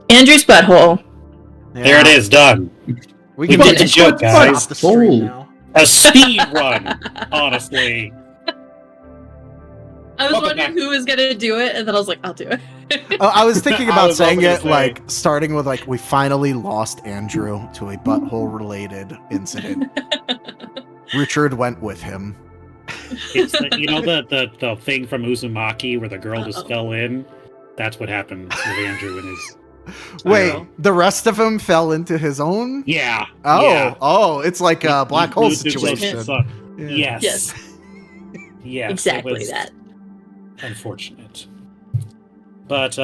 Andrew's butthole. Yeah. There it is, done. We did the joke, guys. Off the street now. A speed run, honestly. I was Welcome wondering back. who was gonna do it, and then I was like, I'll do it. Oh, I was thinking I about was saying also it gonna say. like starting with like we finally lost Andrew to a butthole related incident. Richard went with him. It's the, the thing from Uzumaki where the girl just Uh-oh. fell in. That's what happened with Andrew and his. Wait, know. the rest of him fell into his own? Yeah. Oh, yeah. oh, it's like a black hole It just situation. sucked. Yeah. Yes. Yes. Yes. Exactly it was that. Unfortunate. But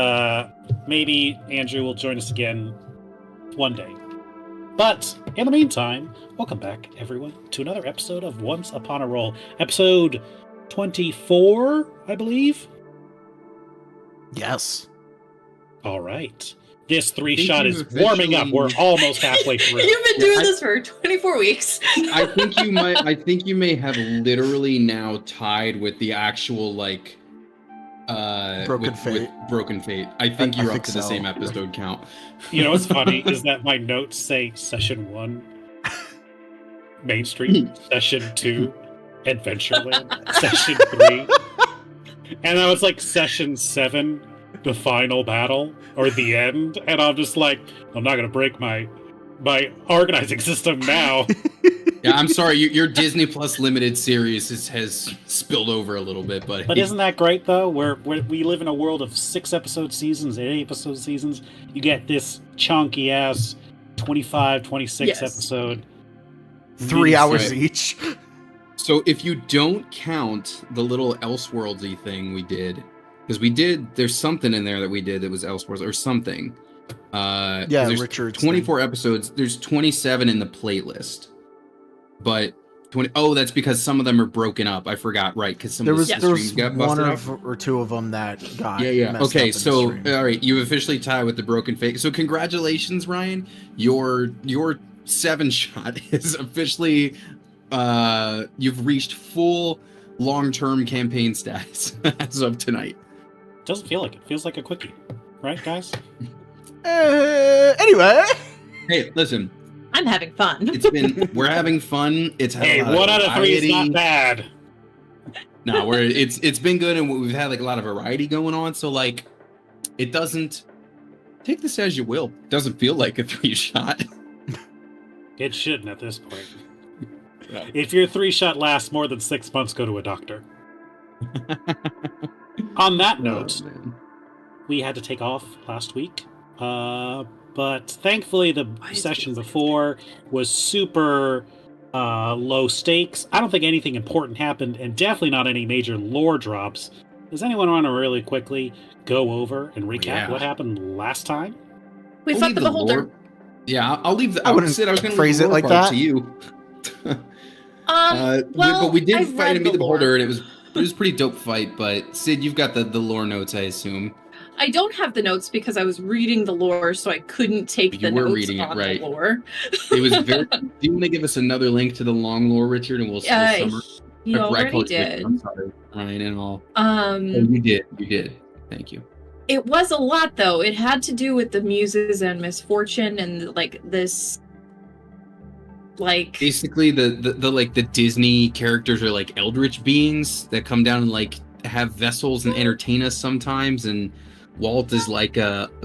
maybe Andrew will join us again one day. But in the meantime, welcome back, everyone, to another episode of Once Upon a Roll. Episode 24, I believe. Yes. All right. This three think shot you've is warming up. We're officially- almost halfway through. You've been doing this for 24 weeks. I think you may have literally now tied with the actual like Broken Fate. with Broken Fate. I think I you're up think to the so. same episode count. You know what's funny is that my notes say Session 1, Main Street, Session 2, Adventureland, Session 3. And I was like, Session 7, the final battle, or the end. And I'm just like, I'm not going to break my organizing system now. Yeah, I'm sorry. Your Disney Plus limited series has spilled over a little bit, but But isn't that great, though? Where we live in a world of 6-episode seasons, 8-episode seasons. You get this chunky-ass 25, 26 Yes. episode. 3 hours Right. each. So if you don't count the little Elseworldsy thing we did, because there's something in there that we did that was Elseworlds or something. Yeah, there's Richard's 24 episodes. There's 27 in the playlist, but that's because some of them are broken up. I forgot, right? Because some There of was the there streams was got one busted up. or two of them that got Yeah. messed up Okay, in the so stream. all right, you officially tie with the Broken Fate. So congratulations, Ryan. Your 7-shot is officially you've reached full long-term campaign status as of tonight. Doesn't feel like it. Feels like a quickie. Right, guys? Anyway, Hey, listen. I'm having fun. We're having fun. It's had Hey, a lot 1 out of 3 is variety. not bad. No, it's been good, and we've had like a lot of variety going on. So like, it doesn't take this as you will. It doesn't feel like a 3-shot. It shouldn't at this point. Yeah. If your 3-shot lasts more than 6 months, go to a doctor. On that note, Oh, man. we had to take off last week. But thankfully, the session before was super low stakes. I don't think anything important happened, and definitely not any major lore drops. Does anyone want to really quickly go over and recap Yeah. what happened last time? We I'll fought leave the beholder. lore- Yeah, I'll leave the. I wouldn't Sid, I was going to phrase it like part that. to you. Well, but we did I've fight read and meet the lore. beholder, and it was a pretty dope fight. But Sid, you've got the lore notes, I assume. I don't have the notes because I was reading the lore, so I couldn't take You the were notes reading it, on right. the lore. It was very. Do you want to give us another link to the long lore, Richard, and we'll summarize? He I already called you Richard, did. I'm sorry, Ryan, and all. Oh, you did. Thank you. It was a lot, though. It had to do with the muses and misfortune and like this, like Basically, the Disney characters are like eldritch beings that come down and like have vessels and entertain us sometimes, and Walt is like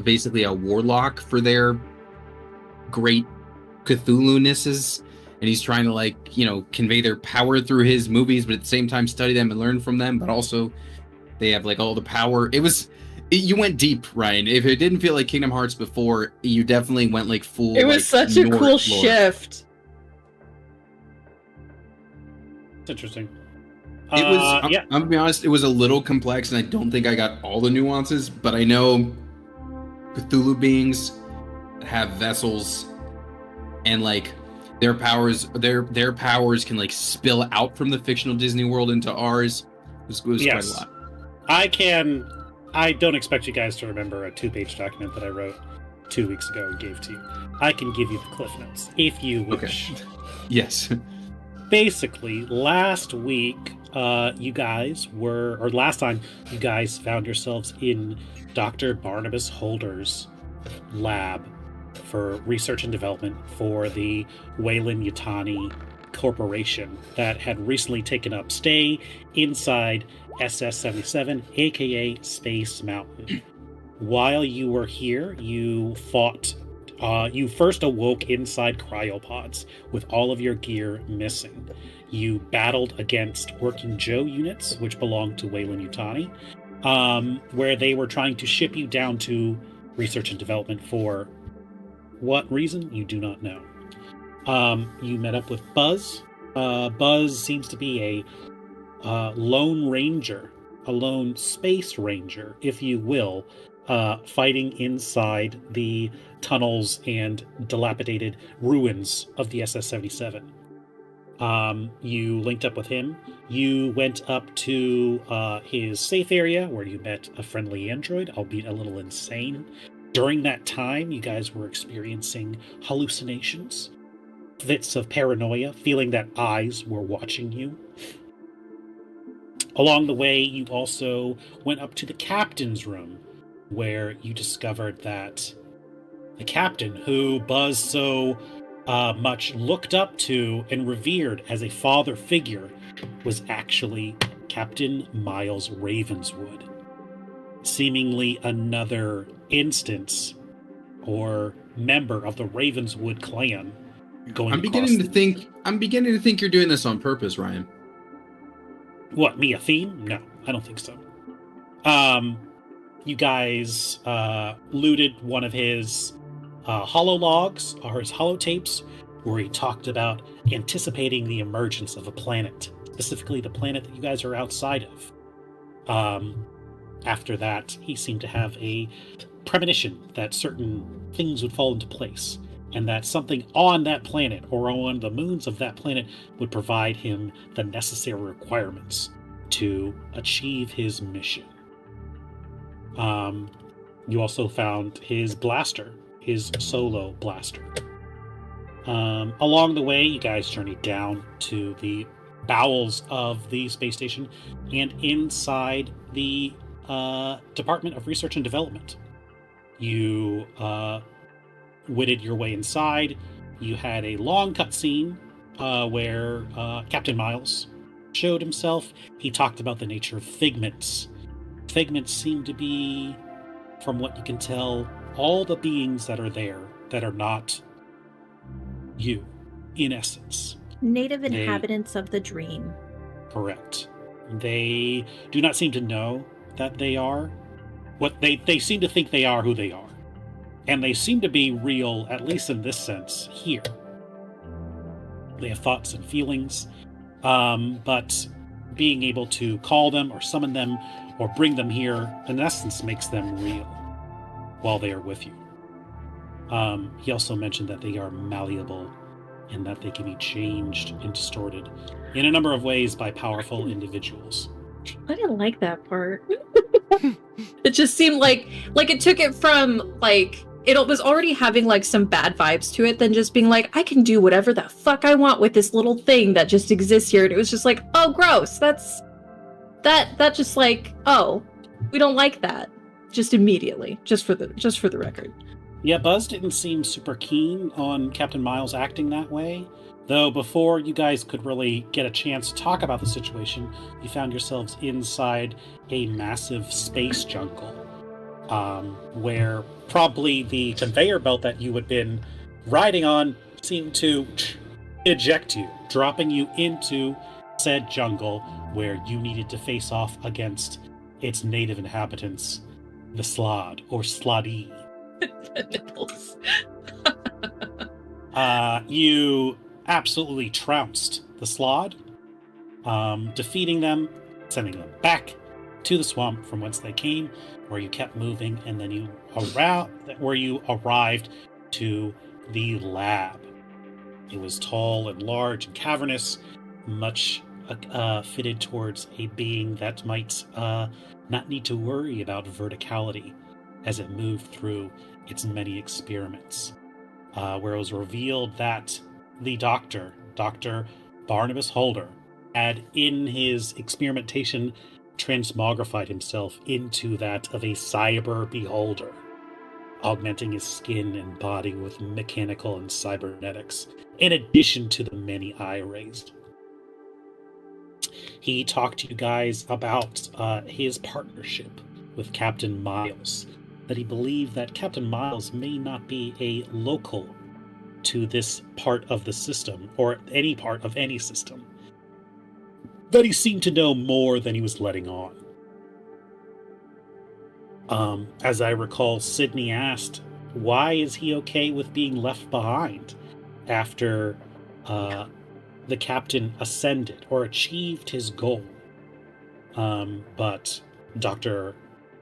basically a warlock for their great Cthulhu-nesses, and he's trying to like convey their power through his movies, but at the same time study them and learn from them. But also, they have like all the power. You went deep, Ryan. If it didn't feel like Kingdom Hearts before, you definitely went like full. it was like, such a Norse cool lore. shift. It's interesting. It was. Yeah. I'm gonna be honest. It was a little complex, and I don't think I got all the nuances. But I know Cthulhu beings have vessels, and like their powers, their powers can like spill out from the fictional Disney world into ours. It was Yes. quite a lot. I don't expect you guys to remember a 2-page document that I wrote 2 weeks ago and gave to you. I can give you the cliff notes if you wish. Yes. Basically, last week, last time, you guys found yourselves in Dr. Barnabas Holder's lab for research and development for the Weyland-Yutani Corporation that had recently taken up stay inside SS-77, aka Space Mountain. While you were here, you fought. You first awoke inside cryopods with all of your gear missing. You battled against Working Joe units, which belonged to Weyland-Yutani, where they were trying to ship you down to research and development for what reason, you do not know. You met up with Buzz. Buzz seems to be a lone ranger, a lone space ranger, if you will, fighting inside the tunnels and dilapidated ruins of the SS-77. You linked up with him. You went up to his safe area where you met a friendly android, albeit a little insane. During that time, you guys were experiencing hallucinations, fits of paranoia, feeling that eyes were watching you. Along the way, you also went up to the captain's room, where you discovered that the captain, who Buzz so much looked up to and revered as a father figure, was actually Captain Miles Ravenswood. Seemingly another instance or member of the Ravenswood clan going I'm beginning to think you're doing this on purpose, Ryan. What, me a theme? No, I don't think so. You guys looted one of his holologs, or his holotapes, where he talked about anticipating the emergence of a planet, specifically the planet that you guys are outside of. After that, he seemed to have a premonition that certain things would fall into place, and that something on that planet or on the moons of that planet would provide him the necessary requirements to achieve his mission. You also found his blaster, his solo blaster. Along the way, you guys journeyed down to the bowels of the space station and inside the Department of Research and Development. You witted your way inside. you had a long cutscene where Captain Miles showed himself. He talked about the nature of figments. Figments seem to be, from what you can tell, all the beings that are there that are not you, in essence. Native inhabitants of the dream. Correct. They do not seem to know that they are what they seem to think they are who they are. And they seem to be real, at least in this sense, here. They have thoughts and feelings, but being able to call them or summon them or bring them here, in essence, makes them real while they are with you. He also mentioned that they are malleable and that they can be changed and distorted in a number of ways by powerful individuals. I didn't like that part. It just seemed like it took it from like it was already having like some bad vibes to it than just being like, I can do whatever the fuck I want with this little thing that just exists here. And it was just like, oh gross. That just like, oh, we don't like that. Just immediately. Just for the record. Yeah, Buzz didn't seem super keen on Captain Miles acting that way. Though before you guys could really get a chance to talk about the situation, you found yourselves inside a massive space jungle, where probably the conveyor belt that you had been riding on seemed to eject you, dropping you into said jungle where you needed to face off against its native inhabitants, the Slod, or Sloddy. You absolutely trounced the Slod, defeating them, sending them back to the swamp from whence they came, where you kept moving, and then you arrived to the lab. It was tall and large and cavernous, much fitted towards a being that might not need to worry about verticality as it moved through its many experiments, where it was revealed that the Dr. Barnabas Holder, had in his experimentation transmogrified himself into that of a cyber beholder, augmenting his skin and body with mechanical and cybernetics, in addition to the many eye rays. He talked to you guys about his partnership with Captain Miles, that he believed that Captain Miles may not be a local to this part of the system, or any part of any system, that he seemed to know more than he was letting on. As I recall, Sydney asked, why is he okay with being left behind after the captain ascended or achieved his goal? But Dr.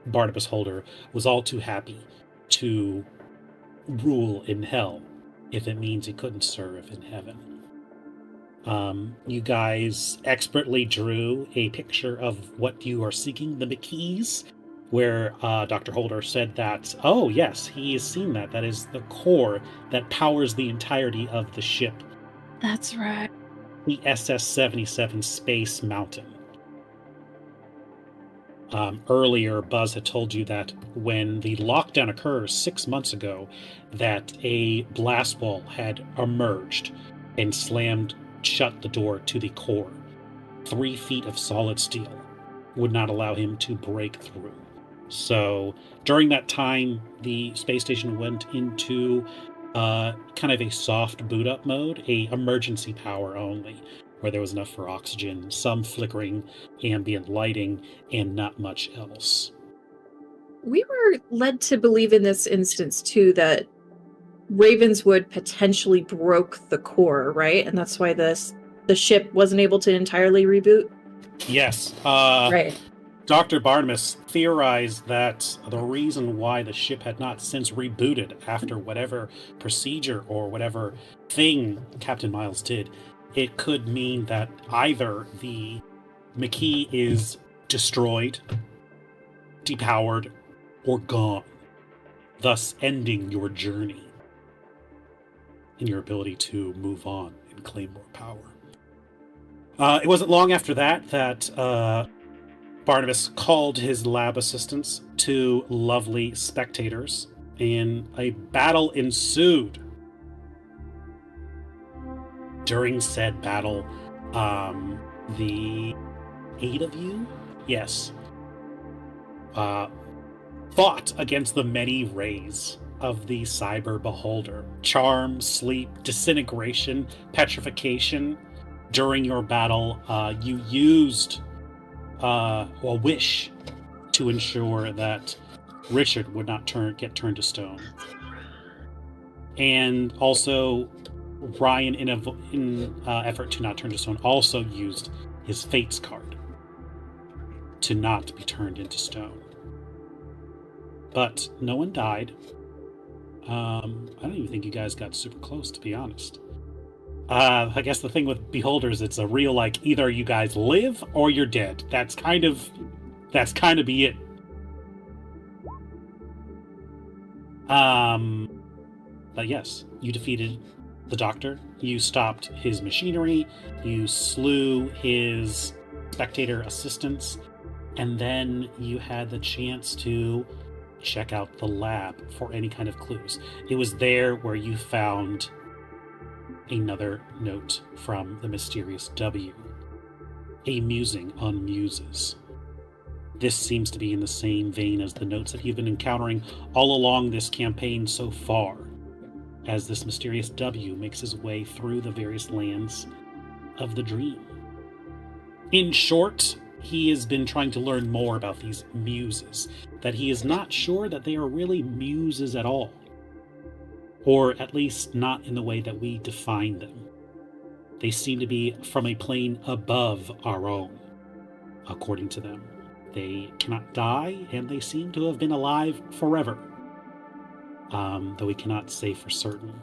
Barnabas Holder was all too happy to rule in hell if it means he couldn't serve in heaven. You guys expertly drew a picture of what you are seeking, the McKees, where Dr. Holder said that, oh yes, he has seen that. That is the core that powers the entirety of the ship. That's right. The SS-77 Space Mountain. Earlier, Buzz had told you that when the lockdown occurred 6 months ago, that a blast wall had emerged and slammed shut the door to the core. 3 feet of solid steel would not allow him to break through. So during that time, the space station went into kind of a soft boot up mode, a emergency power only, where there was enough for oxygen, some flickering ambient lighting, and not much else. We were led to believe in this instance, too, that Ravenswood potentially broke the core, right? And that's why the ship wasn't able to entirely reboot? Yes. Right. Dr. Barnabas theorized that the reason why the ship had not since rebooted after whatever procedure or whatever thing Captain Miles did, it could mean that either the McKee is destroyed, depowered, or gone, thus ending your journey and your ability to move on and claim more power. It wasn't long after that Barnabas called his lab assistants to lovely spectators, and a battle ensued. during said battle, the 8 of you, yes, fought against the many rays of the Cyber Beholder. Charm, sleep, disintegration, petrification. During your battle, you used a wish to ensure that Richard would not get turned to stone. And also, Ryan, in effort to not turn to stone, also used his Fates card to not be turned into stone. But no one died. I don't even think you guys got super close, to be honest. I guess the thing with Beholders, it's a real, like, either you guys live or you're dead. That's kind of be it. But yes, you defeated the Doctor. You stopped his machinery. You slew his spectator assistants. And then you had the chance to check out the lab for any kind of clues. It was there where you found another note from the mysterious W. A musing on muses. This seems to be in the same vein as the notes that you've been encountering all along this campaign so far, as this mysterious W makes his way through the various lands of the dream. In short, he has been trying to learn more about these muses, that he is not sure that they are really muses at all, or at least not in the way that we define them. They seem to be from a plane above our own, according to them. They cannot die, and they seem to have been alive forever, though we cannot say for certain.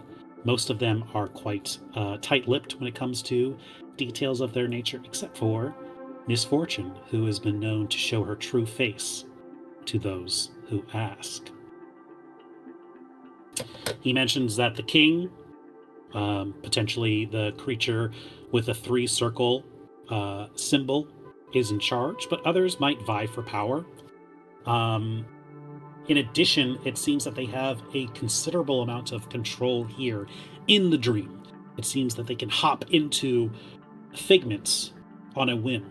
Most of them are quite tight-lipped when it comes to details of their nature, except for Misfortune, who has been known to show her true face to those who ask. He mentions that the king, potentially the creature with a 3-circle symbol, is in charge, but others might vie for power. In addition, it seems that they have a considerable amount of control here in the dream. It seems that they can hop into figments on a whim,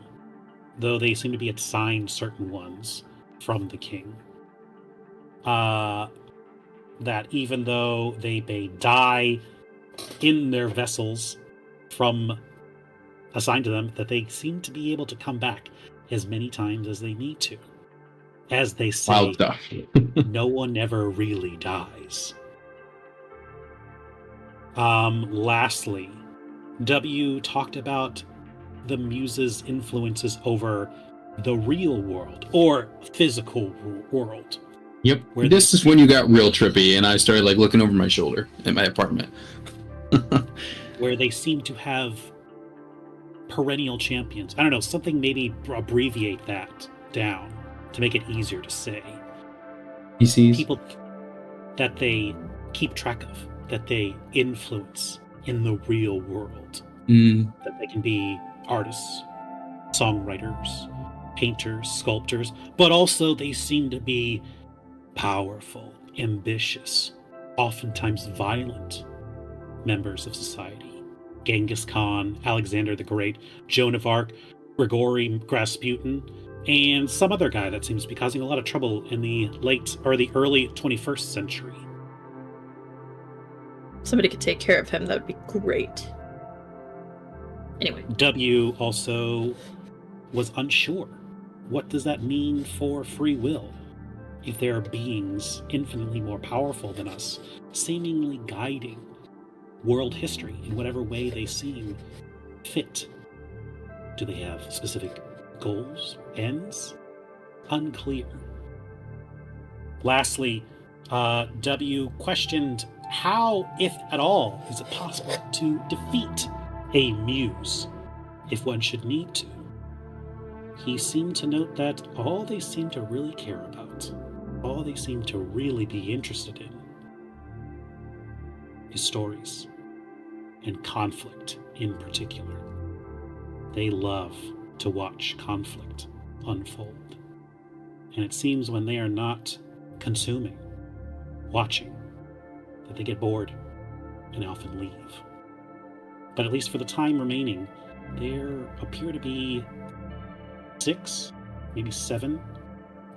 though they seem to be assigned certain ones from the king. That even though they may die in their vessels from assigned to them, that they seem to be able to come back as many times as they need to. As they say, no one ever really dies. Lastly, W talked about the muses' influences over the real world, or physical world. Yep. This is when you got real trippy, and I started looking over my shoulder at my apartment. Where they seem to have perennial champions. I don't know, something maybe abbreviate that down to make it easier to say. PCs? People that they keep track of, that they influence in the real world. That they can be artists, songwriters, painters, sculptors, but also they seem to be powerful, ambitious, oftentimes violent members of society. Genghis Khan, Alexander the Great, Joan of Arc, Grigory Rasputin, and some other guy that seems to be causing a lot of trouble in the early 21st century. Somebody could take care of him, that would be great. Anyway. W also was unsure. What does that mean for free will? If there are beings infinitely more powerful than us, seemingly guiding world history in whatever way they seem fit. Do they have specific goals, ends? Unclear. Lastly, W questioned how, if at all, is it possible to defeat a muse if one should need to. He seemed to note that all they seem to really care about, all they seem to really be interested in, is stories, and conflict in particular. They love to watch conflict unfold. And it seems when they are not consuming, watching, that they get bored and often leave. but at least for the time remaining, there appear to be 6, maybe 7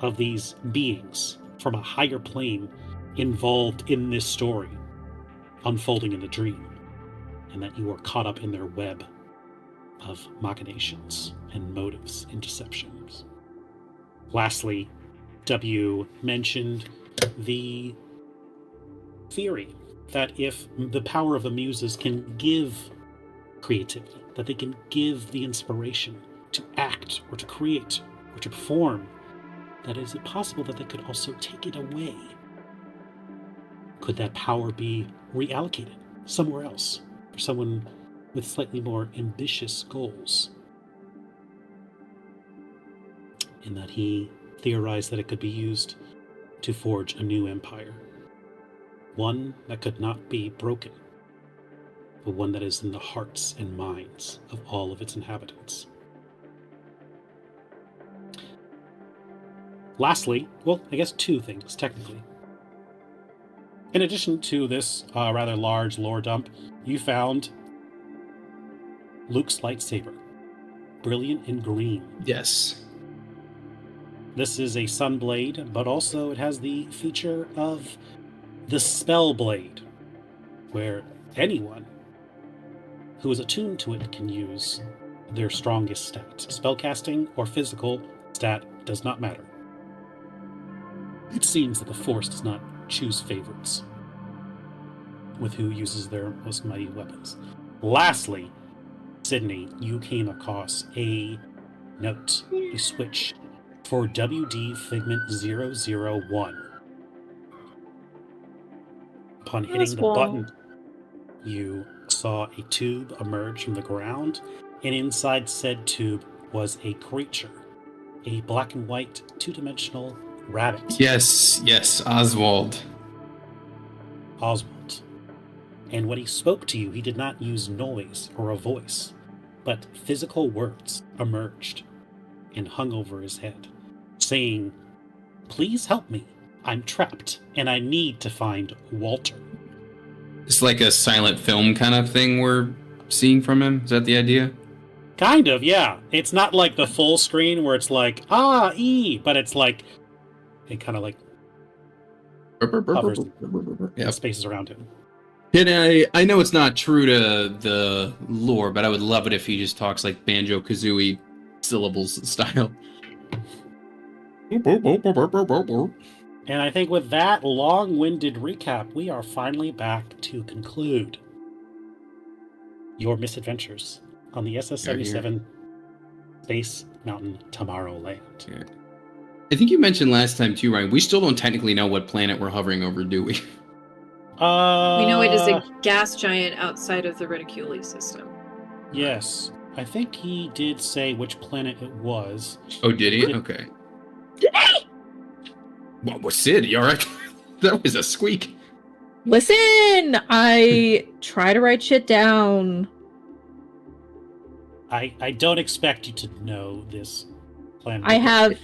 of these beings from a higher plane involved in this story unfolding in the dream, and that you are caught up in their web of machinations and motives and deceptions. Lastly, W mentioned the theory that if the power of the muses can give creativity, that they can give the inspiration to act or to create or to perform, that is it possible that they could also take it away? Could that power be reallocated somewhere else for someone with slightly more ambitious goals? In that he theorized that it could be used to forge a new empire. One that could not be broken, but one that is in the hearts and minds of all of its inhabitants. Lastly, well, I guess 2 things, technically. In addition to this rather large lore dump, you found Luke's lightsaber, brilliant in green. Yes. This is a Sunblade, but also it has the feature of the Spellblade, where anyone who is attuned to it can use their strongest stat. Spellcasting or physical stat does not matter. It seems that the Force does not choose favorites with who uses their most mighty weapons. Lastly, Sydney, you came across a note, a switch for WD Figment 001. Upon hitting the button, you saw a tube emerge from the ground, and inside said tube was a creature, a black and white 2-dimensional rabbit. Yes, Oswald. Oswald. And when he spoke to you, he did not use noise or a voice, but physical words emerged and hung over his head, saying, "Please help me. I'm trapped, and I need to find Walter." It's like a silent film kind of thing we're seeing from him. Is that the idea? Kind of, yeah. It's not like the full screen where it's like, but it's like, it kind of like hovers the spaces around him. And I know it's not true to the lore, but I would love it if he just talks like Banjo-Kazooie syllables style. And I think with that long-winded recap, we are finally back to conclude your misadventures on the SS-77 Space Mountain Tomorrowland. Yeah. I think you mentioned last time too, Ryan, we still don't technically know what planet we're hovering over, do we? We know it is a gas giant outside of the Reticuli system. Yes. I think he did say which planet it was. Oh, did he? Okay. Well, Sid, you alright? That was a squeak. Listen, I try to write shit down. I don't expect you to know this planet. I have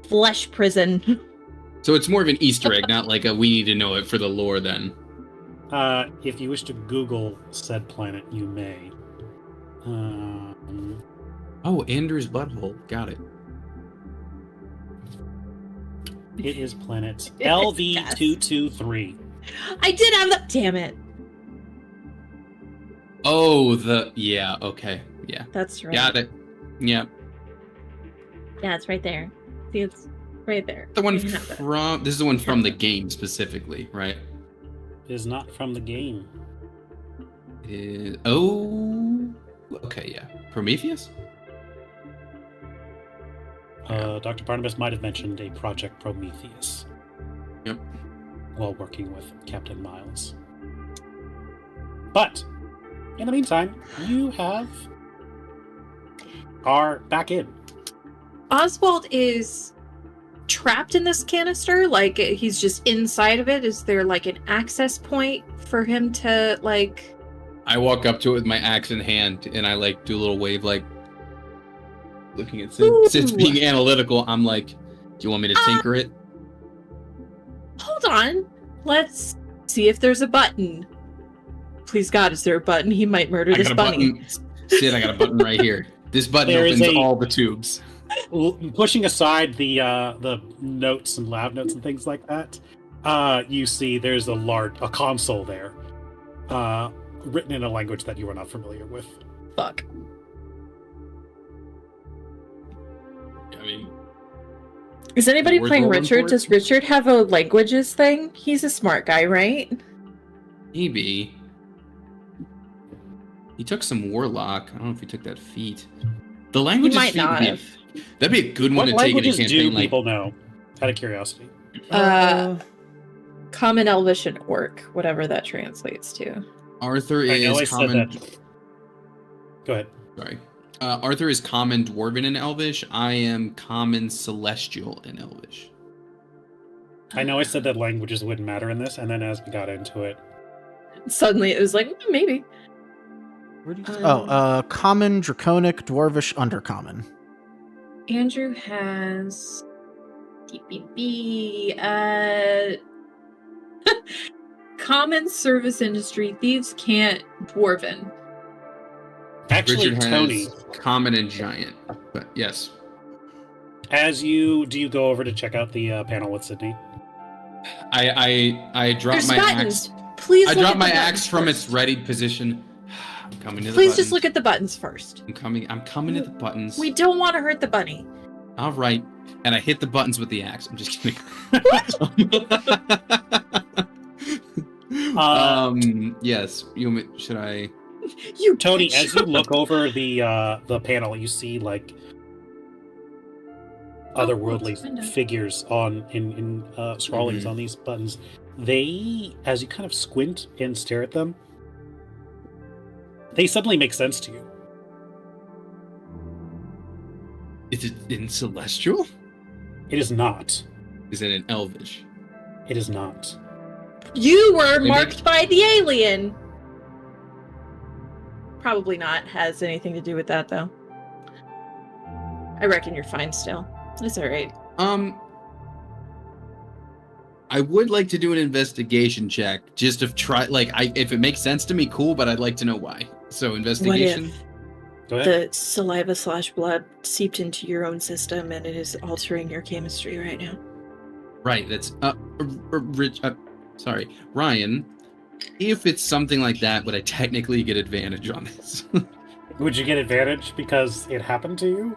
flesh prison. So it's more of an Easter egg, not like a we need to know it for the lore then. If you wish to Google said planet, you may. Oh, Andrew's butthole. Got it. It is planet LV-223. I did have the. Damn it. Oh, yeah, okay. Yeah. That's right. Got it. Yeah. Yeah, it's right there. See, it's right there. The one You can have it. from this is the one from the game specifically, right? It is not from the game. Okay, yeah. Prometheus? Dr. Barnabas might have mentioned a Project Prometheus. Yep. While working with Captain Miles. But, in the meantime, you are back in. Oswald is trapped in this canister? Like, he's just inside of it? Is there, like, an access point for him to, like... I walk up to it with my axe in hand, and I, like, do a little wave, like, looking at Sid. Ooh. Sid's being analytical. I'm like, do you want me to tinker it? Hold on. Let's see if there's a button. please God, is there a button? He might murder I this got a bunny. button. Sid, I got a button right here. This button There is opens a- all the tubes. Pushing aside the notes and lab notes and things like that, you see there's a console there, written in a language that you are not familiar with. Fuck. I mean, Is anybody Worth playing rolling Richard? for it? Does Richard have a languages thing? He's a smart guy, right? maybe. He took some warlock. I don't know if he took that feat. The language might not have. That'd be a good one What to take in a languages do campaign. Like, people know? Out of curiosity. Common Elvish and Orc, whatever that translates to. Arthur I know I is said common. that. Go ahead. Sorry. Arthur is common Dwarven in Elvish. I am common Celestial in Elvish. I know I said that languages wouldn't matter in this, and then as we got into it, Suddenly it was like, maybe. Where do you common, draconic, dwarvish, undercommon. Andrew has common service industry. Thieves can't dwarven. actually, Richard Tony, has common and giant. But yes. do you go over to check out the panel with Sydney? I drop There's my buttons. axe. Please. I look drop at my the axe buttons from its first. readied position. I'm coming to the Please buttons. just look at the buttons first. I'm coming to the buttons. We don't want to hurt the bunny. All right. And I hit the buttons with the axe. I'm just kidding. Yes. Should I? You Tony, bitch. as you look over the panel, you see like otherworldly it's a window. figures in scrawlings Mhm. on these buttons. They, as you kind of squint and stare at them, they suddenly make sense to you. Is it in Celestial? It is not. Is it in Elvish? It is not. You were Maybe- marked by the alien. Probably not has anything to do with that, though. I reckon you're fine still. It's alright. I would like to do an investigation check just to try. If it makes sense to me, cool. But I'd like to know why. So investigation. Go ahead. The saliva/blood seeped into your own system and it is altering your chemistry right now. Right. That's Rich. Sorry, Ryan. If it's something like that, would I technically get advantage on this? Would you get advantage because it happened to you?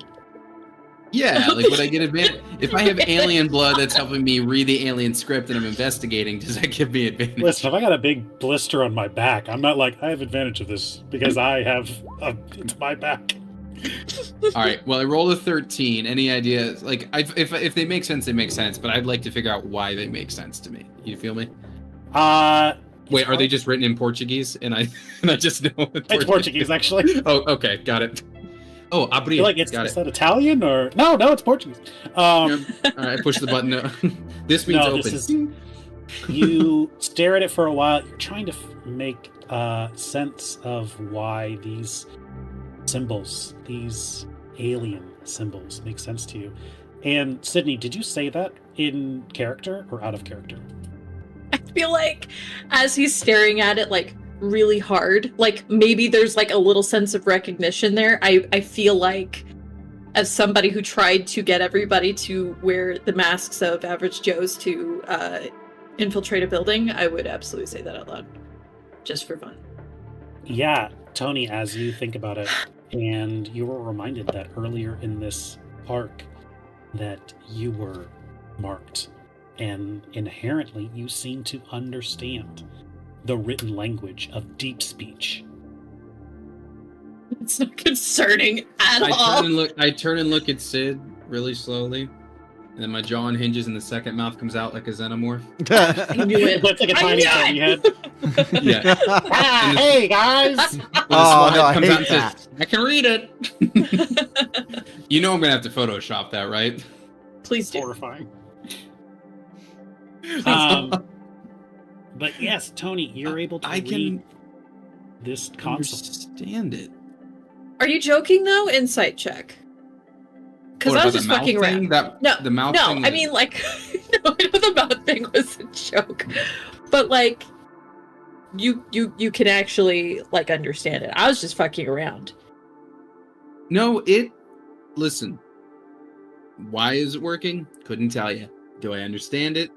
Yeah, like would I get advantage if I have alien blood that's helping me read the alien script and I'm investigating? Does that give me advantage? Listen, if I got a big blister on my back, I'm not like I have advantage of this because I have it's my back. All right. Well, I rolled a 13. Any ideas? Like, if they make sense, they make sense. But I'd like to figure out why they make sense to me. You feel me? Wait, are they just written in Portuguese? And I just know It's Portuguese, actually. Oh, okay, got it. Oh, I abrir. feel like it's got is it. that Italian or no? It's Portuguese. Yep. All right, I push the button. This means No, open. this is- You stare at it for a while. You're trying to make sense of why these symbols, these alien symbols, make sense to you. And Sydney, did you say that in character or out of character? I feel like as he's staring at it like really hard, like maybe there's like a little sense of recognition there. I feel like as somebody who tried to get everybody to wear the masks of average Joes to infiltrate a building, I would absolutely say that out loud. Just for fun. Yeah, Tony, as you think about it, and you were reminded that earlier in this arc that you were marked, and inherently you seem to understand the written language of deep speech. It's not concerning at I all. turn and look at Sid really slowly, and then my jaw unhinges and the second mouth comes out like a xenomorph. I knew it. Looks like a I tiny knew tiny it. head. Yeah. Ah, And the- hey guys! When the Oh, sword no, I comes hate out and says, I can read it. You know I'm gonna have to Photoshop that, right? Please do. Horrifying. But yes, Tony, you're able to I read can this console. understand it. Are you joking though? Insight check. Because What, I was about just the mouth fucking thing? around. That, No, the mouth no, thing I that- mean like no, I know the mouth thing was a joke. But like you can actually like understand it. I was just fucking around. No, listen. Why is it working? Couldn't tell you. Do I understand it?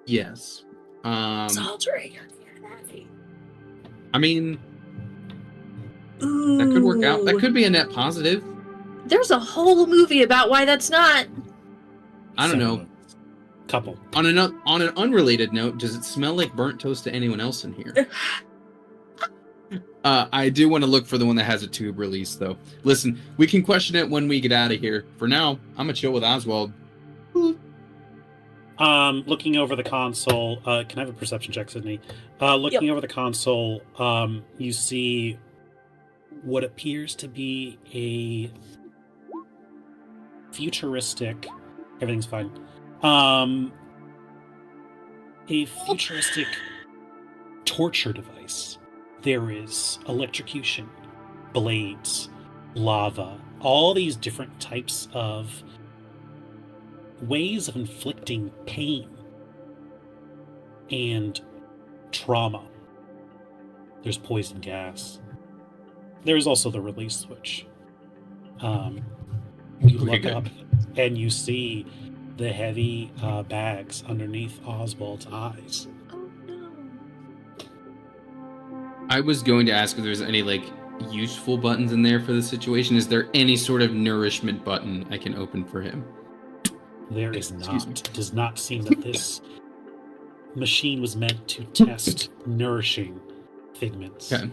Yes. Soldiering. I mean, that could work out. That could be a net positive. There's a whole movie about why that's not. I don't know. Couple. On an unrelated note, does it smell like burnt toast to anyone else in here? I do want to look for the one that has a tube release, though. Listen, we can question it when we get out of here. For now, I'm gonna chill with Oswald. Looking over the console, can I have a perception check, Sydney? Looking over the console, you see what appears to be a futuristic. Everything's fine. A futuristic torture device. There is electrocution, blades, lava, all these different types of ways of inflicting pain and trauma. There's poison gas. There's also the release switch. You look up and you see the heavy bags underneath Oswald's eyes. Oh no. I was going to ask if there's any like useful buttons in there for the situation. Is there any sort of nourishment button I can open for him? There is Excuse not. It does not seem that this machine was meant to test nourishing figments. Okay.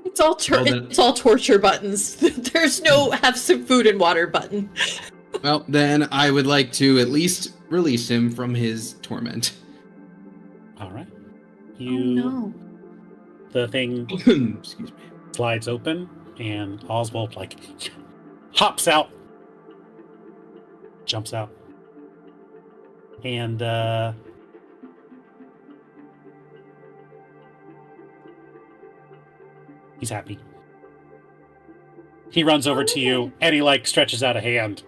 It's all Well, then- it's all torture buttons. There's no have some food and water button. Well, then I would like to at least release him from his torment. All right. Oh no. The thing Excuse me. slides open, and Oswald like hops out, jumps out, and he's happy. He runs over to you, and he like stretches out a hand,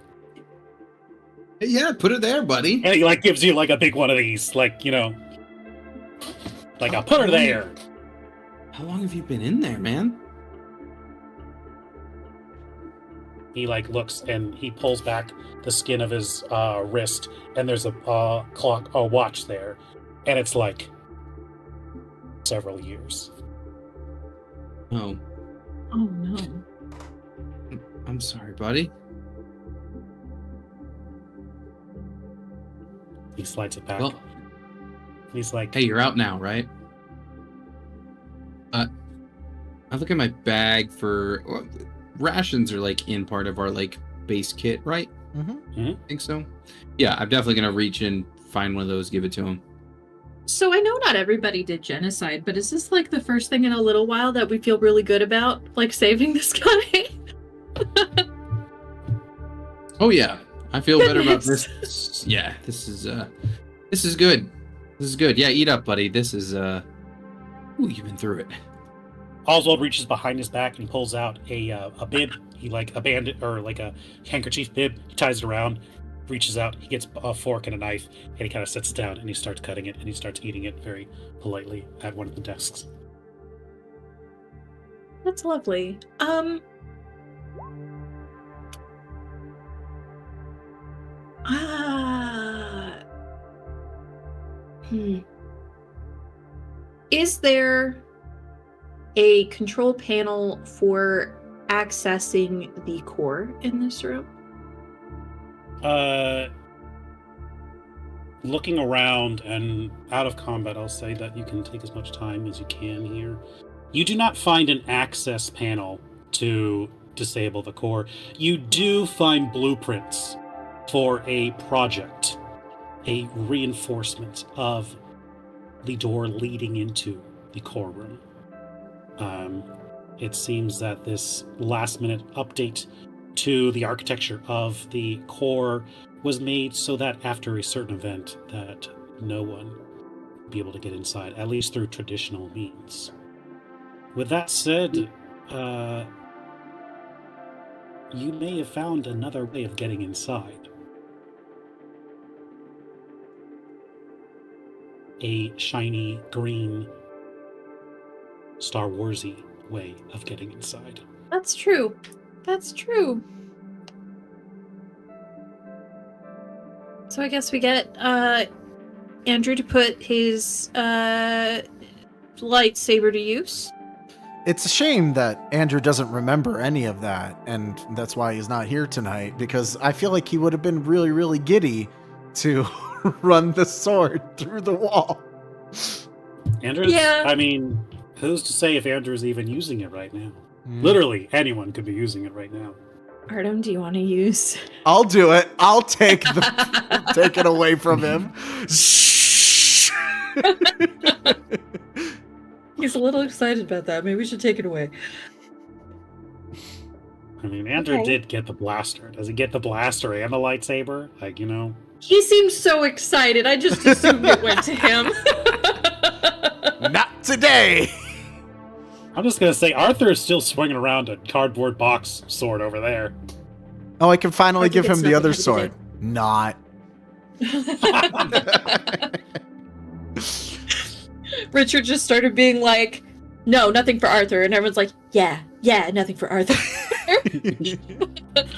Hey, yeah, put it there, buddy. and he like gives you like a big one of these, like, you know, like I'll put her there. How long have you been in there, man? He like looks and he pulls back the skin of his wrist, and there's a watch there, and it's like several years. Oh, Oh no. I'm sorry, buddy. He slides it back. Well, He's like, hey, you're out now, right? I look at my bag for rations are like in part of our like base kit, right? Mm-hmm. I think so. Yeah, I'm definitely gonna reach and find one of those, give it to him. So I know not everybody did genocide, but is this like the first thing in a little while that we feel really good about, like saving this guy? Oh yeah, I feel better about Goodness. this. Yeah, this is good. This is good. Yeah, eat up, buddy. This is Ooh, you've been through it. Oswald reaches behind his back and he pulls out a bib. He like a bandit or like a handkerchief bib. He ties it around, reaches out. He gets a fork and a knife, and he kind of sits down and he starts cutting it, and he starts eating it very politely at one of the desks. That's lovely. Is there a control panel for accessing the core in this room? Looking around and out of combat, I'll say that you can take as much time as you can here. You do not find an access panel to disable the core. You do find blueprints for a project, a reinforcement of the door leading into the core room. It seems that this last-minute update to the architecture of the core was made so that after a certain event that no one would be able to get inside, at least through traditional means. With that said, you may have found another way of getting inside. A shiny green Star Warsy way of getting inside. That's true. That's true. So I guess we get Andrew to put his lightsaber to use. It's a shame that Andrew doesn't remember any of that, and that's why he's not here tonight, because I feel like he would have been really, really giddy to run the sword through the wall. Andrew's, Yeah. I mean, who's to say if Andrew's even using it right now? Literally, anyone could be using it right now. Artem, do you want to use? I'll do it. I'll take take it away from him. Shh. He's a little excited about that. Maybe we should take it away. I mean, Andrew Okay. did get the blaster. Does he get the blaster and the lightsaber? Like, you know? He seems so excited. I just assumed it went to him. Not today. I'm just gonna say, Arthur is still swinging around a cardboard box sword over there. Oh, I can finally I think give him it's the nothing other heavy to sword. Not. Richard just started being like, no, nothing for Arthur. And everyone's like, yeah, nothing for Arthur.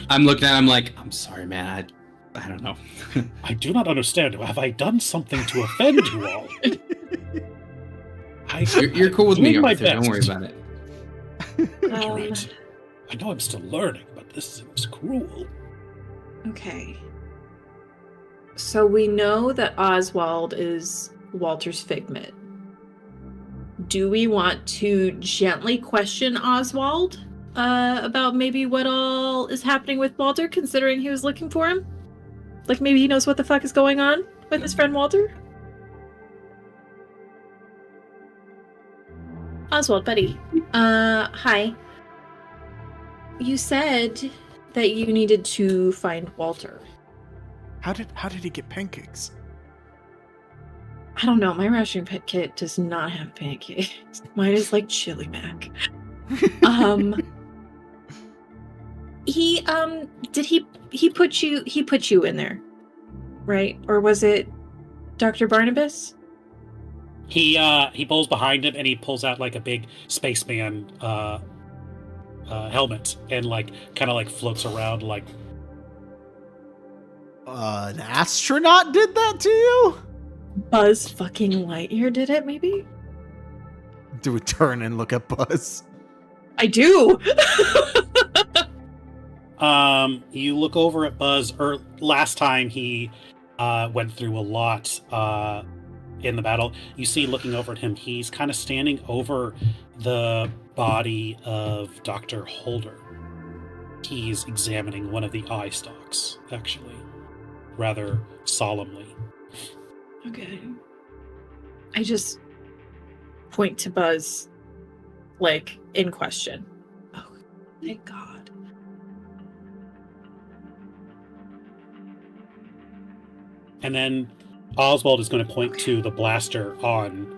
I'm looking at him like, I'm sorry, man. I don't know. I do not understand. Have I done something to offend you all? You're cool with I'm me, doing my Arthur. Don't best. worry about it. Right. I know I'm still learning, but this seems cruel. Okay. So we know that Oswald is Walter's figment. Do we want to gently question Oswald about maybe what all is happening with Walter, considering he was looking for him? Like maybe he knows what the fuck is going on with his friend Walter? Oswald, buddy. Hi. You said that you needed to find Walter. How did he get pancakes? I don't know. My ration kit does not have pancakes. Mine is like chili mac. He put you in there, right? Or was it Dr. Barnabas? He pulls behind him and he pulls out like a big spaceman helmet and like kind of like floats around like. An astronaut did that to you? Buzz fucking Lightyear did it, maybe? Do we turn and look at Buzz? I do. You look over at Buzz. Or last time he went through a lot in the battle. You see, looking over at him, he's kind of standing over the body of Dr. Holder. He's examining one of the eye stalks, actually, rather solemnly. Okay. I just point to Buzz, like, in question. Oh, thank God. And then Oswald is going to point to the blaster on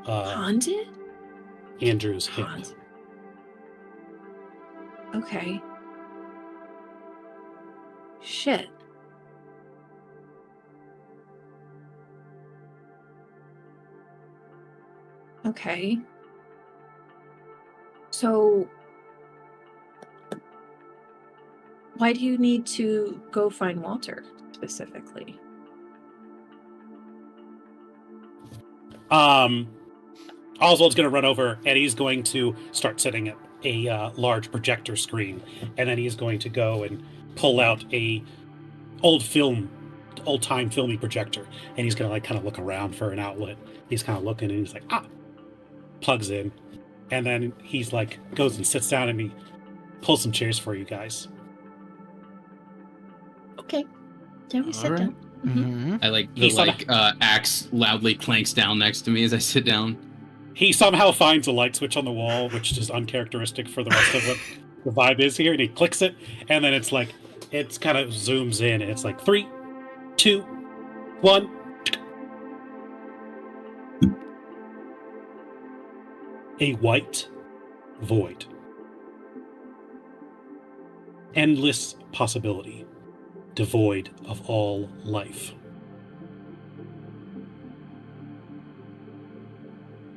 Haunted? Andrew's hip. Haunted. Okay. Shit. Okay. So, why do you need to go find Walter specifically? Oswald's going to run over and he's going to start setting up a large projector screen, and then he's going to go and pull out a old-time filmy projector, and he's going to like kind of look around for an outlet. He's kind of looking and he's like, plugs in, and then he's like goes and sits down and he pulls some chairs for you guys. Okay. Can we sit Alright. down? Mm-hmm. I like the He's on axe loudly clanks down next to me as I sit down. He somehow finds a light switch on the wall, which is uncharacteristic for the rest of what the vibe is here, and he clicks it, and then it's like, it's kind of zooms in, and it's like 3, 2, 1. A white void. Endless possibility, devoid of all life.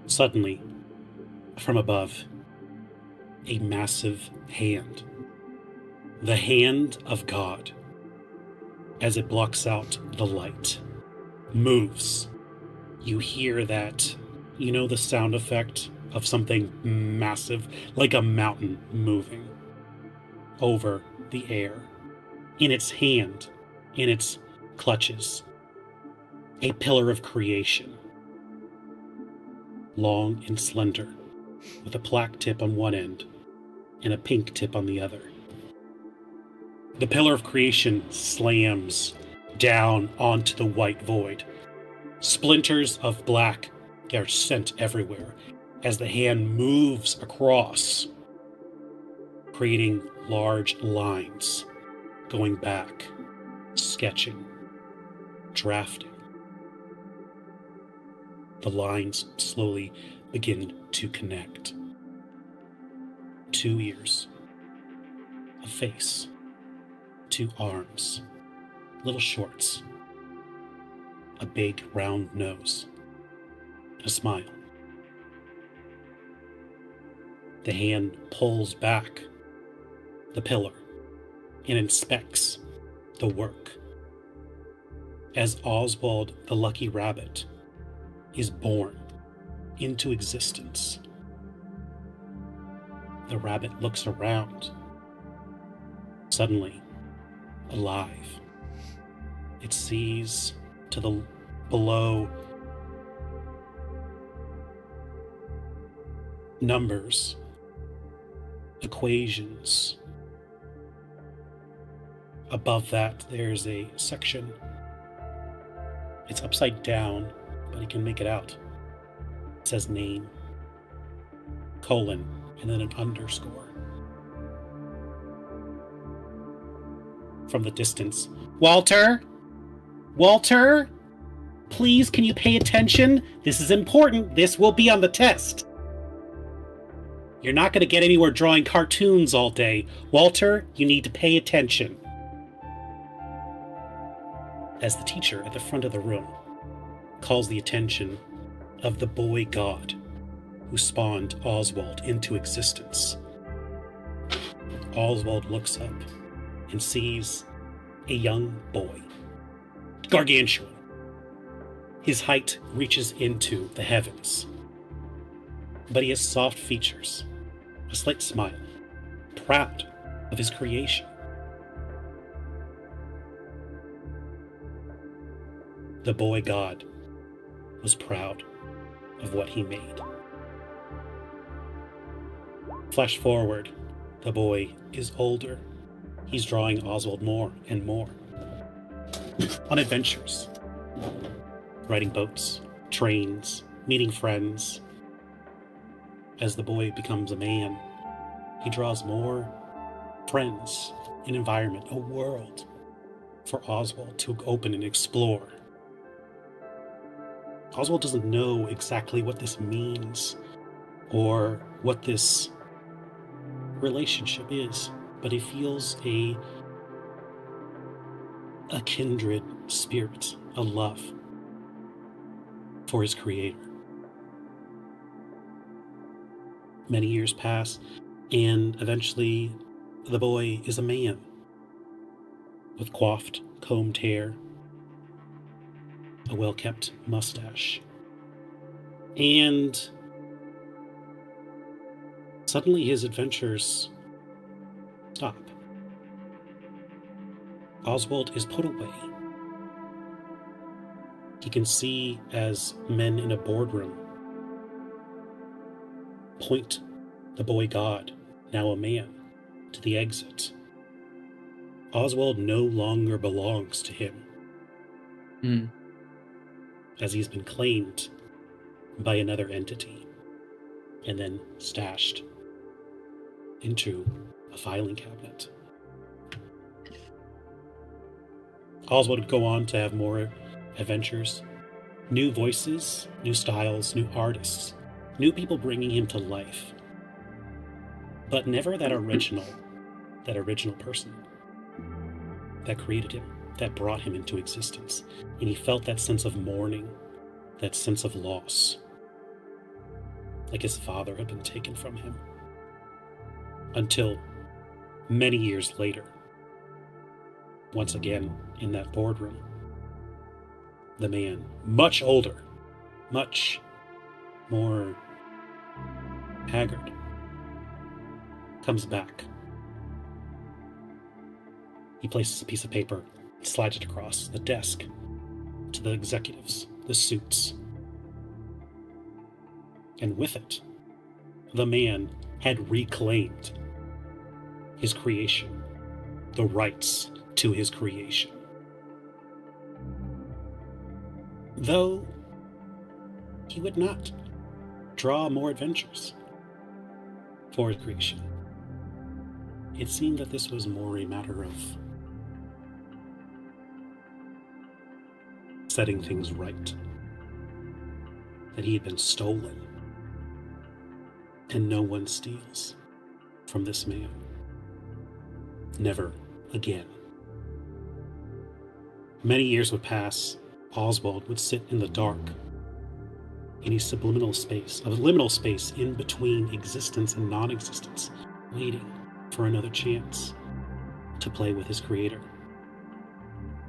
Suddenly, from above, a massive hand. The hand of God, as it blocks out the light, moves. You hear that, you know, the sound effect of something massive, like a mountain moving over the air. In its hand, in its clutches, a pillar of creation, long and slender, with a black tip on one end and a pink tip on the other. The pillar of creation slams down onto the white void. Splinters of black are sent everywhere as the hand moves across, creating large lines, going back, sketching, drafting. The lines slowly begin to connect. 2 ears, a face, 2 arms, little shorts, a big round nose, a smile. The hand pulls back the pillar and inspects the work as Oswald the Lucky Rabbit is born into existence. The rabbit looks around, suddenly alive. It sees to the below numbers, equations. Above that, there's a section. It's upside down, but he can make it out. It says name, colon, and then an underscore. From the distance, Walter? Walter? Please, can you pay attention? This is important. This will be on the test. You're not going to get anywhere drawing cartoons all day. Walter, you need to pay attention. As the teacher at the front of the room calls the attention of the boy god who spawned Oswald into existence. Oswald looks up and sees a young boy, gargantuan. His height reaches into the heavens, but he has soft features, a slight smile, proud of his creation. The boy god was proud of what he made. Flash forward, the boy is older. He's drawing Oswald more and more. On adventures, riding boats, trains, meeting friends. As the boy becomes a man, he draws more friends, an environment, a world for Oswald to open and explore. Oswald doesn't know exactly what this means or what this relationship is, but he feels a kindred spirit, a love for his creator. Many years pass, and eventually the boy is a man with coiffed, combed hair, a well-kept mustache. And suddenly his adventures stop. Oswald is put away. He can see as men in a boardroom point the boy god, now a man, to the exit. Oswald no longer belongs to him. As he's been claimed by another entity and then stashed into a filing cabinet. Oswald would go on to have more adventures, new voices, new styles, new artists, new people bringing him to life, but never that original person that created him, that brought him into existence. And he felt that sense of mourning, that sense of loss. like his father had been taken from him. Until many years later, once again in that boardroom, the man, much older, much more haggard, comes back. He places a piece of paper, slides it across the desk to the executives, the suits. And with it, the man had reclaimed his creation, the rights to his creation. Though he would not draw more adventures for his creation, it seemed that this was more a matter of setting things right, that he had been stolen, and no one steals from this man. Never again. Many years would pass. Oswald would sit in the dark, in a liminal space in between existence and non-existence, waiting for another chance to play with his creator.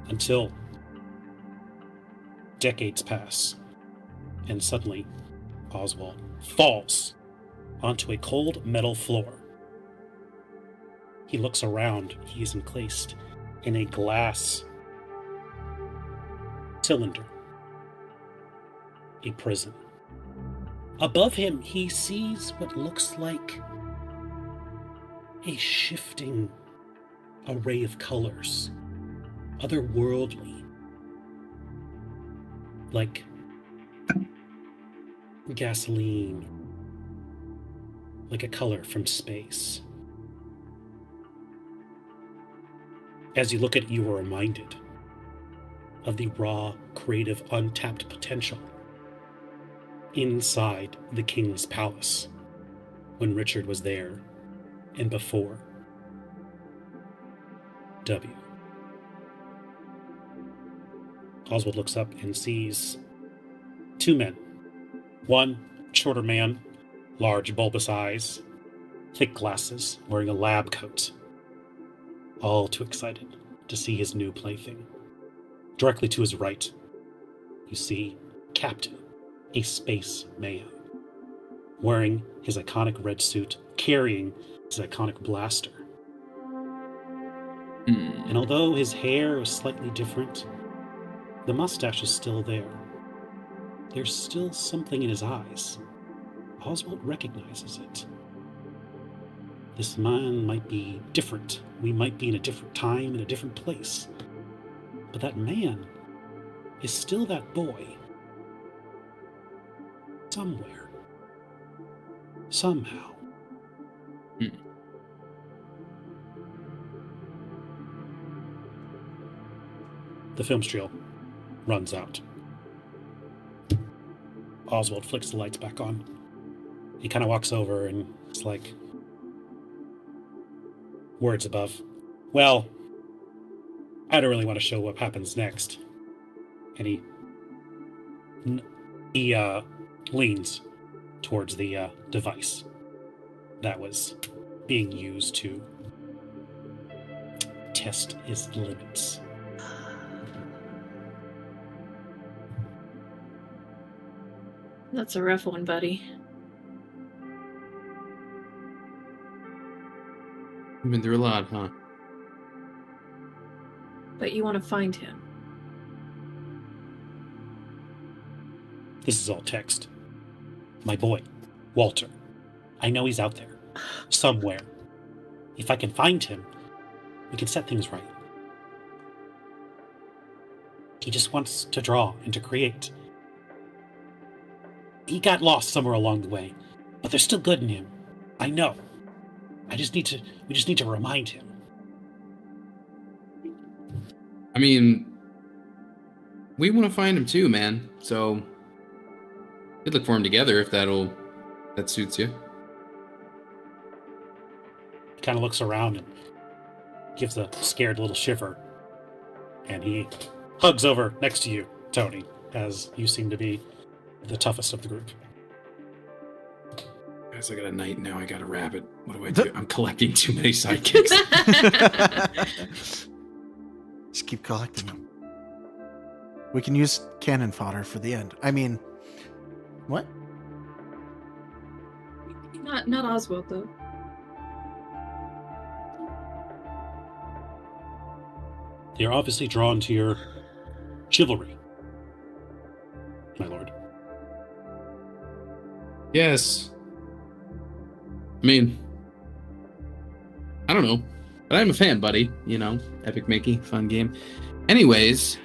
Until decades pass, and suddenly Oswald falls onto a cold metal floor. He looks around. He is encased in a glass cylinder, a prison. Above him, he sees what looks like a shifting array of colors, otherworldly, like gasoline, like a color from space. As you look at it, you are reminded of the raw, creative, untapped potential inside the king's palace when Richard was there and before W. Oswald looks up and sees two men. One shorter man, large bulbous eyes, thick glasses, wearing a lab coat, all too excited to see his new plaything. Directly to his right, you see Captain, a space man, wearing his iconic red suit, carrying his iconic blaster. And although his hair is slightly different, the mustache is still there. There's still something in his eyes. Oswald recognizes it. This man might be different. We might be in a different time, in a different place. But that man is still that boy. Somewhere. Somehow. The film reel runs out. Oswald flicks the lights back on. He kind of walks over and it's like, words above, well, I don't really want to show what happens next. And he leans towards the device that was being used to test his limits. That's a rough one, buddy. You've been through a lot, huh? But you want to find him. This is all text. My boy, Walter. I know he's out there. Somewhere. If I can find him, we can set things right. He just wants to draw and to create. He got lost somewhere along the way, but there's still good in him. I know. We just need to remind him. I mean, we want to find him too, man. So we'd look for him together if that suits you. He kind of looks around and gives a scared little shiver. And he hugs over next to you, Tony, as you seem to be the toughest of the group. Guys, I got a knight now. I got a rabbit. What do I do? I'm collecting too many sidekicks. Just keep collecting them. We can use cannon fodder for the end. I mean, what? Not Oswald though. You're obviously drawn to your chivalry, my lord. Yes. I mean, I don't know, but I'm a fan, buddy. You know, Epic Mickey, fun game. Anyways,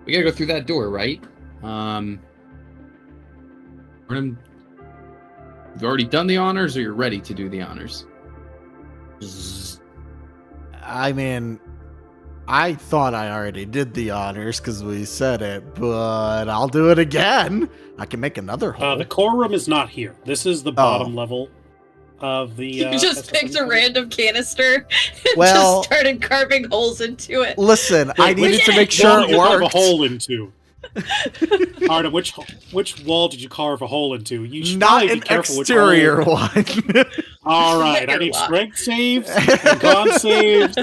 we gotta go through that door, right? You've already done the honors, or you're ready to do the honors? I mean, I thought I already did the honors because we said it, but I'll do it again. I can make another hole. The core room is not here. This is the bottom level of the. You just picked a random canister and Well- just started carving holes into it. Listen, I needed to make sure it Wall did you carve a worked. hole into? Arda, which wall did you carve a hole into? You should Not probably an be careful exterior which hole. one. All right, I Your need luck. strength saves and con saves.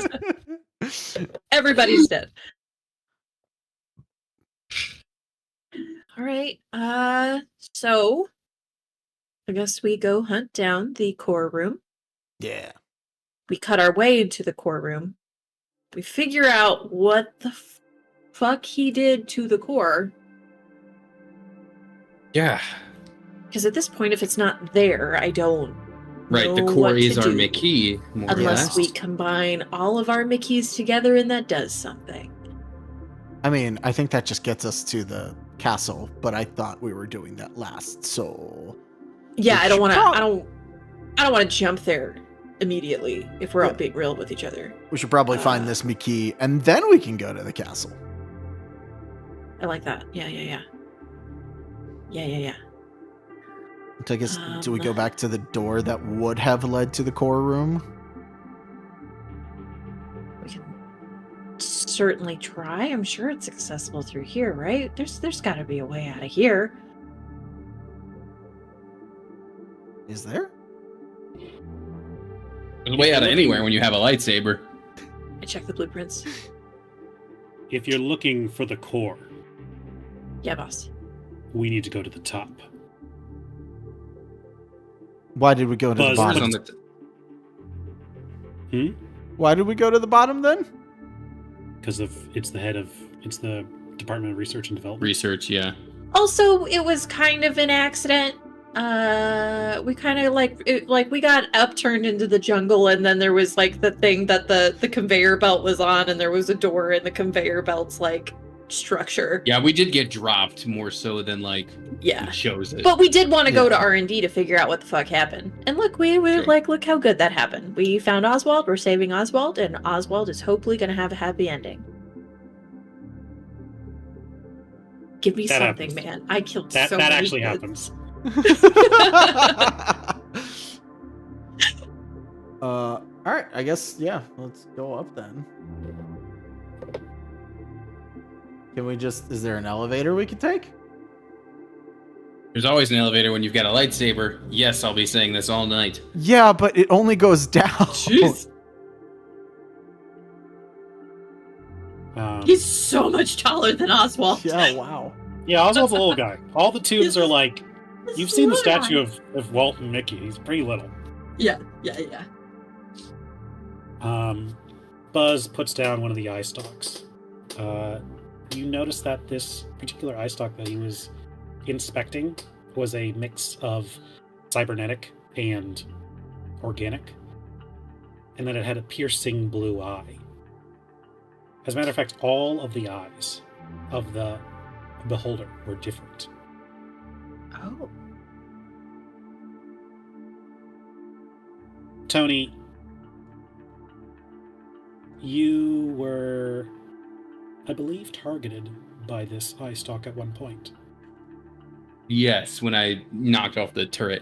Everybody's dead. All right. So I guess we go hunt down the core room. Yeah. We cut our way into the core room. We figure out what the fuck he did to the core. Yeah. Because at this point, if it's not there, I don't Right, the know core what is to our do. Mickey, more or Unless less. we combine all of our Mickeys together and that does something. I mean, I think that just gets us to the castle, but I thought we were doing that last, so Yeah, I don't want to. prob- I don't want to jump there immediately if we're Yeah. all being real with each other. we should probably find this Mickey, and then we can go to the castle. I like that. Yeah. So I guess, do we go back to the door that would have led to the core room? We can certainly try. I'm sure it's accessible through here, right? There's got to be a way out of here. Is there? There's a way out of anywhere when you have a lightsaber. I checked the blueprints. If you're looking for the core, Yeah, boss. we need to go to the top. Why did we go to the Buzz, bottom? On the Why did we go to the bottom then? Because it's the Department of Research and Development. research, yeah. Also, it was kind of an accident. We kind of like we got upturned into the jungle, and then there was like the thing that the conveyor belt was on, and there was a door in the conveyor belt's like structure. Yeah, we did get dropped more so than like Yeah. it shows it. But we did want to go Yeah. to R&D to figure out what the fuck happened. And look, we were Sure. like, look how good that happened. We found Oswald, we're saving Oswald, and Oswald is hopefully going to have a happy ending. Give me That something, happens. man. I killed That so that many actually kids. happens. All right, I guess, yeah, let's go up then. Can we just, is there an elevator we could take? There's always an elevator when you've got a lightsaber. Yes, I'll be saying this all night. Yeah, but it only goes down. Jeez. He's so much taller than Oswald. Yeah, wow. Yeah, Oswald's a little guy. All the tubes are like, This you've seen the little statue guy. of Walt and Mickey. He's pretty little. Yeah. Buzz puts down one of the eye stalks. You notice that this particular eye stalk that he was inspecting was a mix of cybernetic and organic, and that it had a piercing blue eye. As a matter of fact, all of the eyes of the beholder were different. Oh. Tony, you were, I believe, targeted by this eye stalk at one point. Yes, when I knocked off the turret.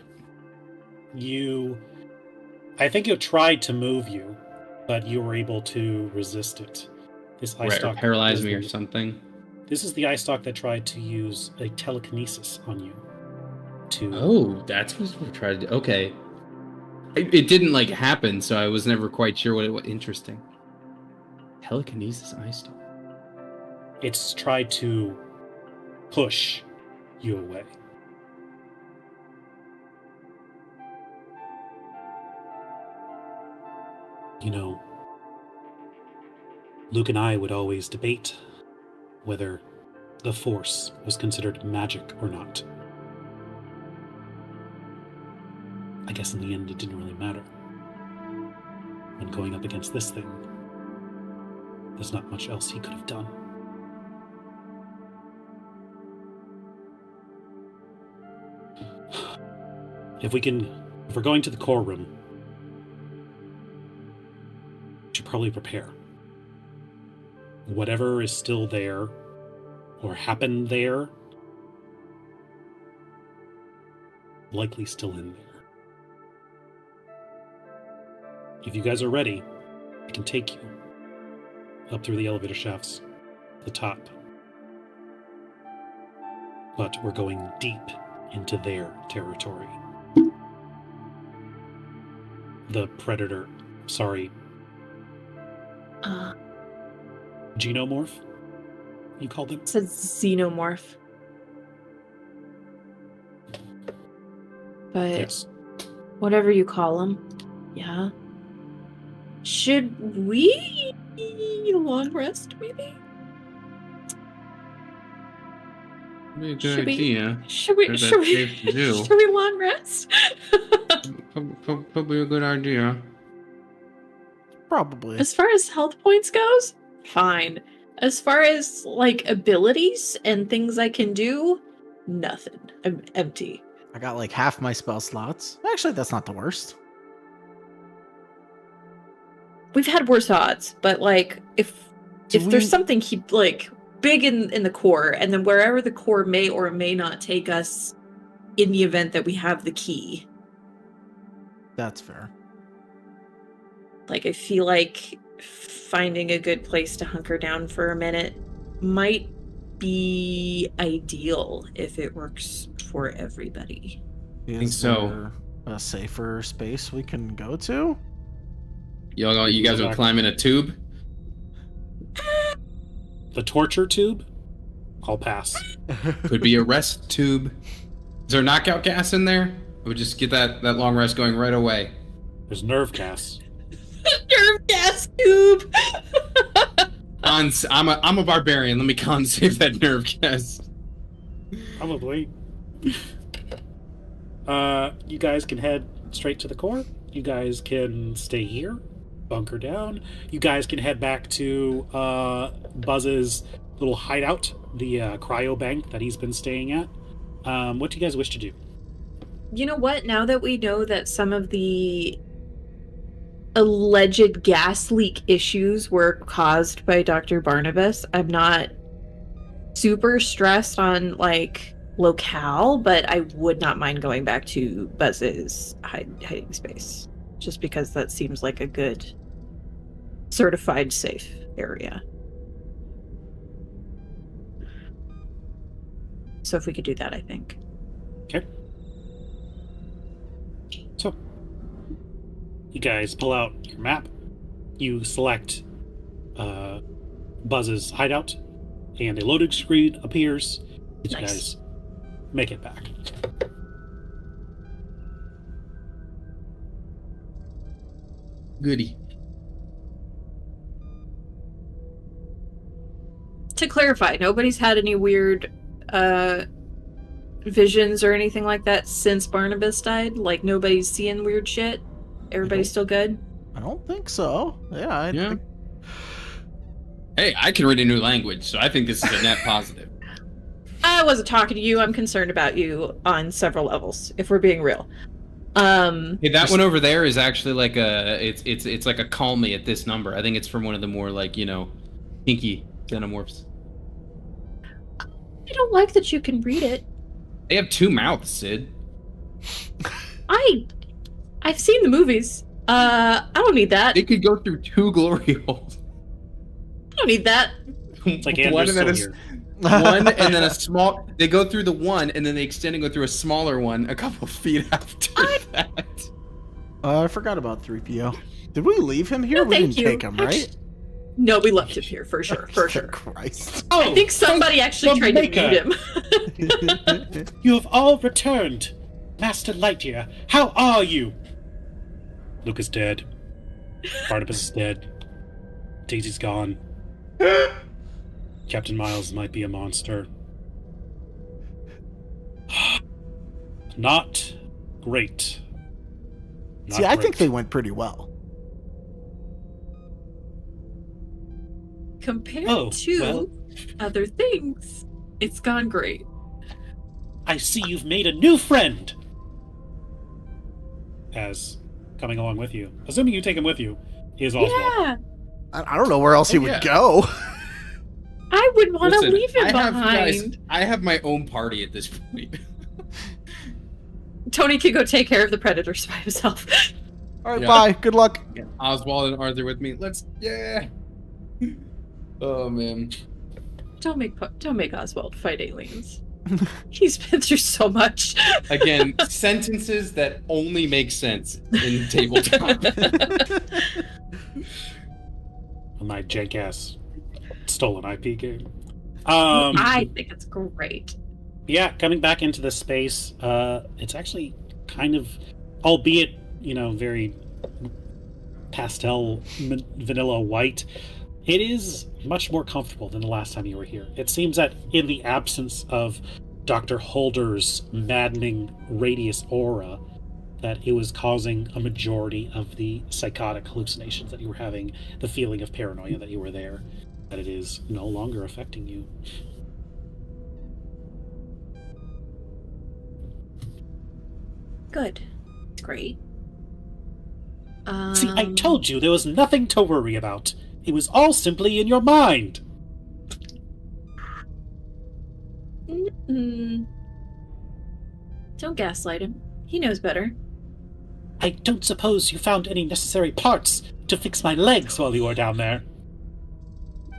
I think it tried to move you, but you were able to resist it. This eye Right, or stalk paralyze was me or the- something. This is the eye stalk that tried to use a telekinesis on you to. Oh, that's what we're trying to do. Okay. It didn't like happen, so I was never quite sure what it was. Interesting. Telekinesis Ice Storm. It's tried to push you away. You know, Luke and I would always debate whether the Force was considered magic or not. I guess in the end it didn't really matter. When going up against this thing, there's not much else he could have done. If we're going to the core room, we should probably prepare. Whatever is still there, or happened there, likely still in there. If you guys are ready, I can take you up through the elevator shafts, the top. But we're going deep into their territory. The Predator, Genomorph, you called them? It said xenomorph. But Yes. whatever you call them, yeah. Should we long rest, maybe? Be a good Should we- idea. Should we? That's Should we? safe to do. Should we long rest? Probably a good idea. Probably. As far as health points goes, fine. As far as like abilities and things I can do, nothing. I'm empty. I got like half my spell slots. Actually, that's not the worst. We've had worse odds, but like if there's something like big in the core, and then wherever the core may or may not take us, in the event that we have the key, That's fair. like I feel like finding a good place to hunker down for a minute might be ideal if it works for everybody. Is so. there a safer space we can go to? You guys will climb in a tube? The torture tube? I'll pass. Could be a rest tube. Is there knockout gas in there? I would just get that long rest going right away. There's nerve gas. Nerve gas tube. I'm a barbarian. Let me save that nerve gas. Probably. You guys can head straight to the core. You guys can stay here, bunker down. You guys can head back to Buzz's little hideout, the cryo bank that he's been staying at. What do you guys wish to do? You know what? Now that we know that some of the alleged gas leak issues were caused by Dr. Barnabas, I'm not super stressed on like locale, but I would not mind going back to Buzz's hiding space, just because that seems like a good certified safe area. So if we could do that, I think. Okay. So, you guys pull out your map. You select Buzz's hideout, and a loading screen appears. You Nice. guys make it back. Goody. To clarify, nobody's had any weird visions or anything like that since Barnabas died? Like, nobody's seeing weird shit? Everybody's still good? I don't think so. Yeah. Yeah. Hey, I can read a new language, so I think this is a net positive. I wasn't talking to you. I'm concerned about you on several levels, if we're being real. Hey, that one over there is actually like it's like a call me at this number. I think it's from one of the more like, kinky xenomorphs. I don't like that you can read it. They have two mouths, Sid. I've seen the movies. I don't need that. They could go through two glory holes. I don't need that. It's like One Andrew's of that still is- here. one, and then a small. They go through the one, and then they extend and go through a smaller one a couple feet after that. I forgot about 3PO. Did we leave him here? No, We thank didn't you. take him, right? No, we left him here for sure. For sure. Christ. Oh, I think somebody actually tried to mute him. You have all returned. Master Lightyear, how are you? Luke is dead. Barnabas is dead. Daisy's gone. Captain Miles might be a monster. Not great. Not See, I think great. they went pretty well. Compared Oh, to well. other things, it's gone great. I see you've made a new friend. As coming along with you, assuming you take him with you, is Oswald. Yeah, I don't know where else he would Yeah. go. I would want to Listen, leave him I have, behind. I have my own party at this point. Tony could go take care of the predators by himself. All right, Yeah. bye. Good luck. Oswald and Arthur with me. Let's, yeah. Oh man. Don't make Oswald fight aliens. He's been through so much. Again, sentences that only make sense in tabletop. My jank ass stolen IP game. I think it's great. Yeah, coming back into the space, it's actually kind of, albeit, very pastel vanilla white, it is much more comfortable than the last time you were here. It seems that in the absence of Dr. Holder's maddening radius aura, that it was causing a majority of the psychotic hallucinations that you were having, the feeling of paranoia that you were there, that it is no longer affecting you. Good. It's great. See, I told you there was nothing to worry about. It was all simply in your mind. Don't gaslight him. He knows better. I don't suppose you found any necessary parts to fix my legs while you were down there.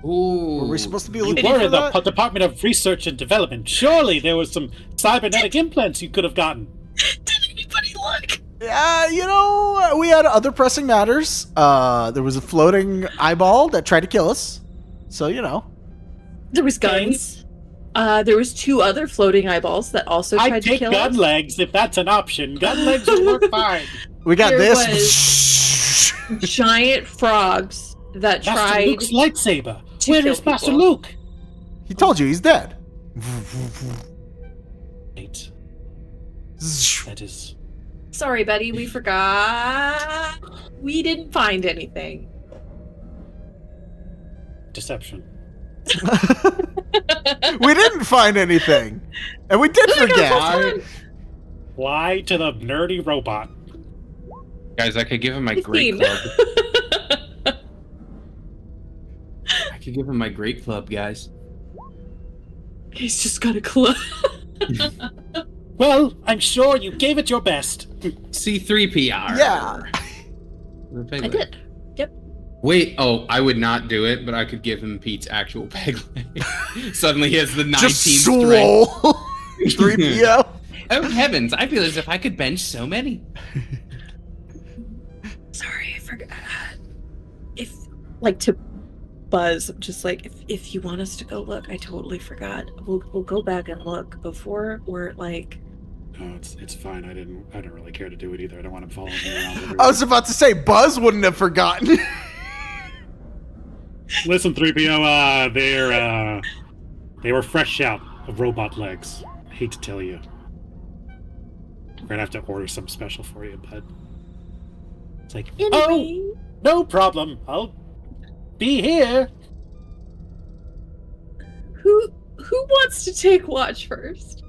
Ooh. Were we supposed to be You looking were for in the that? Department of Research and Development. Surely there was some cybernetic implants you could have gotten. Did anybody look? Yeah, we had other pressing matters. There was a floating eyeball that tried to kill us. So, There was guns. There was 2 other floating eyeballs that also tried I'd to take kill gun us. legs if that's an option. Gun legs would work fine. we got There this. Giant frogs that Master tried. Luke's lightsaber. to Where kill is Master people. Luke? He told you he's dead. Wait, that is... Sorry, Betty, we forgot. We didn't find anything. deception. We didn't find anything. And we did forget. I, Lie to the nerdy robot. guys, I could give him my great 15. club. I could give him my great club, guys. He's just got a clue. Well, I'm sure you gave it your best. C3PR. Yeah. I did. Yep. Wait, I would not do it, but I could give him Pete's actual peg leg. Suddenly he has the 19th Just strength. swole. 3PO. Oh heavens, I feel as if I could bench so many. Sorry, I forgot. If, to Buzz, just if you want us to go look, I totally forgot. We'll go back and look before we're No, it's fine. I don't really care to do it either. I don't want him following me around. everywhere. I was about to say, Buzz wouldn't have forgotten. Listen, 3PO, they were fresh out of robot legs. I hate to tell you. We're gonna have to order some special for you, but it's like, anyway. oh, no problem. I'll be here. Who wants to take watch first?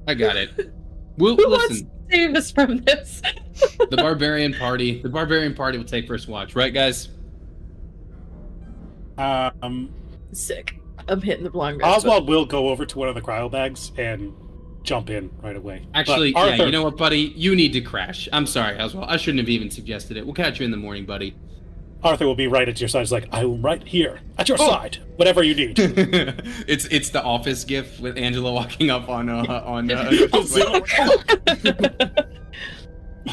I got it. Well, Who wants listen, to save us from this? the barbarian party will take first watch, right, guys? Sick. I'm hitting the long rest. Oswald will go over to one of the cryo bags and jump in right away. Actually, But Arthur, yeah, you know what, buddy? You need to crash. I'm sorry, Oswald. I shouldn't have even suggested it. We'll catch you in the morning, buddy. Arthur will be right at your side. He's like, I'm right here at your side. Whatever you need. It's the Office gif with Angela walking up on.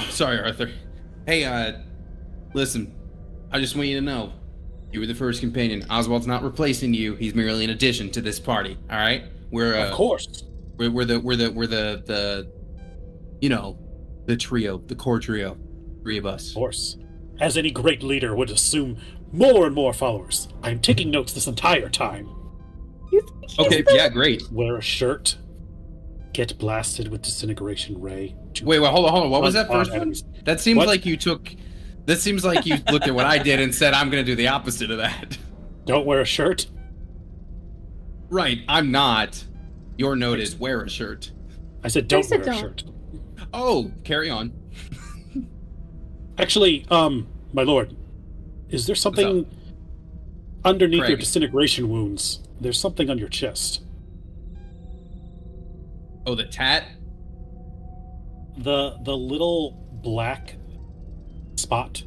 Sorry, Arthur. Hey, listen. I just want you to know, you were the first companion. Oswald's not replacing you. He's merely an addition to this party. All right. We're of course. We're the you know, the trio, the core trio, 3 of us. Of course. As any great leader would assume more and more followers. I'm taking notes this entire time. Okay, yeah, great. Wear a shirt. Get blasted with disintegration ray. Wait, hold on. What was that first one? enemies. That seems What? like you took. That seems like you looked at what I did and said, I'm going to do the opposite of that. Don't wear a shirt. Right, I'm not. Your note is wear a shirt. I said don't said wear don't. a shirt. Oh, carry on. Actually, my lord, is there something underneath your Craig. disintegration wounds? There's something on your chest. Oh, the tat? The little black spot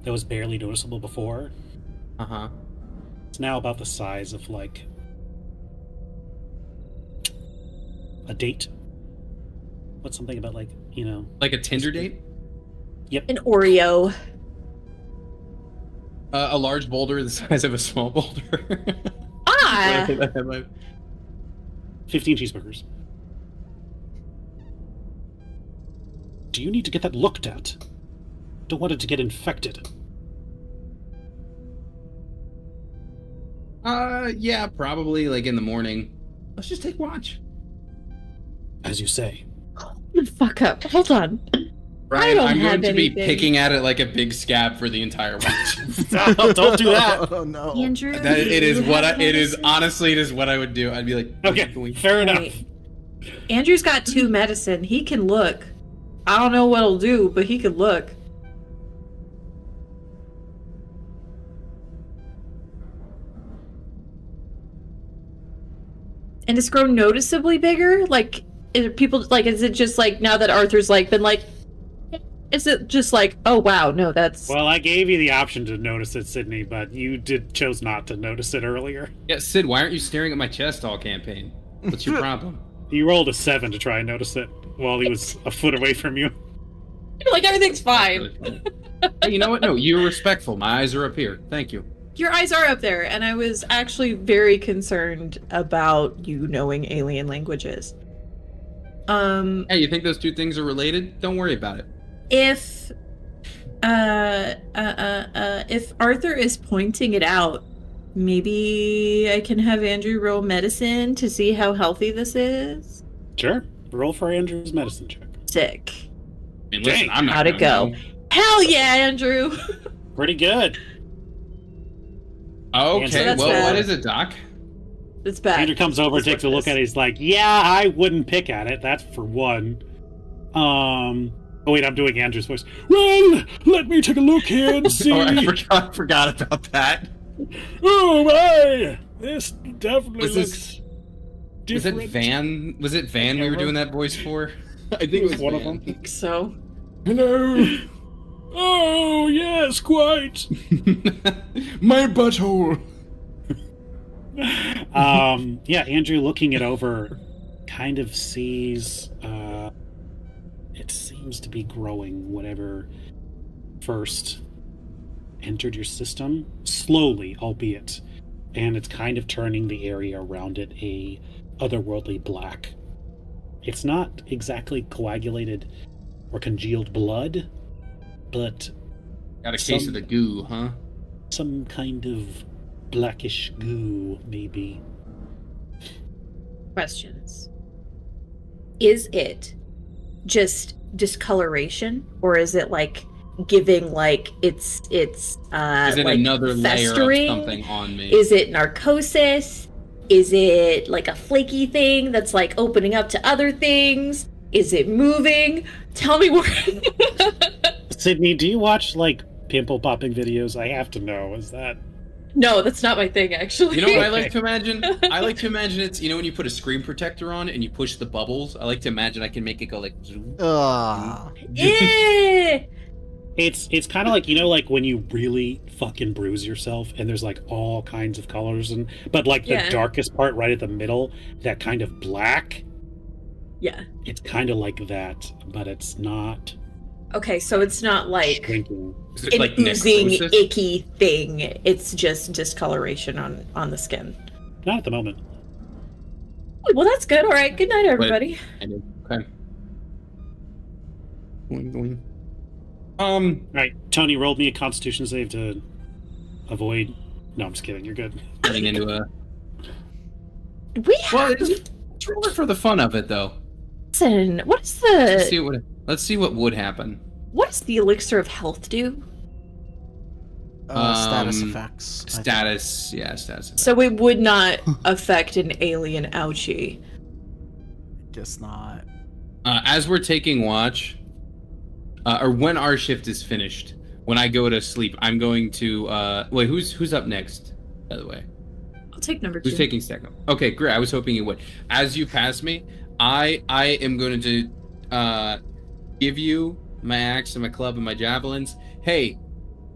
that was barely noticeable before. Uh-huh. It's now about the size of like a date. What's something about like, you know? Like a Tinder date? An Oreo. A large boulder the size of a small boulder. Ah! 15 cheeseburgers. Do you need to get that looked at? Don't want it to get infected. Yeah, probably like in the morning. Let's just take watch. As you say. Hold the fuck up. Hold on. Ryan, don't I'm going have to be anything. picking at it like a big scab for the entire watch. Don't do that. Oh no. Andrew, That it is you what have it is. medicine? Honestly, it is what I would do. I'd be like, Okay, can we- fair enough. Right. Andrew's got 2 medicine. He can look. I don't know what he'll do, but he can look. And it's grown noticeably bigger? Like, is it just like now that Arthur's like been like, is it just like, oh wow, no, that's Well, I gave you the option to notice it, Sydney, but you chose not to notice it earlier. Yeah, Sid, why aren't you staring at my chest all campaign? What's your problem? You rolled a 7 to try and notice it while he was a foot away from you. like everything's fine. Hey, you know what? No, you're respectful. My eyes are up here. Thank you. Your eyes are up there, and I was actually very concerned about you knowing alien languages. Hey, you think those 2 things are related? Don't worry about it. If Arthur is pointing it out, maybe I can have Andrew roll medicine to see how healthy this is. Sure. Roll for Andrew's medicine check. Sick. I mean, listen, Dang, I'm not how'd it gonna go? know. Hell yeah, Andrew! Pretty good. Okay, That's well, bad. what is it, Doc? It's bad. Andrew comes over, It's takes a like look this. at it. He's like, "Yeah, I wouldn't pick at it. That's for one." Oh wait, I'm doing Andrew's voice. Well, let me take a look here and see. Oh, I forgot about that. Oh my! This definitely Was this- looks Was it different. Van? Was it Van we were doing that voice for? I think it was One of Van. them. So, Hello. Oh yes, quite. My butthole. Yeah, Andrew looking it over kind of sees it seems to be growing whatever first entered your system slowly, albeit, and it's kind of turning the area around it a otherworldly black. It's not exactly coagulated or congealed blood, but Got a case of the goo, huh? some kind of blackish goo, maybe. questions. Is it just discoloration, or is it like giving like it's Is it like another layer of festering? something on me? Is it narcosis? Is it like a flaky thing that's like opening up to other things? Is it moving? Tell me more. Sydney, do you watch like pimple popping videos? I have to know. Is that No, that's not my thing, actually. You know what I like to imagine? I like to imagine it's, you know, when you put a screen protector on and you push the bubbles, I like to imagine I can make it go like zoom. Ah. Eh. It's kind of like, you know, like when you really fucking bruise yourself and there's like all kinds of colors, but like the Yeah. darkest part right at the middle, that kind of black, Yeah. it's kind of like that, but it's not Okay, so it's not like shrinking. Is it an like oozing, necrosis? icky thing. It's just discoloration on the skin. Not at the moment. Well, that's good. All right. Good night, everybody. Okay. Boing, boing. All right, Tony rolled me a Constitution save to avoid. No, I'm just kidding. You're good. Getting into a. We have Well, let's roll it for the fun of it, though. listen. What's Let's see the what would happen. what does the elixir of health do? Status Um, effects. I think. Status, yeah, status. So it would not affect an alien ouchie. Guess not. As we're taking watch, or when our shift is finished, when I go to sleep, I'm going to. Wait, who's up next? By the way, I'll take number 2. who's taking second? Okay, great. I was hoping you would. As you pass me, I am going to give you my axe and my club and my javelins. Hey,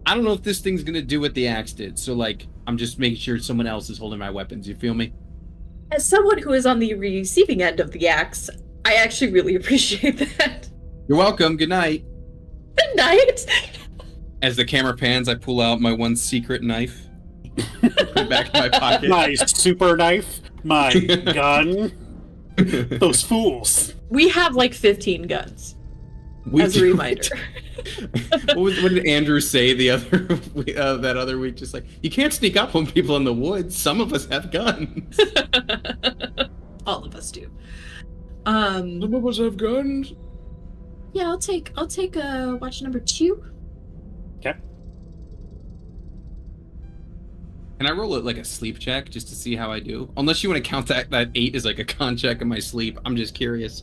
I don't know if this thing's gonna do what the axe did, so like I'm just making sure someone else is holding my weapons. You feel me? As someone who is on the receiving end of the axe, I actually really appreciate that. You're welcome. Good night. Good night. As the camera pans, I pull out my one secret knife. Put it back in my pocket. My super knife, my gun. Those fools. We have like 15 guns. As a do. reminder. What did Andrew say the other that other week? Just like, you can't sneak up on people in the woods. Some of us have guns. All of us do. Some of us have guns. Yeah, I'll take watch number 2. Okay. Can I roll it like a sleep check just to see how I do? Unless you want to count that 8 as like a con check in my sleep. I'm just curious.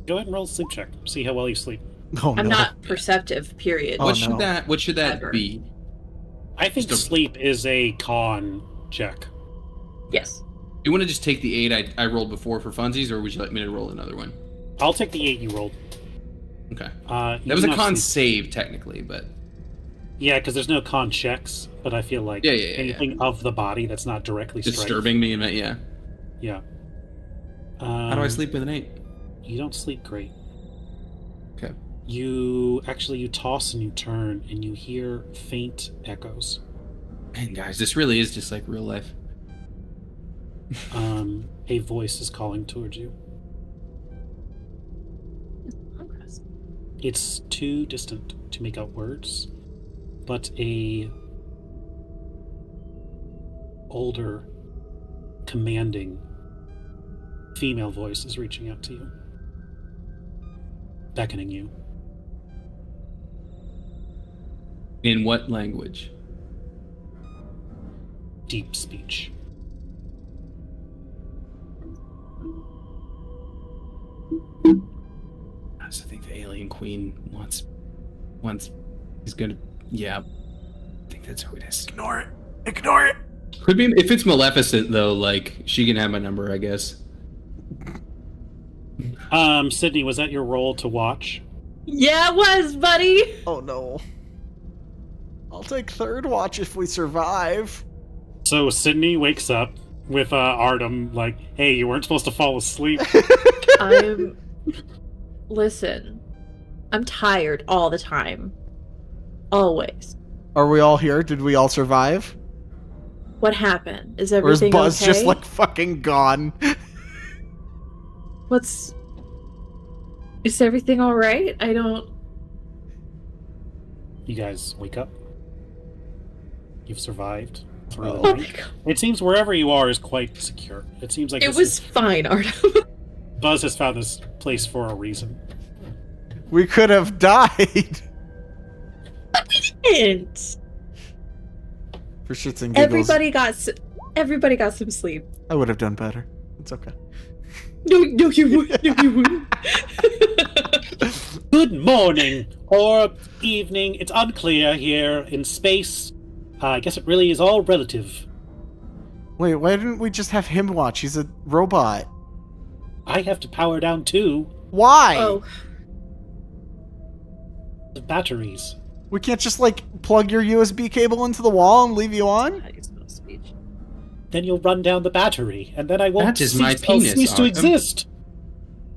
Go ahead and roll a sleep check. See how well you sleep. Oh I'm no. not perceptive, period. Oh, What should no. that Ever. be? I think Just a- sleep is a con check. Yes. Do you want to just take the 8 I rolled before for funsies, or would you like me to roll another one? I'll take the 8 you rolled. Okay. You That was a do not con sleep. save technically, but Yeah, because there's no con checks, but I feel like Yeah, anything of the body that's not directly strength. disturbing me. Yeah. Yeah. How do I sleep with an 8? You don't sleep great. Okay. You toss and you turn and you hear faint echoes. Man, guys, this really is just like real life. A voice is calling towards you. It's too distant to make out words, but a older, commanding female voice is reaching out to you, beckoning you. In what language? Deep speech. I think the alien queen wants is gonna. Yeah, I think that's who it is. Ignore it. Ignore it. Could be if it's Maleficent though. Like she can have my number, I guess. Sydney, was that your role to watch? Yeah, it was, buddy. Oh no. I'll take third watch if we survive. So Sydney wakes up with Artem like, hey, you weren't supposed to fall asleep. Listen, I'm tired all the time. Always. Are we all here? Did we all survive? What happened? Is Or is everything Buzz okay? just like fucking gone? Is everything all right? I don't. You guys wake up. You've survived through the Oh my night. god! It seems wherever you are is quite secure. It seems like It this was fine, Artem. Buzz has found this place for a reason. We could have died. And For shits and giggles. everybody got some sleep. I would have done better. It's okay. No, you wouldn't. No, you wouldn't. Good morning or evening. It's unclear here in space. I guess it really is all relative. Wait, why didn't we just have him watch? He's a robot. I have to power down too. Why? Oh, batteries. We can't just, like, plug your USB cable into the wall and leave you on? How do you spell speech? Then you'll run down the battery, and then I won't That is my I'll penis, cease to Autumn. exist.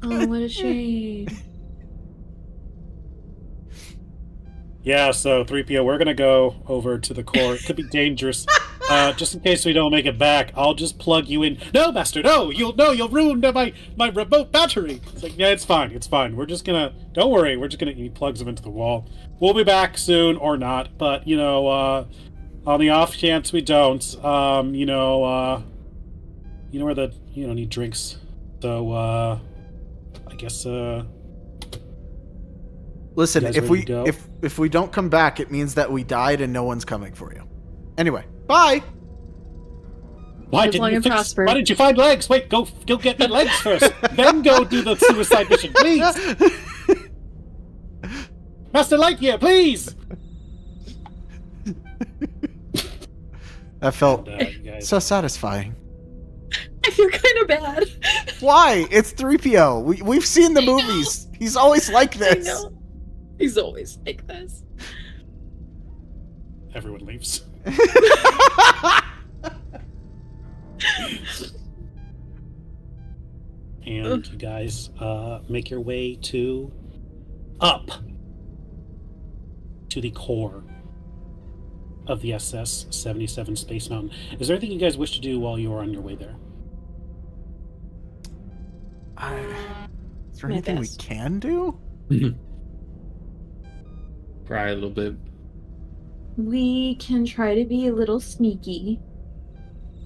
Oh, what a shame. Yeah, so 3PO, we're gonna go over to the core. It could be dangerous. Just in case we don't make it back, I'll just plug you in. No, Master, no! You'll ruin my remote battery. It's like, yeah, it's fine. We're just gonna, don't worry, he plugs them into the wall. We'll be back soon or not, but on the off chance we don't, you know where need drinks. So I guess Listen, You guys if ready we to go? if we don't come back, it means that we died and no one's coming for you. Anyway, bye. Why Live long and prosper. Why didn't you find legs? Wait, go get the legs first, then go do the suicide mission, please. Master Lightyear, please. That felt You guys. so satisfying. I feel kind of bad. Why? It's 3PO. We've seen the I know. movies. He's always like I this. know. He's always like this. Everyone leaves. And you guys make your way up to the core of the SS-77 Space Mountain. Is there anything you guys wish to do while you are on your way there? Is there My anything we best. can do? Cry a little bit. We can try to be a little sneaky.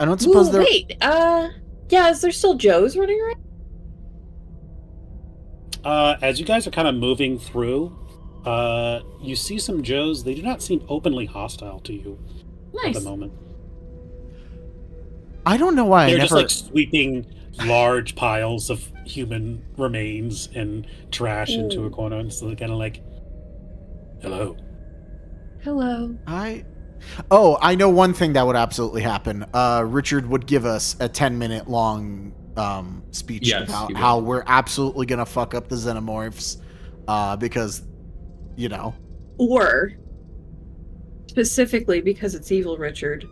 I don't suppose Ooh, there. wait, yeah, is there still Joes running around? As you guys are kind of moving through, you see some Joes. They do not seem openly hostile to you at the Nice. moment. I don't know why They're I just never. like sweeping large piles of human remains and trash into a corner, and so they're kind of like, "Hello." Hello. I know one thing that would absolutely happen. Richard would give us a 10-minute long speech Yes, about he would. how we're absolutely gonna fuck up the xenomorphs, because, Or, specifically because it's evil Richard,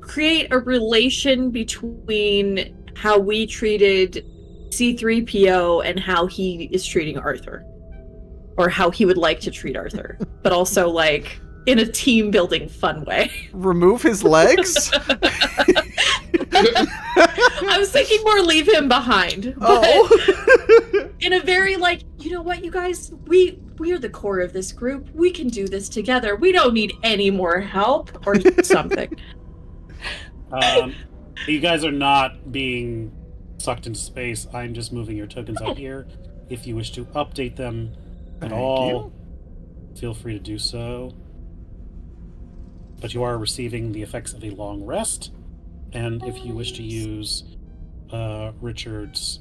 create a relation between how we treated C-3PO and how he is treating Arthur. Or how he would like to treat Arthur. But also, like, in a team-building fun way. remove his legs. I was thinking more leave him behind. But Oh. in a very, like, you know what, you guys? We are the core of this group. We can do this together. We don't need any more help or something. You guys are not being sucked into space. I'm just moving your tokens out here. If you wish to update them at Thank all, feel free to do so. But you are receiving the effects of a long rest, and if you wish to use Richard's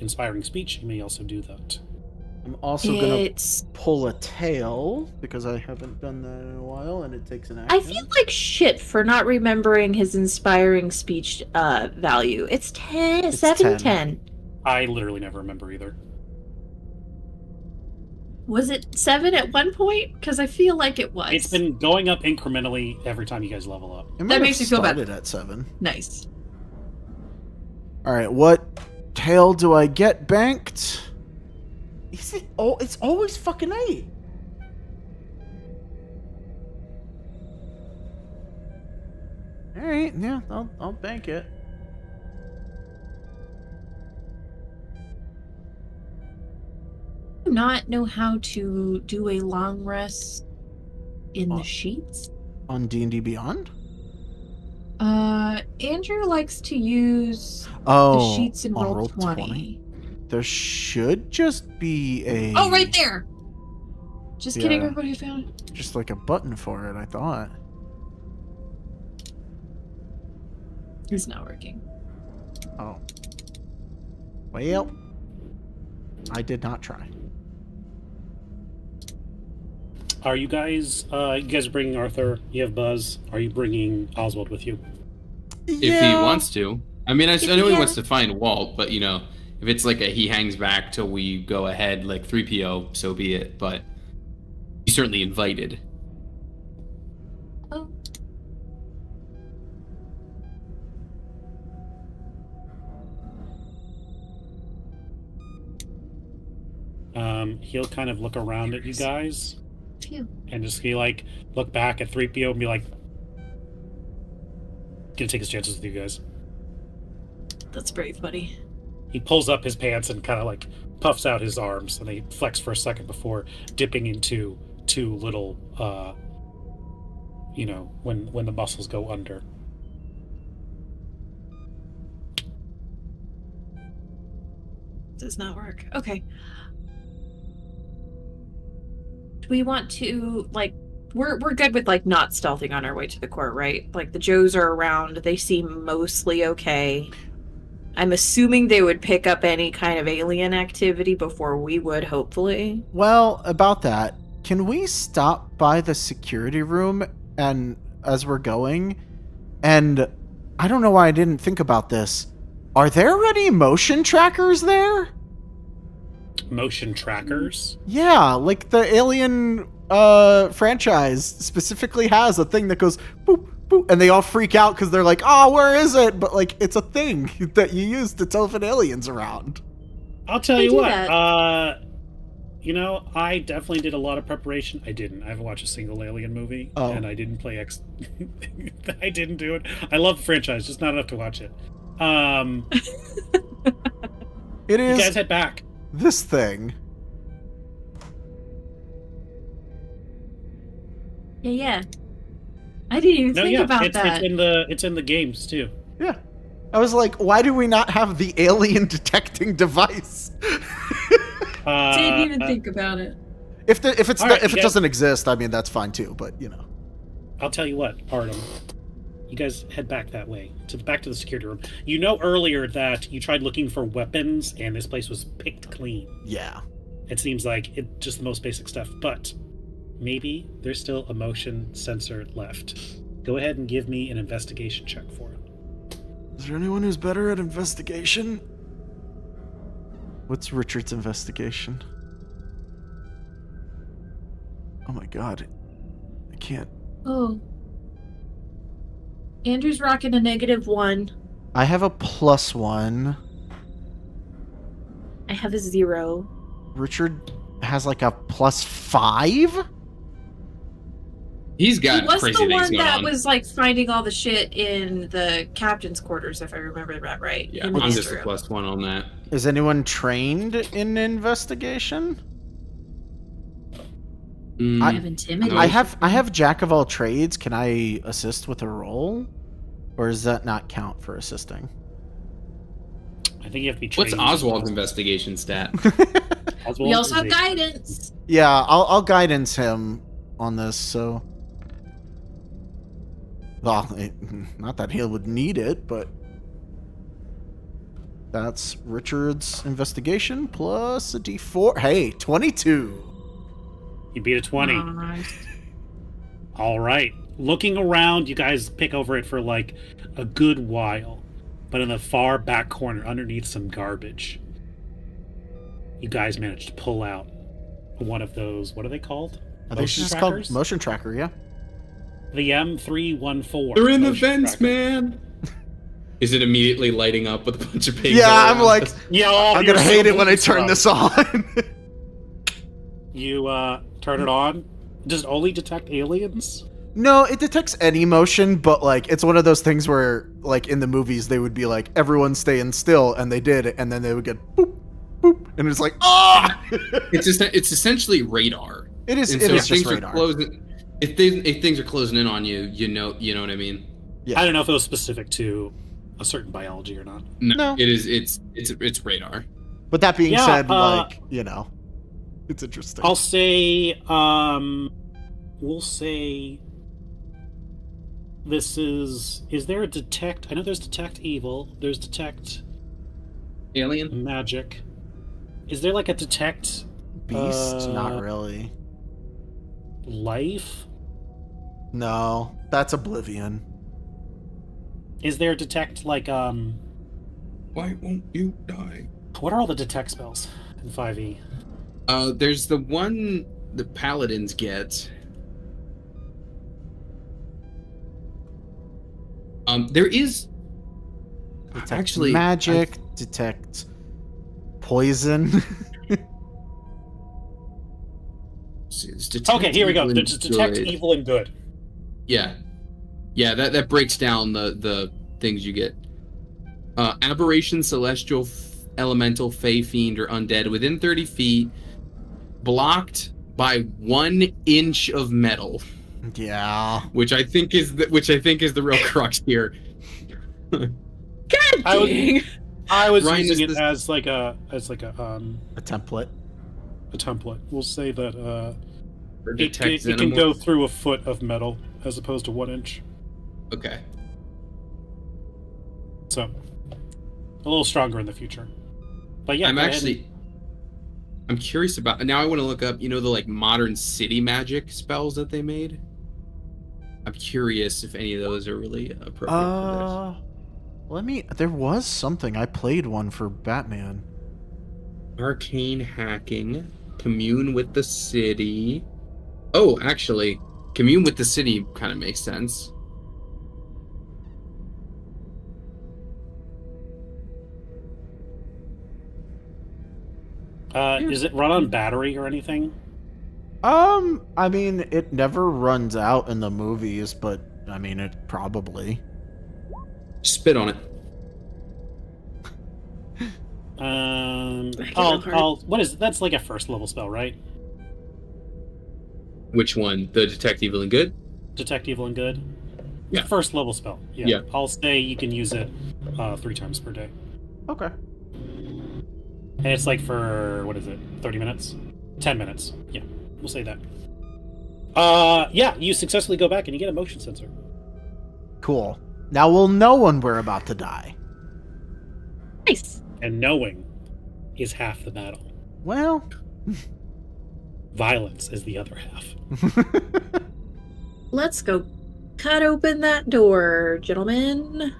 inspiring speech, you may also do that. I'm also gonna It's. pull a tail because I haven't done that in a while, and it takes an action. I feel like shit for not remembering his inspiring speech value. It's 10, It's 7, 10. 10. I literally never remember either. Was it 7 at one point? Because I feel like it was. It's been going up incrementally every time you guys level up. It might That have makes me feel bad. started at 7. Nice. All right, what tail do I get banked? Is it? Oh, it's always fucking 8. All right, yeah, I'll bank it. Do not know how to do a long rest in the sheets. On D&D Beyond? Andrew likes to use Oh, the sheets in on roll 20. There should just be a Oh, right there! Just kidding, Yeah. everybody found it. just like a button for it, I thought. It's not working. Oh. Well, I did not try. Are you guys? You guys are bringing Arthur. You have Buzz. Are you bringing Oswald with you? If he wants to. I mean, I know he Yeah. wants to find Walt, but, If it's like a he hangs back till we go ahead, like 3PO, so be it. But you certainly invited. Oh. He'll kind of look around at you guys Phew. and just be like, look back at 3PO and be like, gonna take his chances with you guys. That's brave, buddy. He pulls up his pants and kind of like puffs out his arms, and they flex for a second before dipping into two little, when the muscles go under. Does not work. Okay. Do we want to like? We're good with like not stealthing on our way to the court, right? Like the Joes are around. They seem mostly okay. I'm assuming they would pick up any kind of alien activity before we would, hopefully. Well, about that, can we stop by the security room and as we're going? And I don't know why I didn't think about this. Are there any motion trackers there? Motion trackers? Yeah, like the Alien franchise specifically has a thing that goes boop, boop, and they all freak out because they're like, oh, where is it? But like, it's a thing that you use to telephone aliens around. I'll tell They you do what. that. I definitely did a lot of preparation. I didn't. I haven't watched a single Alien movie, and I didn't play X. I didn't do it. I love the franchise, just not enough to watch it. It You is guys head back. this thing. Yeah. I didn't even think about it's that. it's in the games too. Yeah. I was like, why do we not have the alien detecting device? Didn't even think about it. If it All right, you guys- doesn't exist, I mean that's fine too. But you know, I'll tell you what, Artem. You guys head back that way, back to the security room. You know earlier that you tried looking for weapons, and this place was picked clean. yeah. It seems like it's just the most basic stuff, but maybe there's still a motion sensor left. Go ahead and give me an investigation check for it. Is there anyone who's better at investigation? What's Richard's investigation? Oh my god. I can't. Oh. Andrew's rocking a -1. I have a +1. I have a 0. Richard has like a +5? He's He got was crazy the things one going that on. was like finding all the shit in the captain's quarters, if I remember that right. Yeah, in the I'm just a room. +1 on that. Is anyone trained in investigation? I have intimidation. I have jack of all trades. Can I assist with a roll? Or does that not count for assisting? I think you have to be What's trained. Oswald's investigation stat? Oswald We also is have guidance. Yeah, I'll guidance him on this, so. Well, not that he would need it, but. That's Richard's investigation plus a d4. Hey, 22. You beat a 20. Nice. All right. Looking around, you guys pick over it for like a good while. But in the far back corner, underneath some garbage, you guys managed to pull out one of those. What are they called? I think it's Motion just trackers? called motion tracker, yeah. The M314. They're in the motion vents, tracker. man. Is it immediately lighting up with a bunch of pigs? Yeah, all I'm around like, us? Yeah, I'm gonna hate it when I turn this on. You turn it on. Does it only detect aliens? No, it detects any motion, but like it's one of those things where like in the movies they would be like everyone staying still and they did it and then they would get boop boop and it's like ah It's essentially radar. it is And it so is if just things radar. are closing, if things are closing in on you, you know what I mean. Yeah. I don't know if it was specific to a certain biology or not. No. It is. It's radar. But that being Yeah, said, like, you know, it's interesting. I'll say, we'll say this is there a detect? I know there's detect evil, there's detect Alien. magic. Is there like a detect Beast, not really. life? No, that's Oblivion. Is there a detect like Why won't you die? What are all the detect spells in 5e? There's the one the paladins get. There is Detect actually magic, detect poison. It's detect Okay, here we go. evil and Detect good. evil and good. Yeah, that breaks down the things you get. Aberration, celestial, elemental, fey, fiend, or undead within 30 feet, blocked by 1 inch of metal, Yeah. which I think is the real crux here. God I was- dang. I was Ryan, using is it this- as like a A template. template. We'll say that Or it detect can xenomorph. go through a foot of metal as opposed to 1 inch. Okay. So a little stronger in the future. But yeah, I'm go ahead actually I'm curious about now. I want to look up, the like modern city magic spells that they made. I'm curious if any of those are really appropriate for There was something. I played one for Batman. this. Arcane hacking, commune with the city. Oh, actually, commune with the city kind of makes sense. Is it run on battery or anything? I mean, it never runs out in the movies, but I mean, it probably. Spit on it. What is that's like a first level spell, right? Which one? The detect evil and good? Detect evil and good. It's Yeah. a first level spell. Yeah. Yeah. I'll say you can use it 3 times per day. Okay. And it's like for, what is it, 30 minutes? 10 minutes. Yeah, we'll say that. Yeah, you successfully go back and you get a motion sensor. Cool. Now we'll know when we're about to die. Nice. And knowing is half the battle. Well. Violence is the other half. Let's go cut open that door, gentlemen.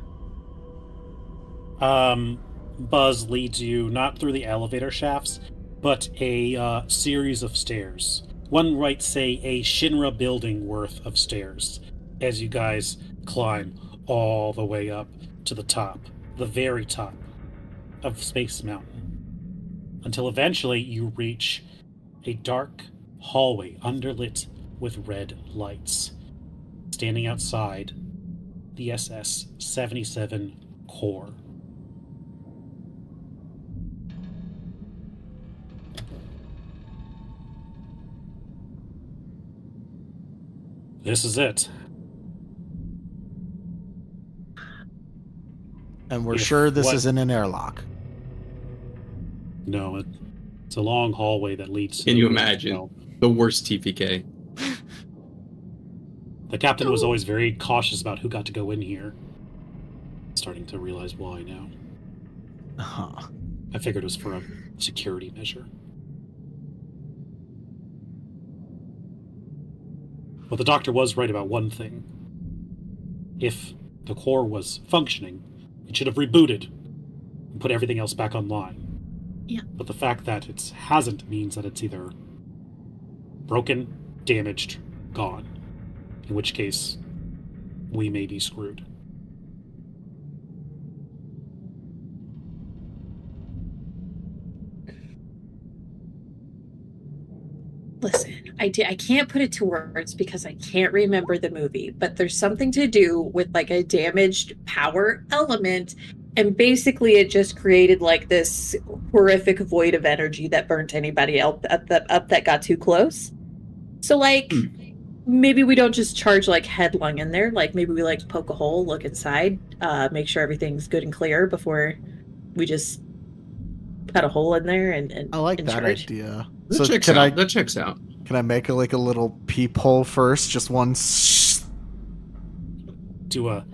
Buzz leads you not through the elevator shafts, but a series of stairs. One might say a Shinra building worth of stairs, as you guys climb all the way up to the top, the very top of Space Mountain, until eventually you reach a dark hallway underlit with red lights. Standing outside the SS-77 core. This is it. And we're If sure this what- isn't an airlock. No, it's a long hallway that leads to Can the you roof. imagine? No. The worst TPK. The captain was always very cautious about who got to go in here. Starting to realize why now. Huh. I figured it was for a security measure. But the doctor was right about one thing. If the core was functioning, it should have rebooted and put everything else back online. Yeah. But the fact that it hasn't means that it's either broken, damaged, gone. In which case, we may be screwed. Listen, I can't put it to words because I can't remember the movie, but there's something to do with like a damaged power element, and basically it just created like this horrific void of energy that burnt anybody else up that got too close. So like maybe we don't just charge like headlong in there, like maybe we like poke a hole, look inside, make sure everything's good and clear before we just cut a hole in there and I like and that charge. idea. That So checks can out. I That checks out. can I make like a little peephole first? Just one. To a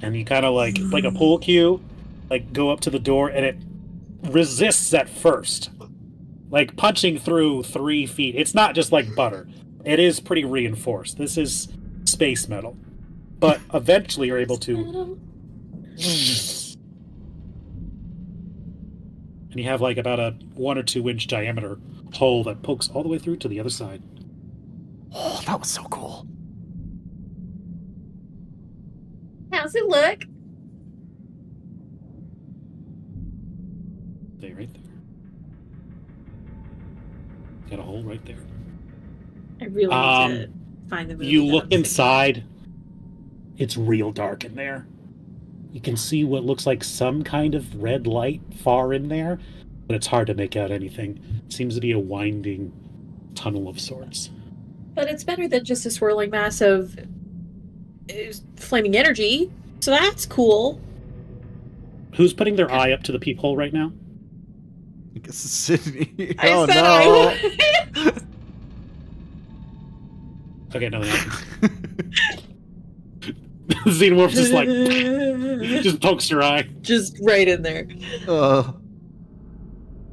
and you kind of like a pool cue, like go up to the door, and it resists at first, like punching through 3 feet. It's not just like butter; it is pretty reinforced. This is space metal, but eventually you're able to And you have like about a 1 or 2 inch diameter hole that pokes all the way through to the other side. Oh, that was so cool. How's it look? Stay right there. Got a hole right there. I really need to find the movie. You that look I'm thinking. inside. It's real dark in there. You can see what looks like some kind of red light far in there, but it's hard to make out anything. It seems to be a winding tunnel of sorts. But it's better than just a swirling mass of flaming energy. So that's cool. Who's putting their eye up to the peephole right now? I guess it's Sydney. I Oh said no. I would. Okay, no, Xenomorph just like just pokes your eye. Just right in there. Uh,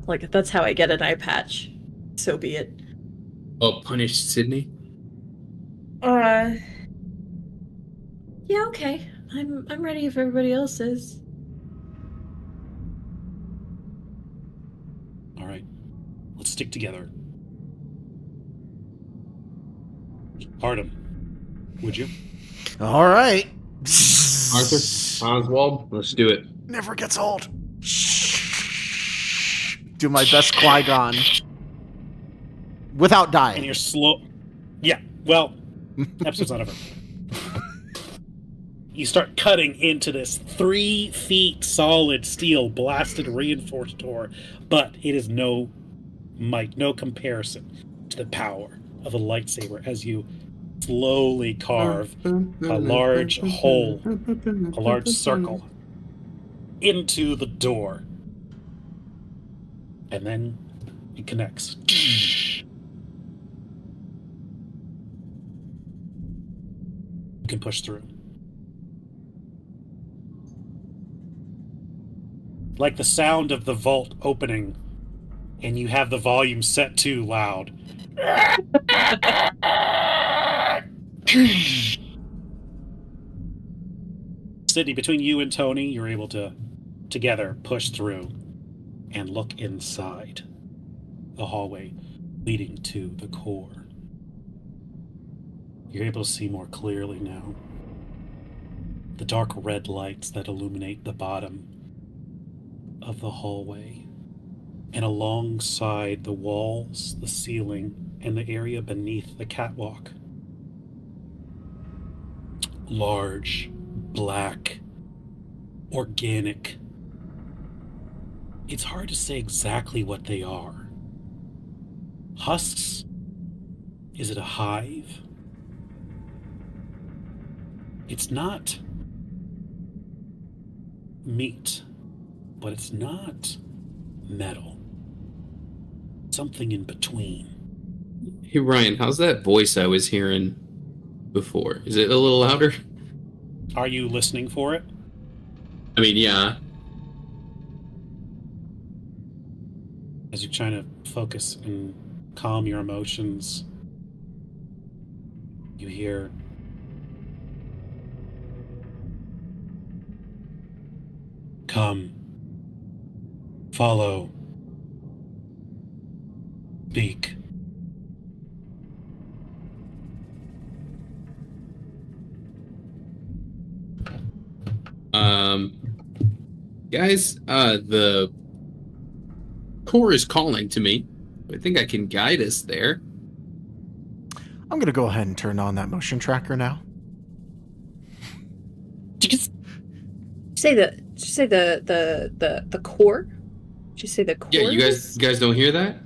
Like, if that's how I get an eye patch, so be it. Oh, punish Sydney? Yeah, okay. I'm ready if everybody else is. All right, let's stick together. Artem, would you? all right. Arthur, Oswald, let's do it. Never gets old. Do my best Qui-Gon. Without And dying. you're slow. Yeah, well, episode's not over. You start cutting into this 3 feet solid steel blasted reinforced door, but it is no comparison to the power of a lightsaber as you slowly carve a large hole, a large circle into the door. And then it connects. You can push through. Like the sound of the vault opening, and you have the volume set too loud. Sydney, between you and Tony, you're able to together push through and look inside the hallway leading to the core. You're able to see more clearly now. The dark red lights that illuminate the bottom of the hallway. And alongside the walls, the ceiling, and the area beneath the catwalk. Large, black, organic. It's hard to say exactly what they are. Husks? Is it a hive? It's not meat, but it's not metal. Something in between. Hey, Ryan, how's that voice I was hearing before? Is it a little louder? Are you listening for it? I mean, yeah. As you're trying to focus and calm your emotions, you hear come, follow, speak. Guys, the core is calling to me. I think I can guide us there. I'm gonna go ahead and turn on that motion tracker now. Did you say the core? Did you say the core? Yeah, you guys don't hear that?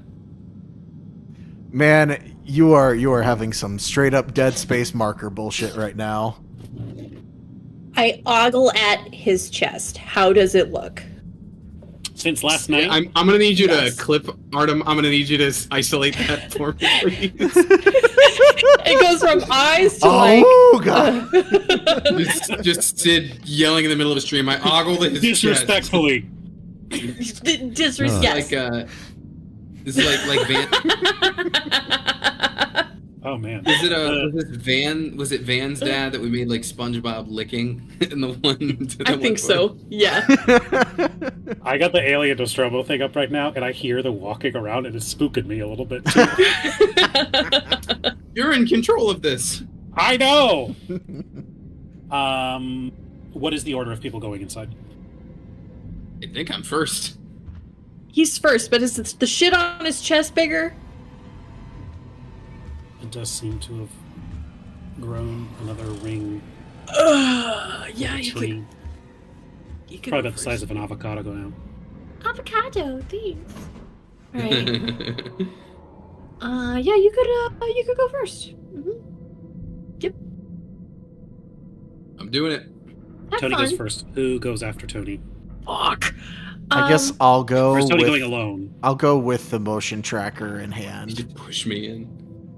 Man, you are having some straight up Dead Space marker bullshit right now. I ogle at his chest. How does it look? Since last night, I'm gonna need you Yes. to clip Artem. I'm gonna need you to isolate that for me, please. It goes from eyes to Oh god. just Sid yelling in the middle of a stream. I ogle his chest. disrespectfully. disrespect. Like this is like Van. Oh man. Is it was it Van's dad that we made like SpongeBob licking in the one? I think so. Yeah. I got the alien Nostromo thing up right now, and I hear the walking around, and it's spooking me a little bit too. You're in control of this. I know. What is the order of people going inside? I think I'm first. He's first, but is the shit on his chest bigger? It does seem to have grown another ring. Yeah, Tree. you could Probably go about the size first. of an avocado go now. Avocado, thanks. Alright. Yeah, you could go 1st. I'm doing it. Have Tony fun. goes first. Who goes after Tony? Fuck. I guess I'll go. Or is Tony with, going alone? I'll go with the motion tracker in You hand. should push me in.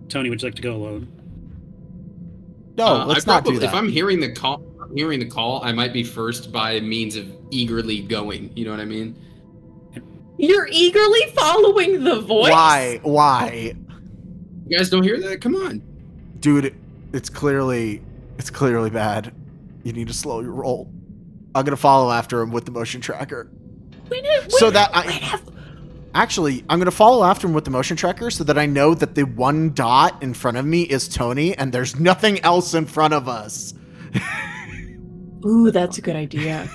Tony, would you like to go alone? No, let's not do that. If I'm hearing the call, I might be first by means of eagerly going. You know what I mean? You're eagerly following the voice. Why, You guys don't hear that? Come on. dude? It's clearly bad. You need to slow your roll. I'm gonna follow after him with the motion tracker. Actually, I'm gonna follow after him with the motion tracker so that I know that the one dot in front of me is Tony, and there's nothing else in front of us. Ooh, that's a good idea.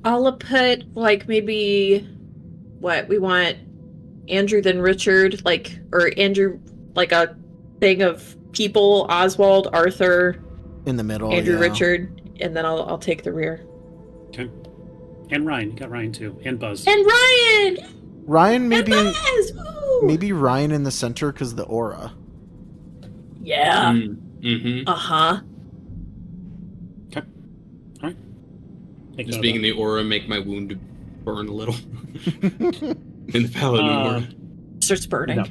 I'll put like maybe what we want Andrew then Richard, or Andrew, like a thing of people, Oswald, Arthur, In the middle, Andrew, yeah. Richard, and then I'll take the rear. Okay. And Ryan. You got Ryan too. And Buzz. And Ryan! Ryan, maybe And Buzz! Woo! maybe Ryan in the center because of the aura. Yeah. Mm-hmm. Uh-huh. Take Just note being of in the aura make my wound burn a little. In the paladin aura. Starts burning. No.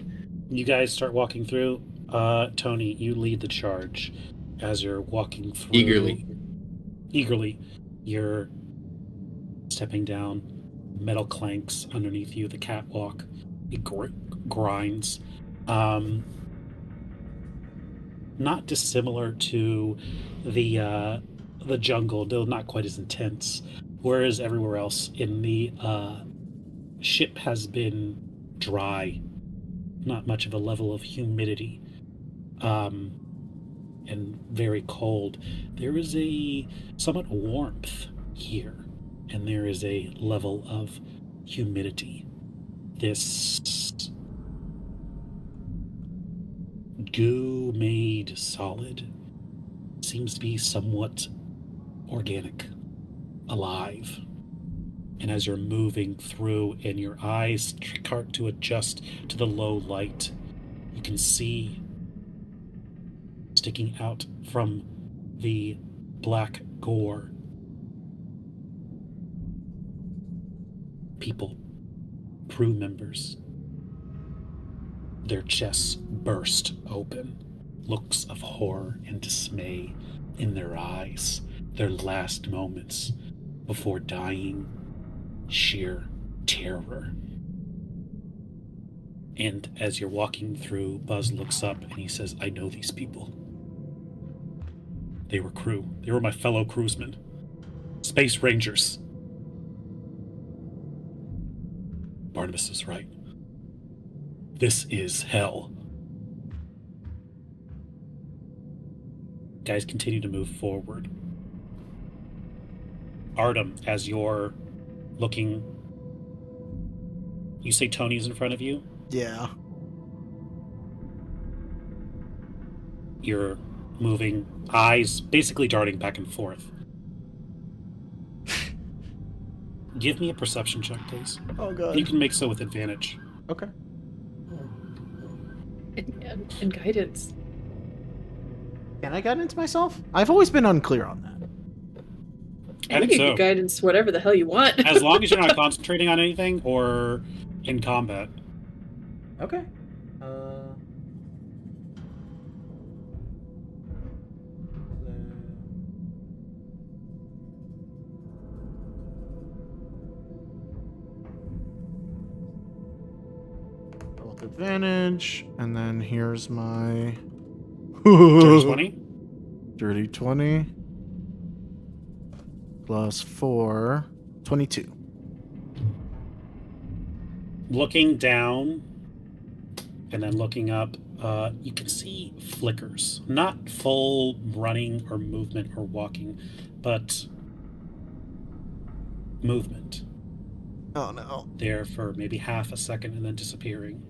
You guys start walking through. Tony, you lead the charge as you're walking through. Eagerly. You're stepping down. Metal clanks underneath you. The catwalk. It grinds. Not dissimilar to the jungle, though not quite as intense. Whereas everywhere else in the ship has been dry, not much of a level of humidity, and very cold. There is a somewhat warmth here, and there is a level of humidity. This goo made solid seems to be somewhat organic, alive. And as you're moving through and your eyes start to adjust to the low light, you can see sticking out from the black gore people, crew members. Their chests burst open, looks of horror and dismay in their eyes, their last moments before dying, sheer terror. And as you're walking through, Buzz looks up and he says, I know these people. They were crew. They were my fellow crewsmen. Space Rangers. Barnabas is right. This is hell. Guys continue to move forward. Artem, as you're looking, you say Tony's in front of you. Yeah. You're moving, eyes basically darting back and forth. Give me a perception check, please. Oh god. You can make so with advantage. Okay. And guidance. Can I guidance myself? I've always been unclear on that. I think give so. you guidance whatever the hell you want. As long as you're not concentrating on anything or in combat. Okay. advantage, and then here's my Dirty 20? dirty 20 plus 4, 22. Looking down and then looking up, you can see flickers. Not full running or movement or walking, but movement. Oh no. There for maybe half a second and then disappearing.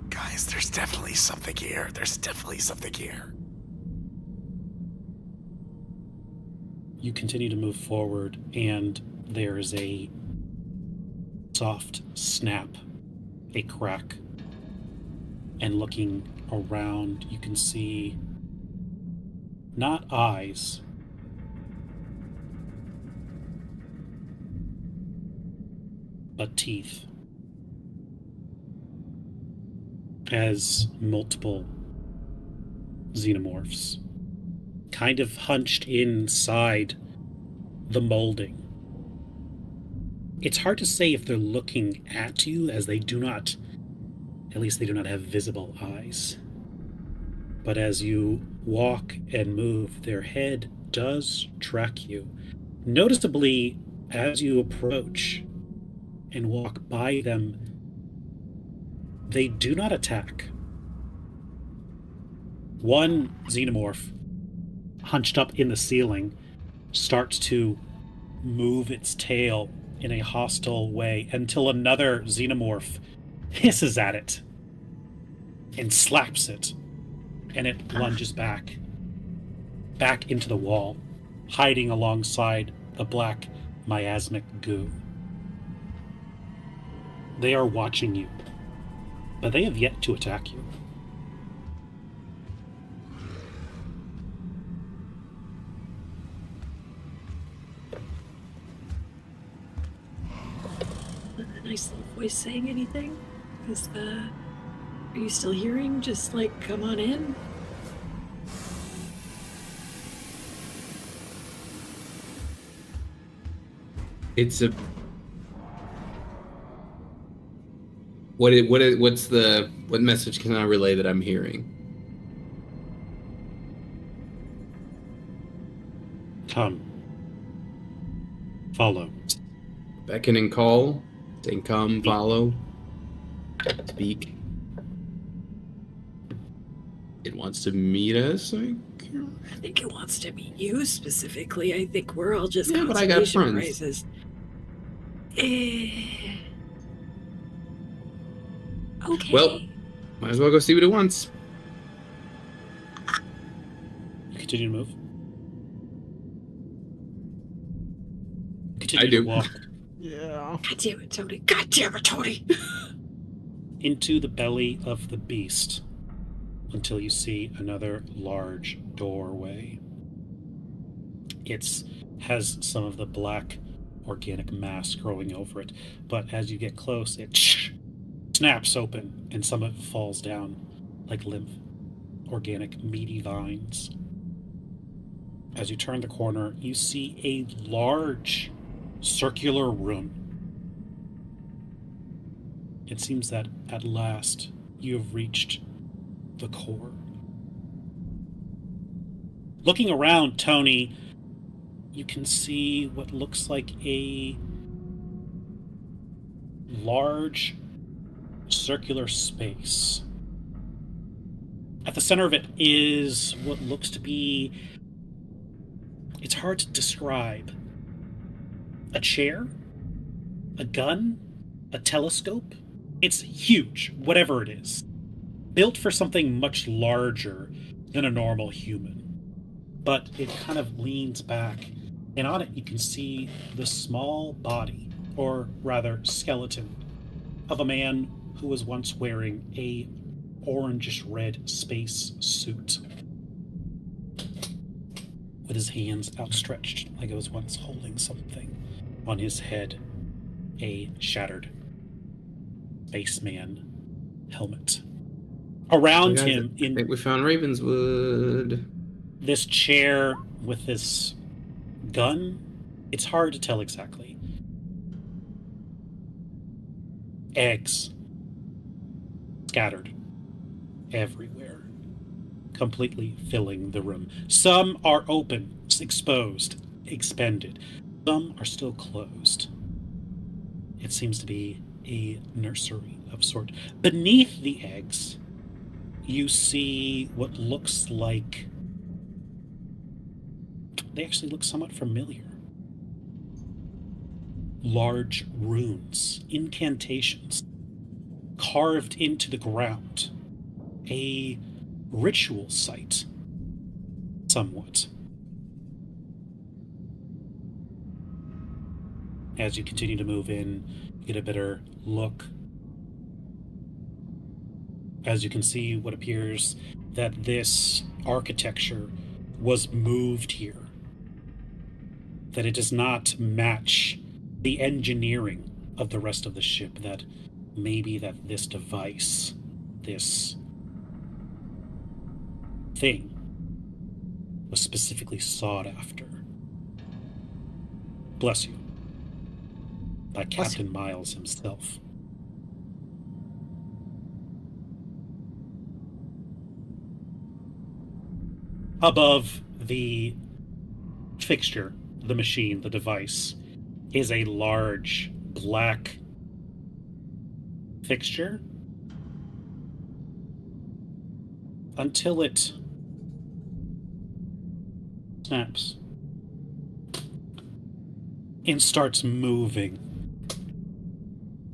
Guys, there's definitely something here. There's definitely something here. You continue to move forward, and there's a soft snap, a crack. And looking around, you can see not eyes, but teeth. As multiple xenomorphs kind of hunched inside the molding. It's hard to say if they're looking at you, as they do not, at least they do not have visible eyes. But as you walk and move, their head does track you. Noticeably, as you approach and walk by them, they do not attack. One xenomorph, hunched up in the ceiling, starts to move its tail in a hostile way until another xenomorph hisses at it and slaps it, and it lunges back into the wall, hiding alongside the black miasmic goo. They are watching you, but they have yet to attack you. A nice little voice saying anything? Are you still hearing? Just like, come on in. It's a. What message can I relay that I'm hearing? Come. Follow. Beckon and call. Saying come, follow. Speak. It wants to meet us. I think it wants to meet you specifically. I think we're all just Yeah, but I got consolation friends. prizes. Okay. Well, might as well go see what it wants. You continue to move. Continue I do. to walk Yeah. God damn it, Tony. God damn it, Tony. into the belly of the beast until you see another large doorway. It has some of the black organic mass growing over it, but as you get close, it snaps open and some of it falls down like limp, organic, meaty vines. As you turn the corner, you see a large circular room. It seems that at last you have reached the core. Looking around, Tony, you can see what looks like a large circular space. At the center of it is what looks to be, it's hard to describe, a chair, a gun, a telescope. It's huge, whatever it is. Built for something much larger than a normal human. But it kind of leans back, and on it you can see the small body, or rather skeleton, of a man who was once wearing a orangish-red space suit, with his hands outstretched like it was once holding something. On his head, a shattered spaceman helmet. Around him, I think we found Ravenswood. This chair with this gun, it's hard to tell exactly. eggs scattered everywhere, completely filling the room. Some are open, exposed, expended. Some are still closed. It seems to be a nursery of sort. Beneath the eggs, you see what looks like... They actually look somewhat familiar. Large runes, incantations, carved into the ground. A ritual site, somewhat. As you continue to move in, you get a better look. As you can see, what appears that this architecture was moved here. That it does not match the engineering of the rest of the ship, that maybe that this device, this thing, was specifically sought after. Bless you. By Captain Miles himself. Above the fixture, the machine, the device, is a large black fixture until it snaps and starts moving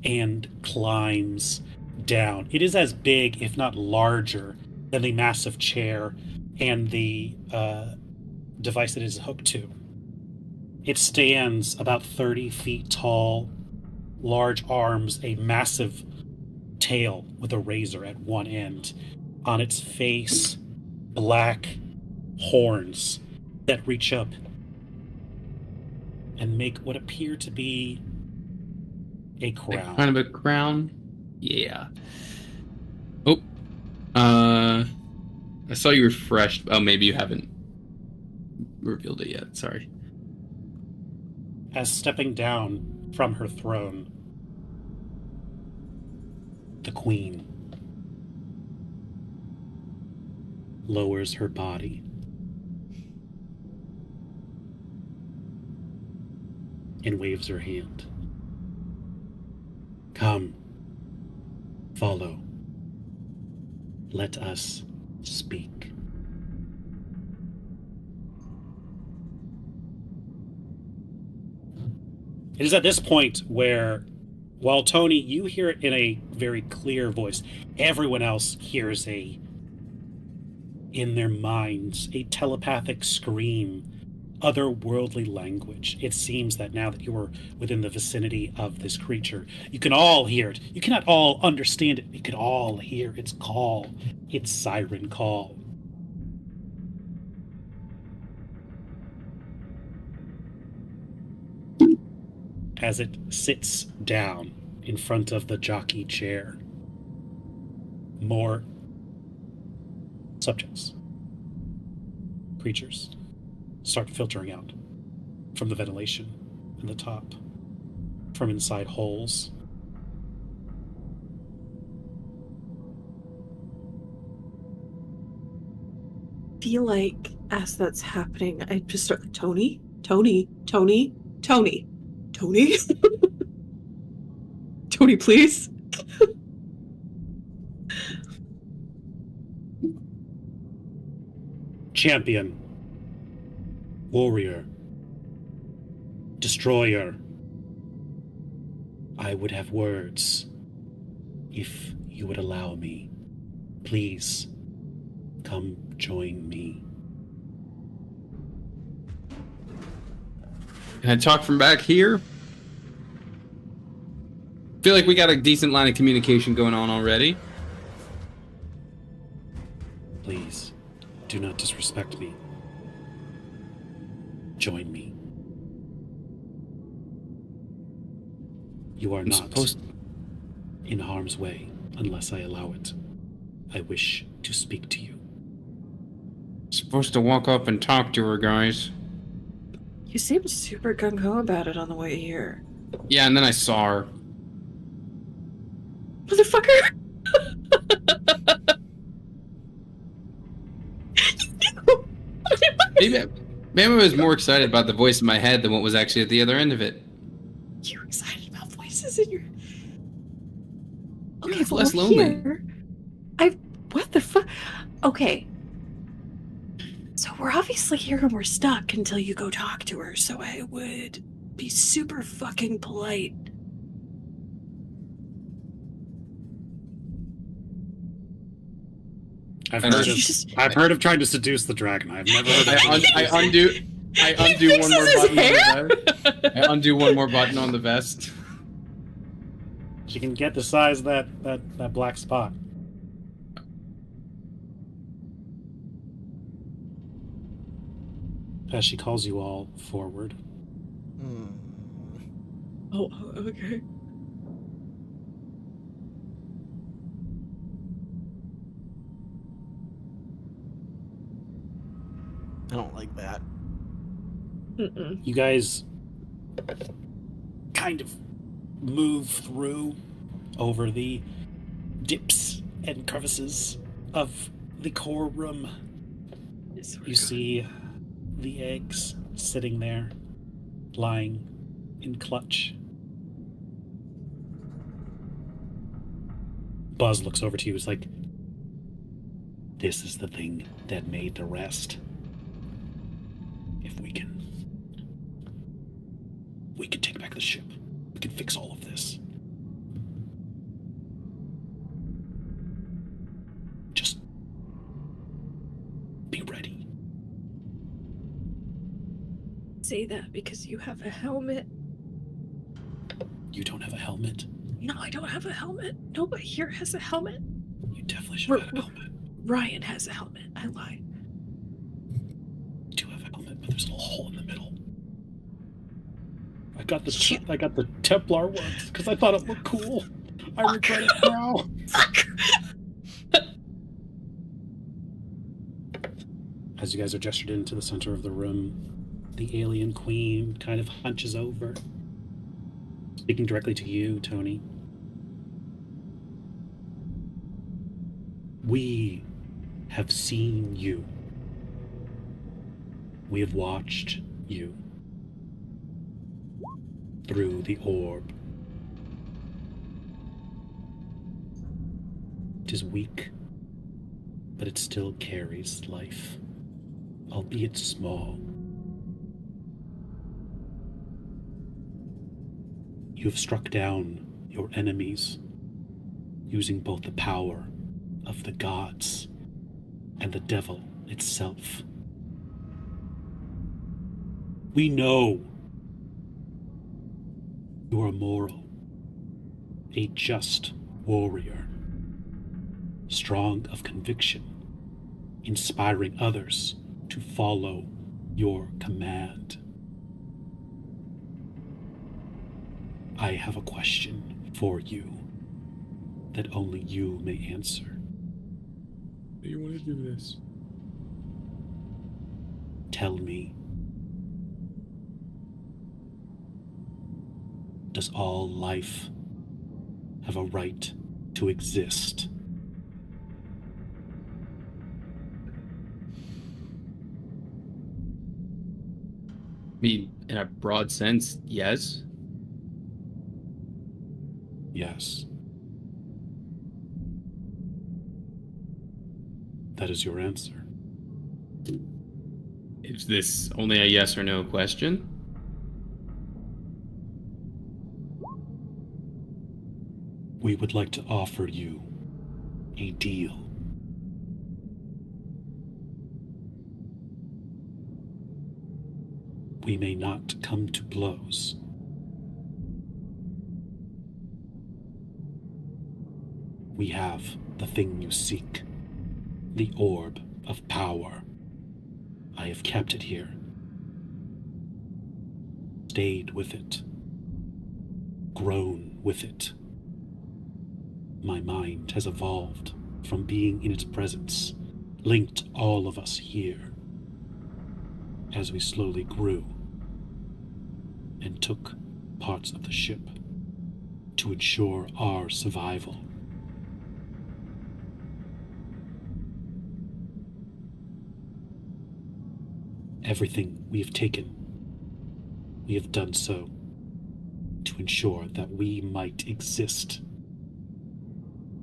and climbs down. It is as big, if not larger, than the massive chair and the device that it is hooked to. It stands about 30 feet tall, large arms, a massive tail with a razor at one end. On its face, black horns that reach up and make what appear to be a crown. Kind of a crown? Yeah. Oh. I saw you refreshed. Oh, maybe you haven't revealed it yet. Sorry. As stepping down from her throne, the queen lowers her body and waves her hand. Come, follow. Let us speak. It is at this point where, while Tony, you hear it in a very clear voice, everyone else hears in their minds, a telepathic scream, otherworldly language. It seems that now that you are within the vicinity of this creature, you can all hear it. You cannot all understand it. You can all hear its call, its siren call. As it sits down in front of the jockey chair, more subjects, creatures, start filtering out from the ventilation in the top, from inside holes. I feel like as that's happening, I just start, Tony, Tony, Tony, Tony, Tony, Tony, please. Champion, warrior, destroyer. I would have words if you would allow me. Please, come join me. Can I talk from back here? Feel like we got a decent line of communication going on already. Please, do not disrespect me. Join me. You are not in harm's way unless I allow it. I wish to speak to you. Supposed to walk up and talk to her, guys. You seemed super gung-ho about it on the way here. Yeah, and then I saw her. Motherfucker! Maybe I was more excited about the voice in my head than what was actually at the other end of it. You're excited about voices in your... Yeah, Okay, it's but less we're lonely. here. What the fuck? Okay. So we're obviously here and we're stuck until you go talk to her, so I would be super fucking polite. I've And heard did of, you just- I've heard of trying to seduce the dragon. I've never heard of I undo He one more fixes his button on hair? the vest. I undo one more button on the vest. She can get the size of that black spot. As she calls you all forward. Hmm. Oh, okay. I don't like that. Mm-mm. You guys kind of move through over the dips and crevices of the core room. You see the eggs sitting there, lying in clutch. Buzz looks over to you. It's like, this is the thing that made the rest. If we can take back the ship. We can fix all of this. Just be ready. Say that because you have a helmet. You don't have a helmet. No, I don't have a helmet. Nobody here has a helmet. You definitely should have had a helmet. Ryan has a helmet. I lied. You do have a helmet, but there's a little hole in the middle. I got the Shit. Templar ones because I thought it looked cool. I regret it now. As you guys are gestured into the center of the room, the alien queen kind of hunches over, speaking directly to you, Tony. We have seen you. We have watched you through the orb. It is weak, but it still carries life, albeit small. You have struck down your enemies using both the power of the gods and the devil itself. We know you are moral, a just warrior, strong of conviction, inspiring others to follow your command. I have a question for you that only you may answer. Do you want to do this? Tell me, does all life have a right to exist? I mean, in a broad sense, yes. Yes. That is your answer. Is this only a yes or no question? We would like to offer you a deal. We may not come to blows. We have the thing you seek, the orb of power. I have kept it here, stayed with it, grown with it. My mind has evolved from being in its presence, linked all of us here, as we slowly grew and took parts of the ship to ensure our survival Everything we have taken, we have done so to ensure that we might exist,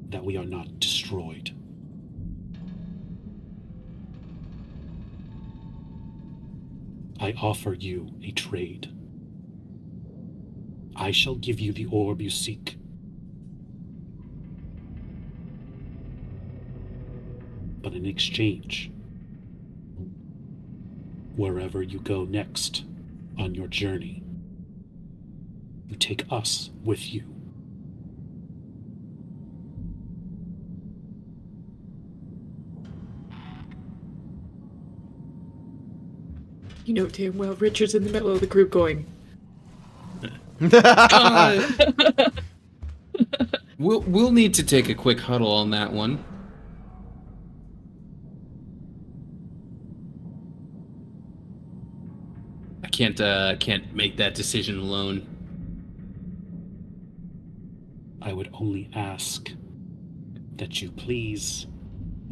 that we are not destroyed. I offer you a trade. I shall give you the orb you seek. But in exchange, wherever you go next on your journey, you take us with you. You know damn well Richard's in the middle of the group going, We'll need to take a quick huddle on that one. I can't make that decision alone. I would only ask that you please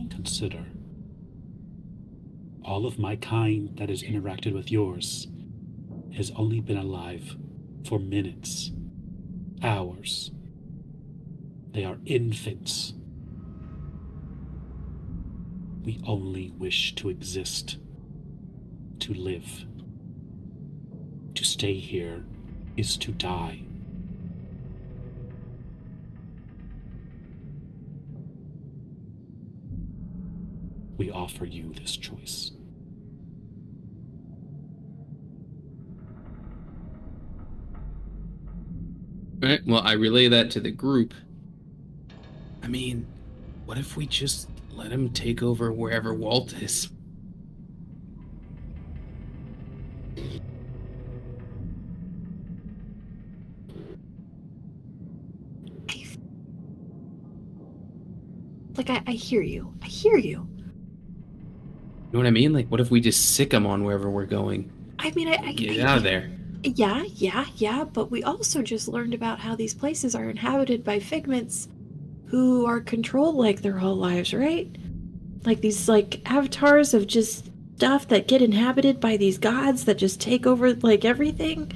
consider all of my kind that has interacted with yours has only been alive for minutes, hours. They are infants. We only wish to exist, to live. To stay here is to die. We offer you this choice. All right, well, I relay that to the group. I mean, what if we just let him take over wherever Walt is? like, I hear you. I hear you. You know what I mean? Like, what if we just sick him on wherever we're going? I mean, I Get out of there. Yeah, but we also just learned about how these places are inhabited by figments who are controlled like their whole lives, right? Like these like avatars of just stuff that get inhabited by these gods that just take over like everything.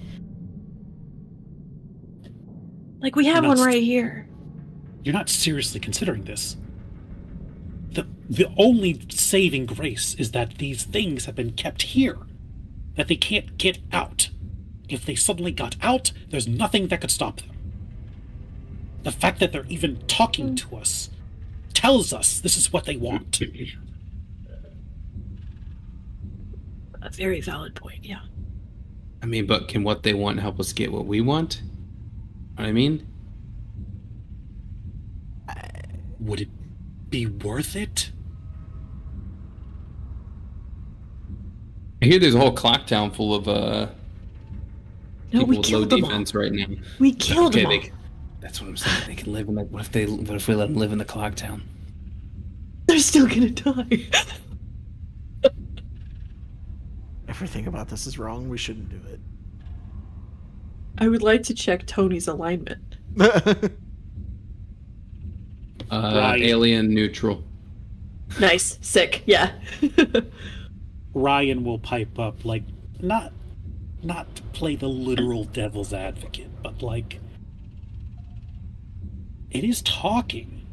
Like we have one right here. You're not seriously considering this. The only saving grace is that these things have been kept here, that they can't get out. If they suddenly got out, there's nothing that could stop them. The fact that they're even talking to us tells us this is what they want. A very valid point, yeah. I mean, but can what they want help us get what we want? Know what I mean? Would it be worth it? I hear there's a whole clock town full of No, people we with low killed them all. defense right now. We killed them all. That's what I'm saying. They can live in that. What if we let them live in the clock town? They're still gonna die. Everything about this is wrong. We shouldn't do I would like to check Tony's alignment. it. Right. Alien neutral. Nice. Sick. Yeah. Ryan will pipe up, like, not to play the literal devil's advocate, but like, it is talking.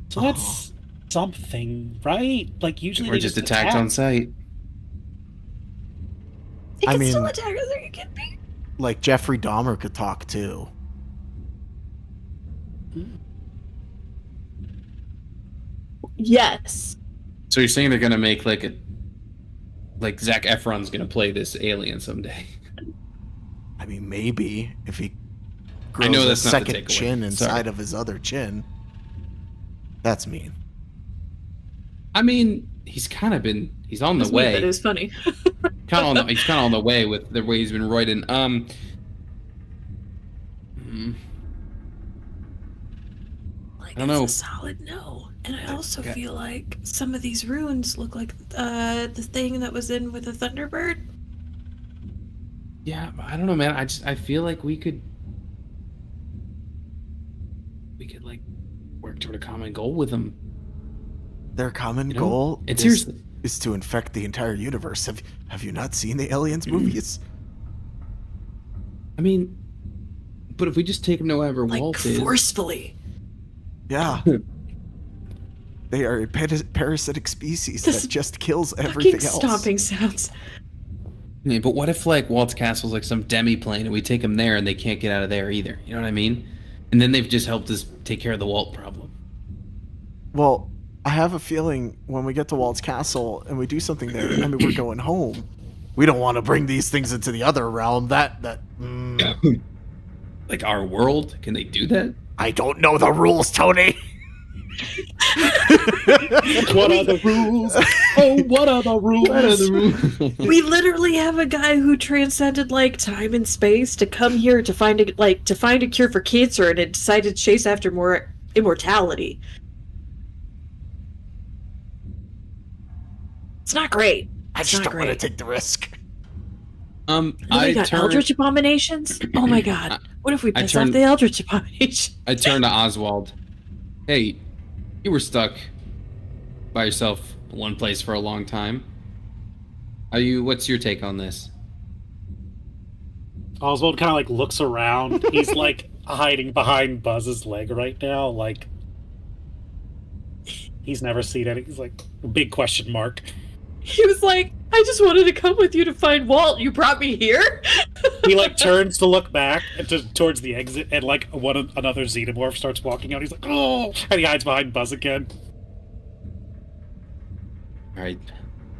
So that's something, right? Like usually We're they just attack. attacked on sight. They I can mean- still attack us. Are you kidding me? Like Jeffrey Dahmer could talk too. Yes. So you're saying they're gonna make like Zac Efron's gonna play this alien someday? I mean, maybe if he grows I know a that's not the second takeaway. chin inside Sorry. of his other chin. That's mean. I mean, he's on the That's way. Me, that is funny. He's kind of on the way with the way he's been roiding. Like, I don't know. It's a solid no. And I also Okay. feel like some of these runes look like the thing that was in with the Thunderbird. Yeah, I don't know, man. I feel like we could like work toward a common goal with them. Their common You know? goal And is seriously, is to infect the entire universe. Have you not seen the Aliens movies? I mean, but if we just take him to wherever Like Walt is, forcefully. Yeah. They are a parasitic species that just kills everything Fucking else. stomping sounds. yeah, but what if like Walt's castle's like some demi-plane and we take him there and they can't get out of there either? You know what I mean? And then they've just helped us take care of the Walt problem. Well, I have a feeling when we get to Walt's castle and we do something there, I mean, we're going home. We don't want to bring these things into the other realm. Like our world? Can they do that? I don't know the rules, Tony. What are the rules? Oh, what are the rules? We literally have a guy who transcended like time and space to come here to find a cure for cancer, and it decided to chase after more immortality. It's not great. I just don't want to take the risk. We I got Eldritch Abominations. Oh my god! What if we piss off the Eldritch Abomination? I turned to Oswald. Hey, you were stuck by yourself in one place for a long time. What's your take on this? Oswald kind of like looks around. He's like hiding behind Buzz's leg right now. Like he's never seen any. He's like a big question mark. He was like, "I just wanted to come with you to find Walt. You brought me here." He like turns to look back towards the exit, and like another xenomorph starts walking out. He's like, "Oh!" and he hides behind Buzz again. All right.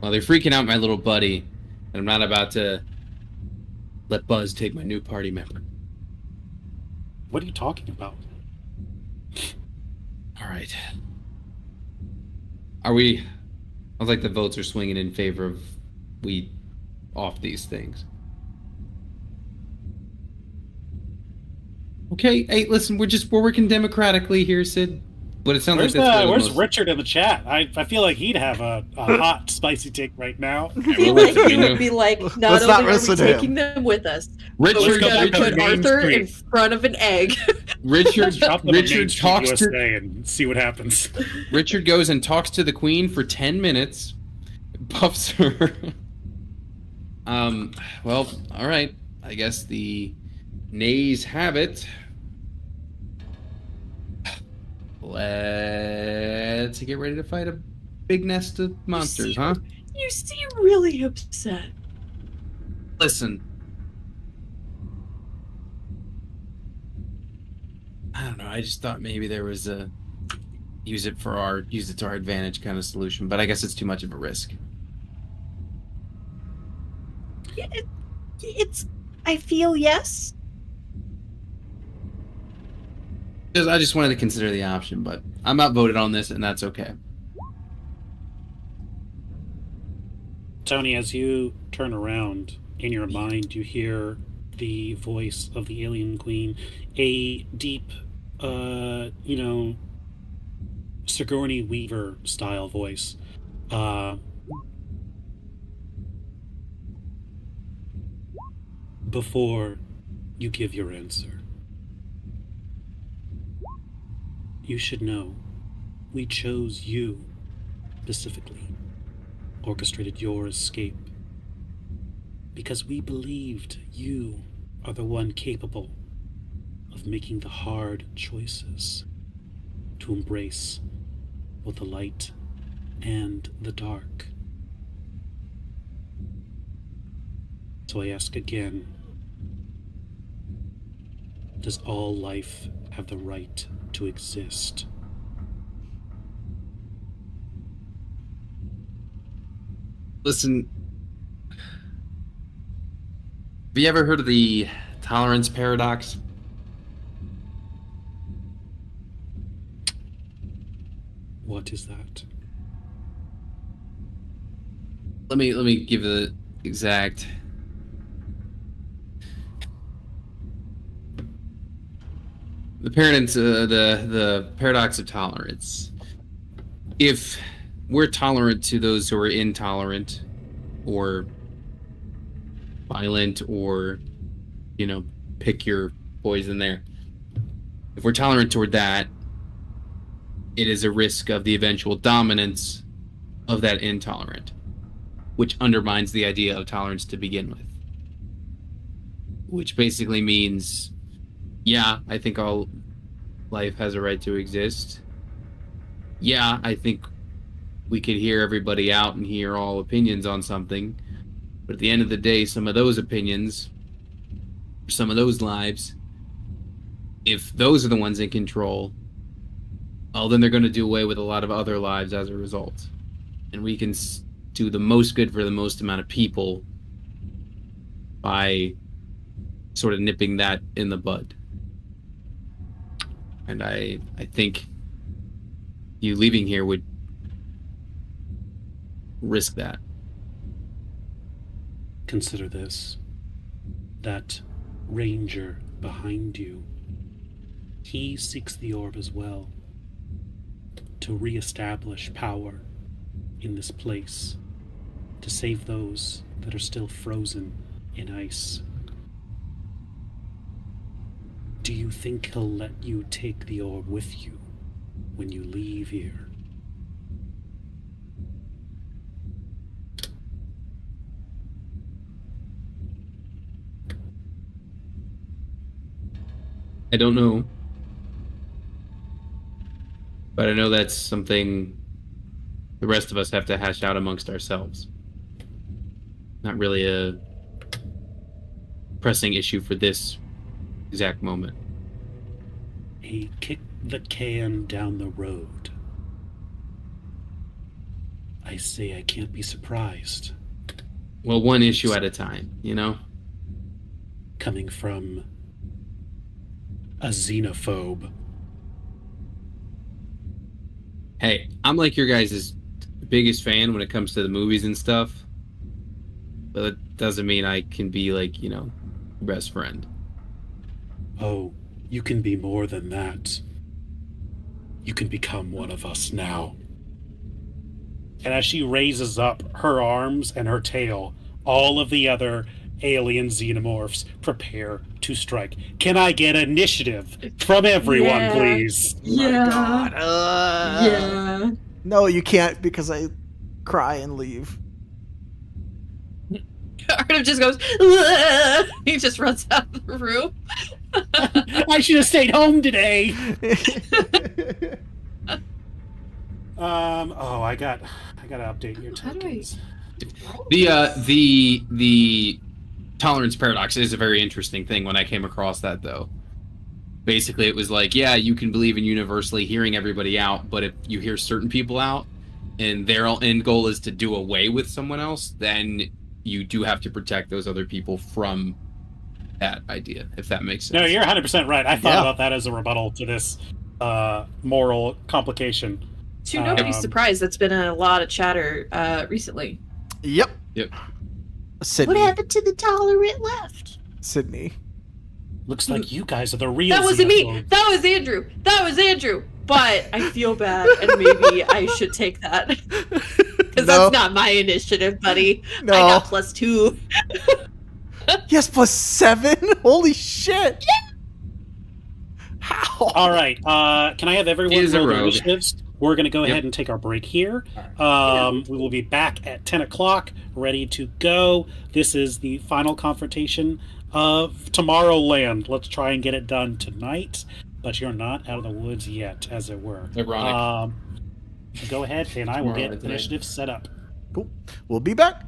Well, they're freaking out my little buddy, and I'm not about to let Buzz take my new party member. What are you talking about? All right. Are we? I was like the votes are swinging in favor of we off these things. Okay, hey, listen, we're working democratically here, Sid. But it sounds Where's like that's where's Richard in the chat? I feel like he'd have a hot, spicy take right now. He would be like, "Not Let's not only are we listen to him. taking them with us, but we're Richard, gonna Richard, put Arthur Main in Street. front of an egg." Richard Drop them on Main Richard Street, talks USA to and see what happens. Richard goes and talks to the Queen for 10 minutes, buffs her. Well, all right. I guess the nays have it. Let's get ready to fight a big nest of monsters, huh? You seem really upset. Listen. I don't know. I just thought maybe there was a use it to our advantage kind of solution, but I guess it's too much of a risk. I feel yes. I just wanted to consider the option, but I'm outvoted on this, and that's okay. Tony, as you turn around in your mind, you hear the voice of the alien queen, a deep, Sigourney Weaver style voice. Before you give your answer, you should know we chose you specifically, orchestrated your escape, because we believed you are the one capable of making the hard choices to embrace both the light and the dark. So I ask again, does all life have the right to exist? Listen, have you ever heard of the tolerance paradox? What is that? Let me give the exact. The paradox of tolerance. If we're tolerant to those who are intolerant, or violent, or pick your poison there. If we're tolerant toward that, it is a risk of the eventual dominance of that intolerant, which undermines the idea of tolerance to begin with. Which basically means, yeah, I think all life has a right to exist. Yeah, I think we could hear everybody out and hear all opinions on something. But at the end of the day, some of those opinions, some of those lives, if those are the ones in control, well, then they're going to do away with a lot of other lives as a result. And we can do the most good for the most amount of people by sort of nipping that in the bud. And I think you leaving here would risk that. Consider this. That ranger behind you, he seeks the orb as well, to reestablish power in this place, to save those that are still frozen in ice. Do you think he'll let you take the orb with you when you leave here? I don't know. But I know that's something the rest of us have to hash out amongst ourselves. Not really a pressing issue for this exact moment. He kicked the can down the road. I say I can't be surprised. Well, one issue at a time, you know? Coming from a xenophobe. Hey, I'm like your guys' biggest fan when it comes to the movies and stuff. But it doesn't mean I can be like, you know, your best friend. Oh, you can be more than that. You can become one of us now. And as she raises up her arms and her tail, all of the other alien xenomorphs prepare to strike. Can I get initiative from everyone, Yeah. please? Yeah. God. Yeah. No, you can't because I cry and leave. Artem just goes, "Ugh." He just runs out of the room. I should have stayed home today. Oh, I gotta update your How do I- tokens. The tolerance paradox is a very interesting thing when I came across that, though. Basically, it was like, yeah, you can believe in universally hearing everybody out, but if you hear certain people out and their end goal is to do away with someone else, then you do have to protect those other people from that idea, if that makes sense. No, you're 100% right. I thought Yeah. about that as a rebuttal to this moral complication. To nobody's Um, surprise, that's been a lot of chatter recently. Yep. Yep. Sydney. What happened to the tolerant left? Sydney. Looks like you guys are the real That wasn't me. xenophobes. That was Andrew. That was Andrew. But I feel bad, and maybe I should take that because No. that's not my initiative, buddy. No. I got +2. Yes, +7? Holy shit! How? All right. Can I have everyone He is a roll their rogue. initiatives? We're going to go Yep. ahead and take our break here. We will be back at 10 o'clock, ready to go. This is the final confrontation of Tomorrowland. Let's try and get it done tonight, but you're not out of the woods yet, as it were. Ironic. So go ahead, and I will Tomorrow get tonight. initiative set up. Cool. We'll be back.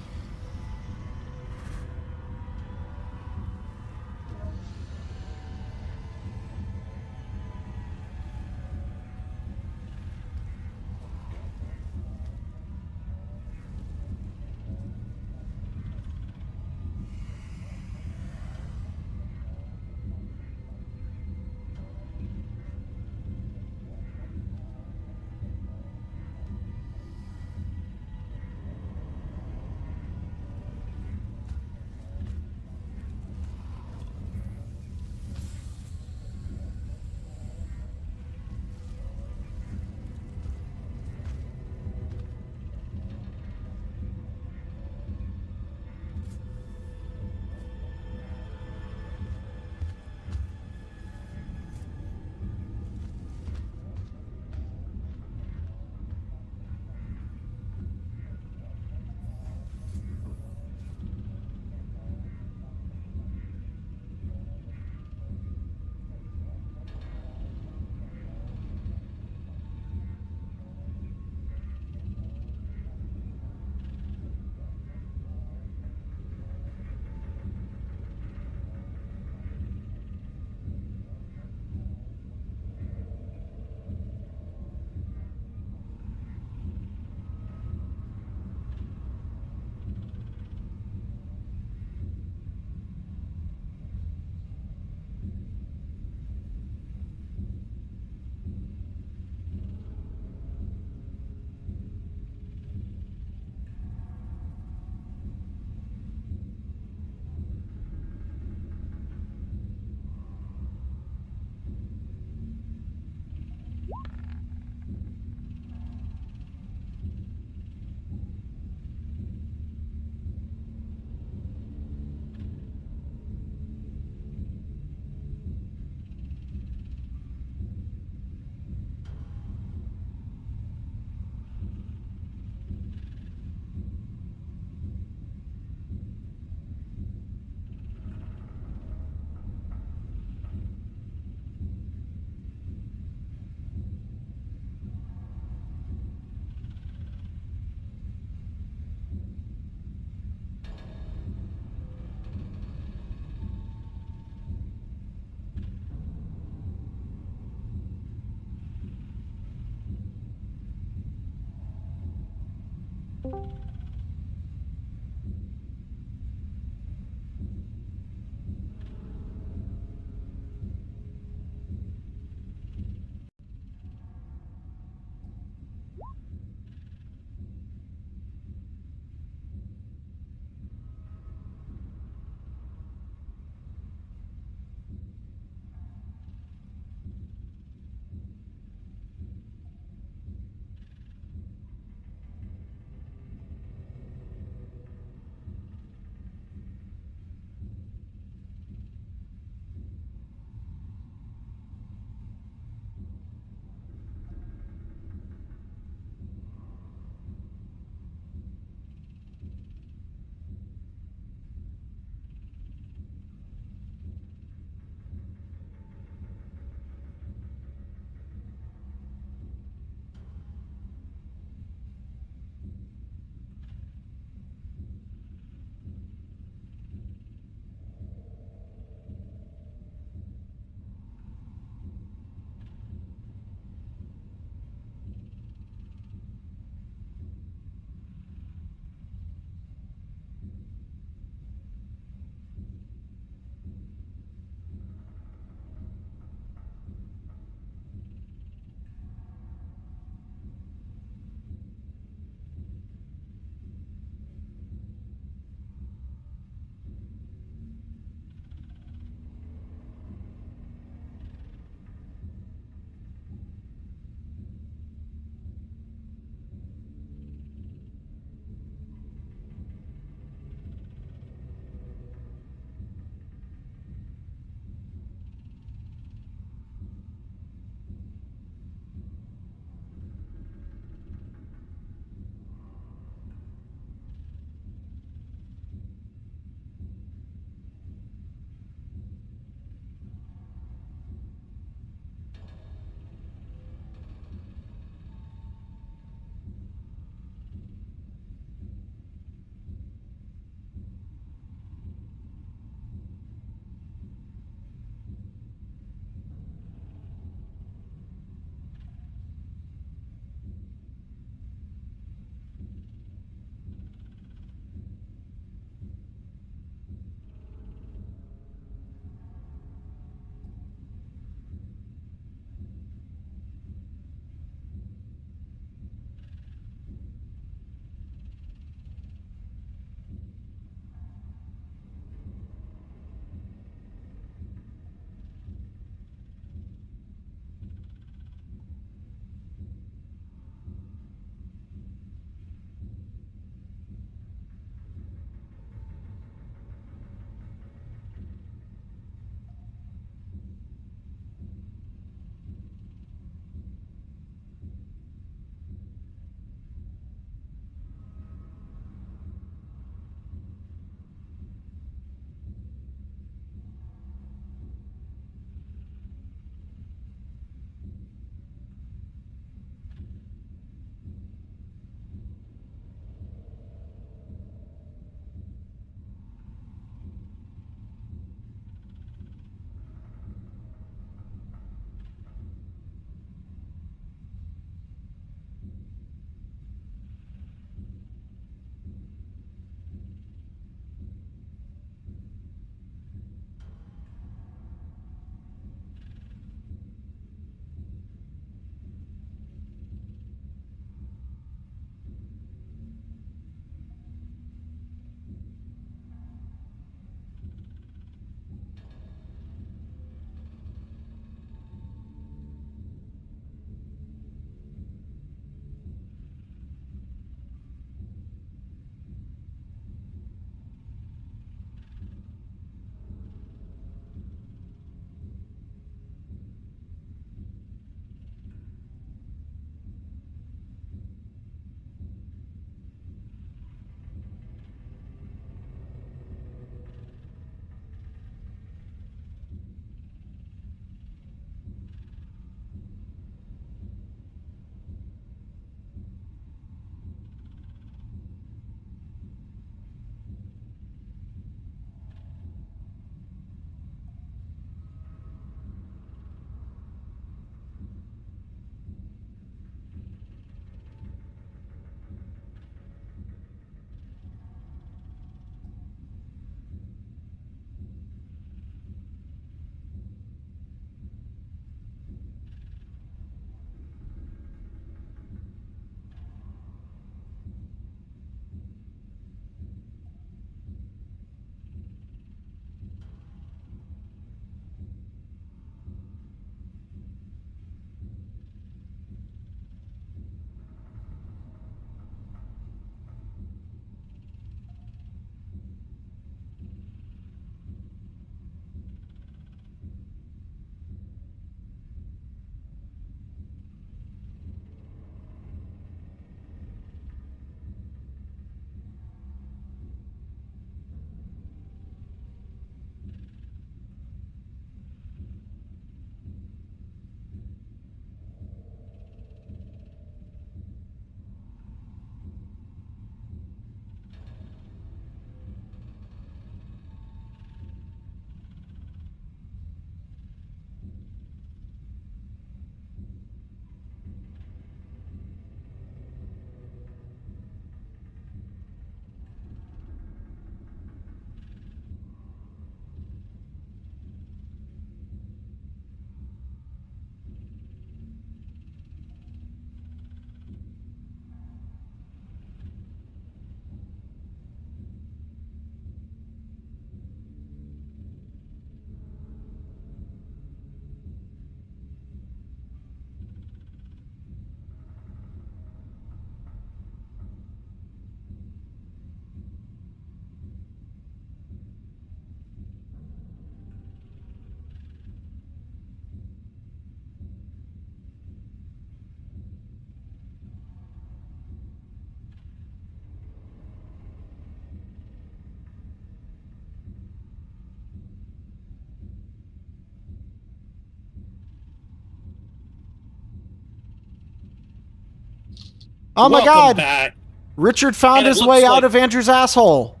Oh my Welcome god! back. Richard found And it his looks way out like- of Andrew's asshole.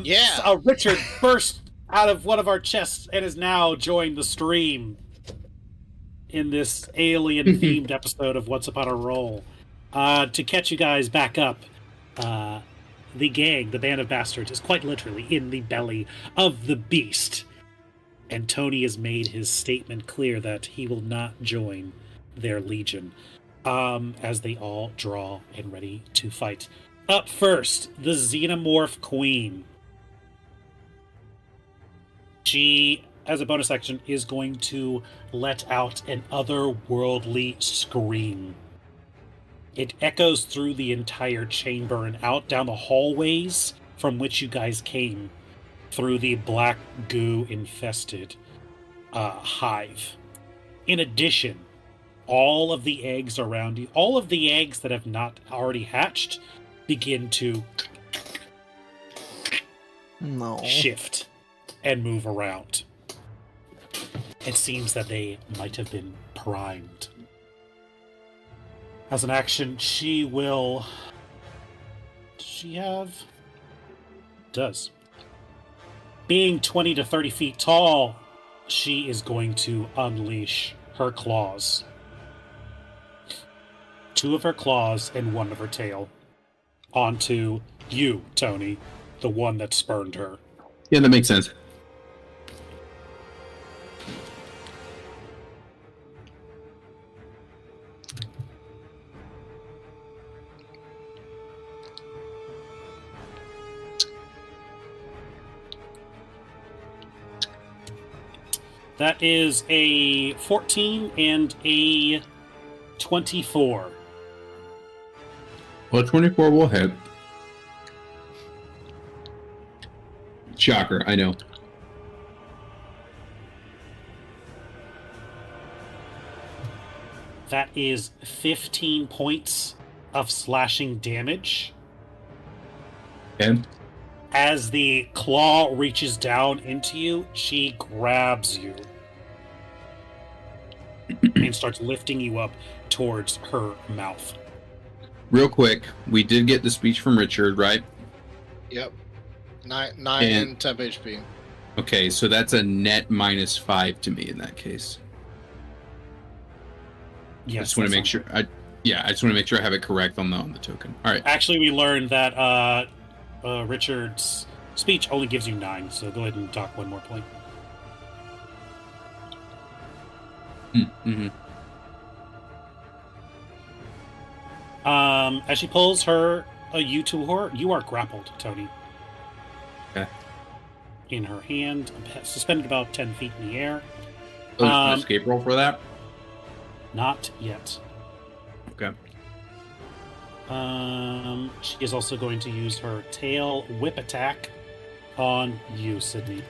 Yeah. Richard burst out of one of our chests and has now joined the stream in this alien-themed episode of Once Upon a Roll. To catch you guys back up, the gang, the Band of Bastards, is quite literally in the belly of the beast. And Tony has made his statement clear that he will not join their legion as they all draw and ready to fight. Up first, the Xenomorph Queen. She, as a bonus action, is going to let out an otherworldly scream. It echoes through the entire chamber and out down the hallways from which you guys came through the black goo-infested hive. In addition, all of the eggs around you, all of the eggs that have not already hatched, begin to No. shift and move around. It seems that they might have been primed. As an action, she will... Does she have? Does. Being 20 to 30 feet tall, she is going to unleash her claws. 2 of her claws and 1 of her tail onto you, Tony, the one that spurned her. Yeah, that makes sense. That is a 14 and a 24. Well, 24 will hit. Shocker, I know. That is 15 points of slashing damage. Okay. As the claw reaches down into you, she grabs you and starts lifting you up towards her mouth. Real quick, we did get the speech from Richard, right? Yep. 9 And- and temp HP. Okay, so that's a net -5 to me in that case. I Yes, just want that to make sounds sure. I just want to make sure I have it correct on the token. All right. Actually, we learned that Richard's speech only gives you 9, so go ahead and dock 1 more point. Mm-hmm. As she pulls you to her, you are grappled, Tony. Okay. In her hand, suspended about 10 feet in the air. Oh, there's an escape roll for that. Not yet. Okay. She is also going to use her tail whip attack on you, Sydney.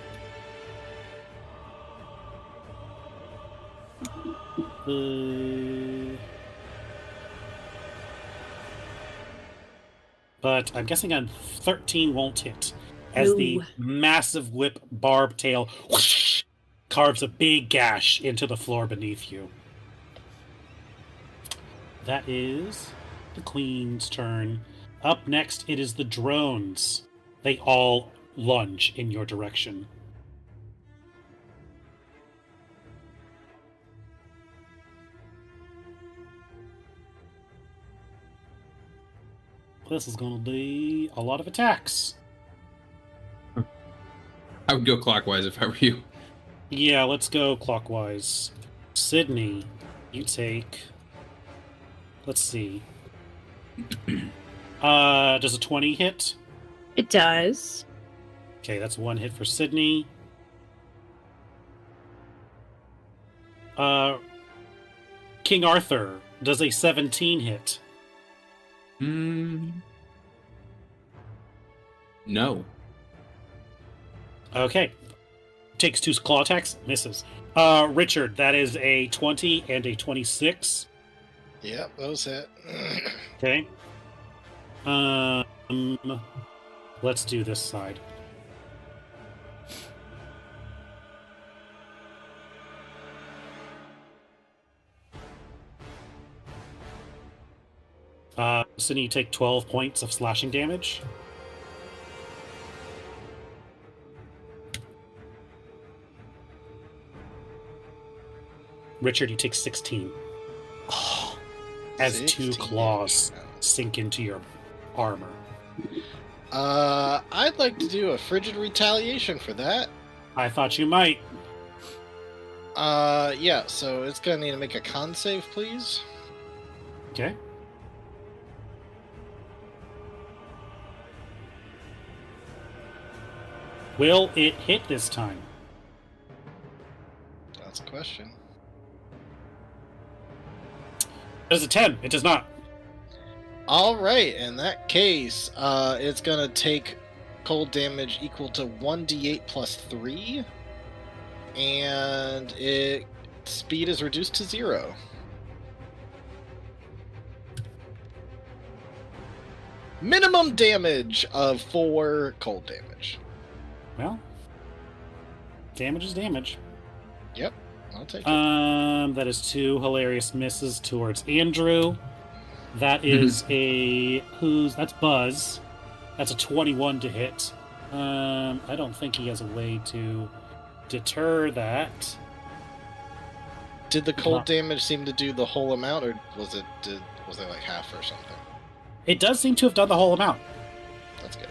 But I'm guessing on 13 won't hit, as the No. massive whip barb tail whoosh, carves a big gash into the floor beneath you. That is the Queen's turn. Up next, it is the drones. They all lunge in your direction. This is going to be a lot of attacks. I would go clockwise if I were you. Yeah, let's go clockwise. Sydney, you take... Let's see. Does a 20 hit? It does. Okay, that's 1 hit for Sydney. King Arthur, does a 17 hit? No. Okay. Takes 2 claw attacks, misses. Richard, that is a 20 and a 26. Yep, those hit. Okay. Let's do this side. So you take 12 points of slashing damage. Richard, you take 16. As 2 16 claws damage. sink into your armor. I'd like to do a frigid retaliation for that. I thought you might. Yeah, so it's gonna need to make a con save, please. Okay. Will it hit this time? That's a question. It is a 10. It does not. Alright, in that case, it's gonna take cold damage equal to 1d8 plus 3. And its speed is reduced to 0. Minimum damage of 4 cold damage. Well, damage is damage. Yep, I'll take it. That is 2 hilarious misses towards Andrew. That is that's Buzz. That's a 21 to hit. I don't think he has a way to deter that. Did the cold damage seem to do the whole amount, or was it like half or something? It does seem to have done the whole amount. That's good.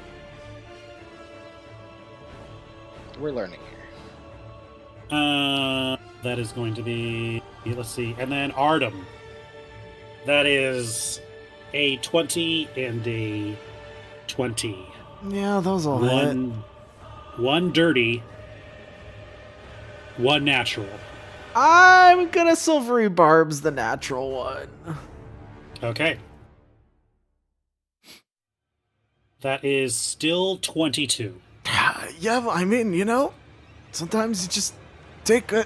We're learning here. That is going to be, let's see, and then Artem. That is a 20 and a 20. Yeah, those all hit. One dirty, one natural. I'm gonna silvery barbs the natural one. Okay. That is still 22. Yeah, I mean, you know, sometimes you just take it.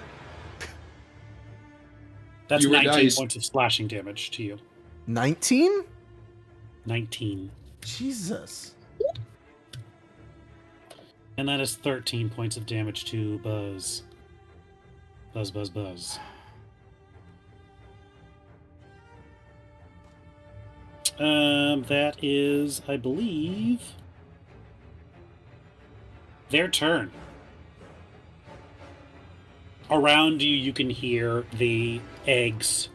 That's You were 19 nice. points of slashing damage to you. 19? 19. Jesus. And that is 13 points of damage to Buzz. Buzz. That is, I believe, their turn. Around you, you can hear the eggs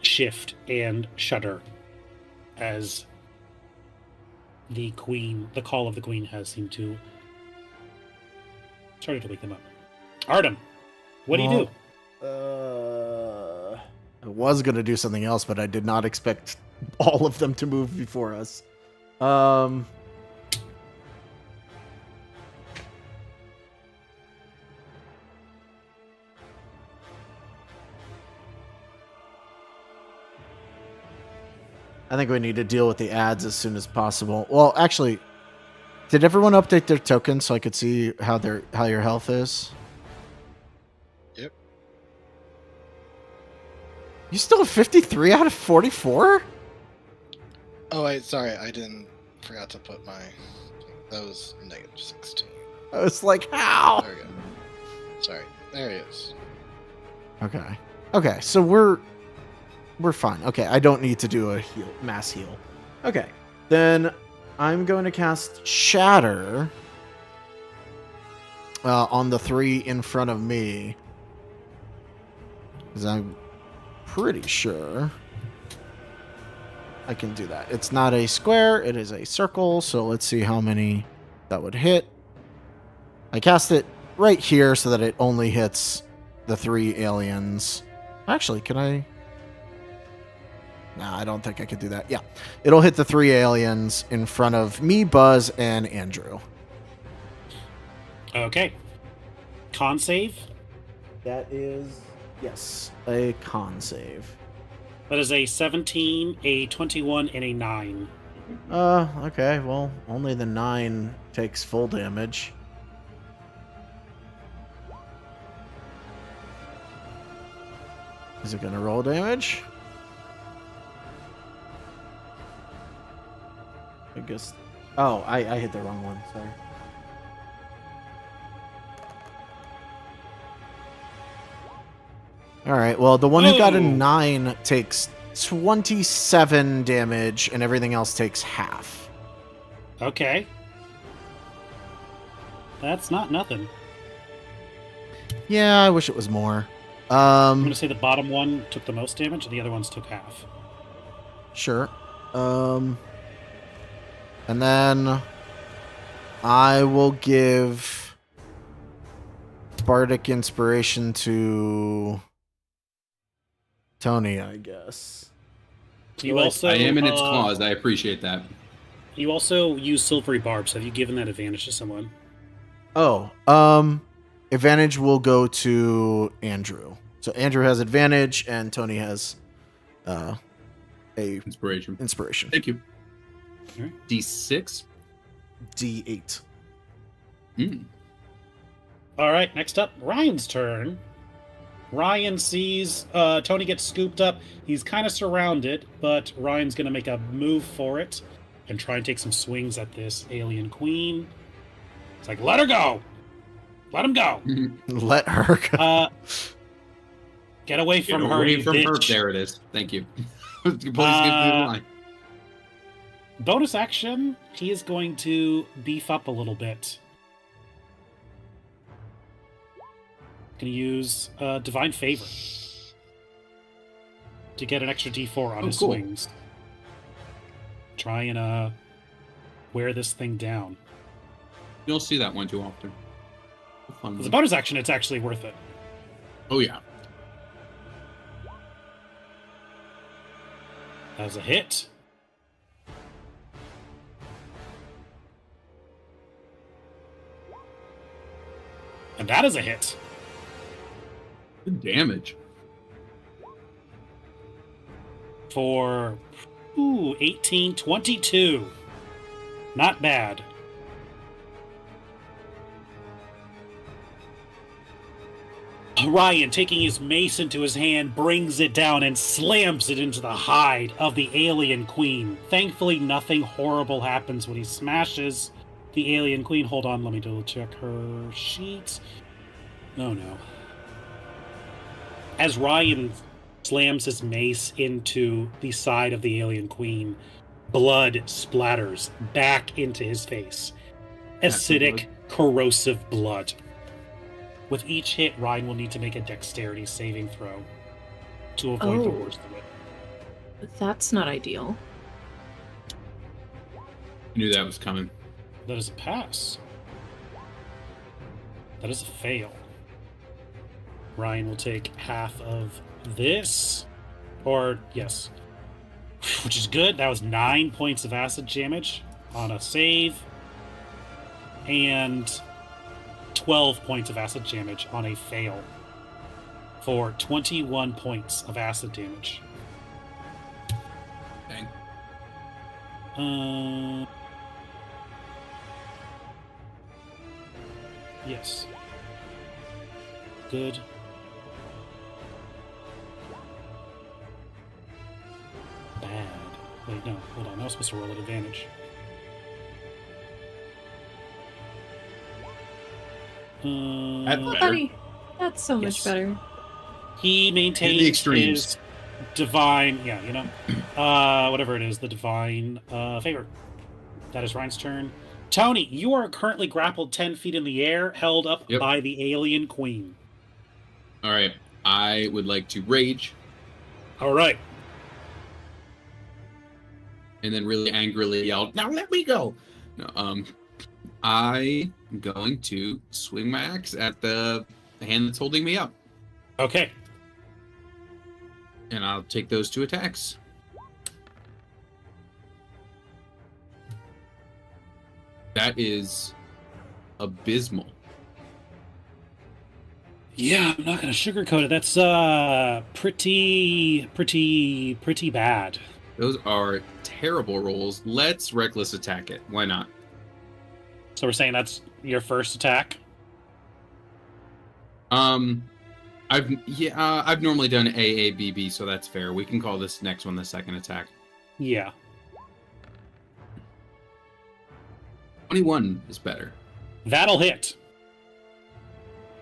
shift and shudder as the call of the queen has seemed to started to wake them up. Artem, what do you do? I was gonna do something else, but I did not expect all of them to move before us. I think we need to deal with the ads as soon as possible. Well, actually, did everyone update their tokens so I could see how your health is? Yep. You still have 53 out of 44? Oh, wait, sorry, I forgot to put my. That was negative 16. I was like, how? There we go. Sorry, there he is. Okay, so we're fine. Okay, I don't need to do a mass heal. Okay, then I'm going to cast Shatter on the 3 in front of me. Because I'm pretty sure I can do that. It's not a square, it is a circle, so let's see how many that would hit. I cast it right here so that it only hits the 3 aliens. Actually, can I? Nah, I don't think I could do that. Yeah. It'll hit the 3 aliens in front of me, Buzz, and Andrew. Okay. Con save? That is, yes, a con save. That is a 17, a 21, and a 9. Okay, well, only the 9 takes full damage. Is it gonna roll damage? I guess. Oh, I hit the wrong one. Sorry. All right. Well, the one who got a 9 takes 27 damage, and everything else takes half. Okay. That's not nothing. Yeah, I wish it was more. I'm going to say the bottom one took the most damage, and the other ones took half. Sure. And then I will give Bardic Inspiration to Tony, I guess. You also, I am in its claws. I appreciate that. You also use Silvery Barbs. Have you given that advantage to someone? Oh, advantage will go to Andrew. So Andrew has advantage, and Tony has a Inspiration. inspiration. Thank you. All right. D6. D8. All right, next up, Ryan's turn. Ryan sees Tony get scooped up. He's kind of surrounded, but Ryan's going to make a move for it and try and take some swings at this alien queen. It's like, let her go! Let him go! Let her go. Get away from Get her, away you from her. bitch. There it is. Thank you. Please give me the line. Bonus action, he is going to beef up a little bit. Going to use Divine Favor to get an extra D4 on his cool. swings. Try and wear this thing down. You don't see that one too often. Fun. As a bonus action, it's actually worth it. Oh yeah. That was a hit. And that is a hit. Good damage. For 18, 22. Not bad. Ryan, taking his mace into his hand, brings it down and slams it into the hide of the alien queen. Thankfully, nothing horrible happens when he smashes the alien queen. Hold on, let me double check her sheet. Oh no. As Ryan slams his mace into the side of the alien queen, blood splatters back into his face. Acidic, corrosive blood. With each hit, Ryan will need to make a dexterity saving throw to avoid the Oh. worst of it. That's not ideal. I knew that was coming. That is a pass. That is a fail. Ryan will take half of this. Or, yes. Which is good. That was 9 points of acid damage on a save. And 12 points of acid damage on a fail. For 21 points of acid damage. Dang. Yes. Good. Bad. Wait, no. Hold on. I was supposed to roll at advantage. That's Oh, better. buddy, that's so much Yes. better. He In maintains the extremes. his divine, whatever it is, the divine favor. That is Ryan's turn. Tony, you are currently grappled 10 feet in the air, held up Yep. by the alien queen. All right. I would like to rage All right. and then really angrily yell, "Now let me go!" No, I'm going to swing my axe at the hand that's holding me up, Okay. and I'll take those 2 attacks. That is abysmal. Yeah, I'm not going to sugarcoat it. That's pretty bad. Those are terrible rolls. Let's reckless attack it. Why not? So we're saying that's your first attack? I've normally done AABB, so that's fair. We can call this next one the second attack. Yeah. 21 is better. That'll hit.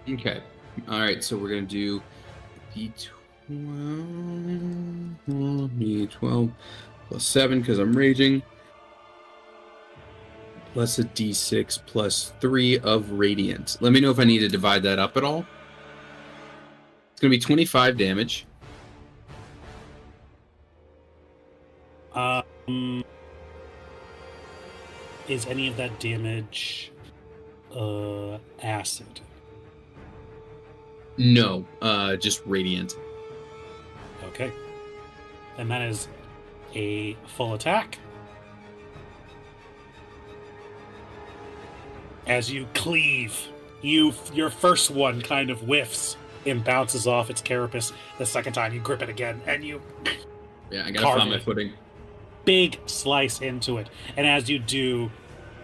Okay. All right, so we're going to do Need 12 plus 7 because I'm raging. Plus a d6 plus 3 of radiant. Let me know if I need to divide that up at all. It's going to be 25 damage. Is any of that damage acid? No, just radiant. Okay. And that is a full attack. As you cleave, your first one kind of whiffs and bounces off its carapace. The second time you grip it again, and you Yeah, I gotta find my footing. big slice into it. And as you do,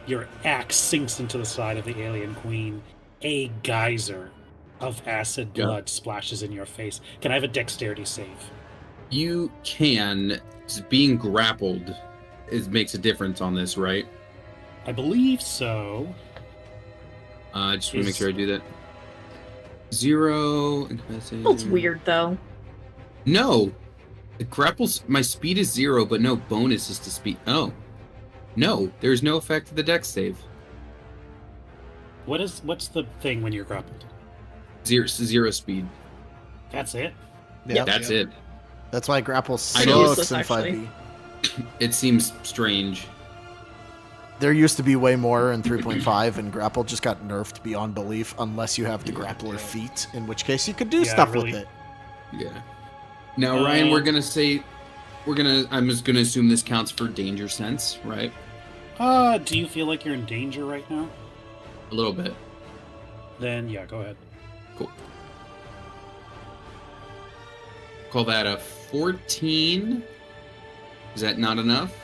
your axe sinks into the side of the alien queen. A geyser of acid blood splashes in your face. Can I have a dexterity save? You can. Being grappled makes a difference on this, right? I believe so. I just want to make sure I do that. 0. Feels weird though. No. The grapples. My speed is 0, but no bonuses to speed. Oh. No, there's no effect to the dex save. What's the thing when you're grappled? Zero speed. That's it? Yeah, That's it. that's why grapple I know. sucks in Actually. 5e. It seems strange. There used to be way more in 3.5, and grapple just got nerfed beyond belief unless you have the grappler feat, in which case you could do Yeah, stuff really. with it. Yeah. Now, Ryan, I'm just gonna assume this counts for danger sense, right? Do you feel like you're in danger right now? A little bit. Then yeah, go ahead. Cool. Call that a 14. Is that not enough?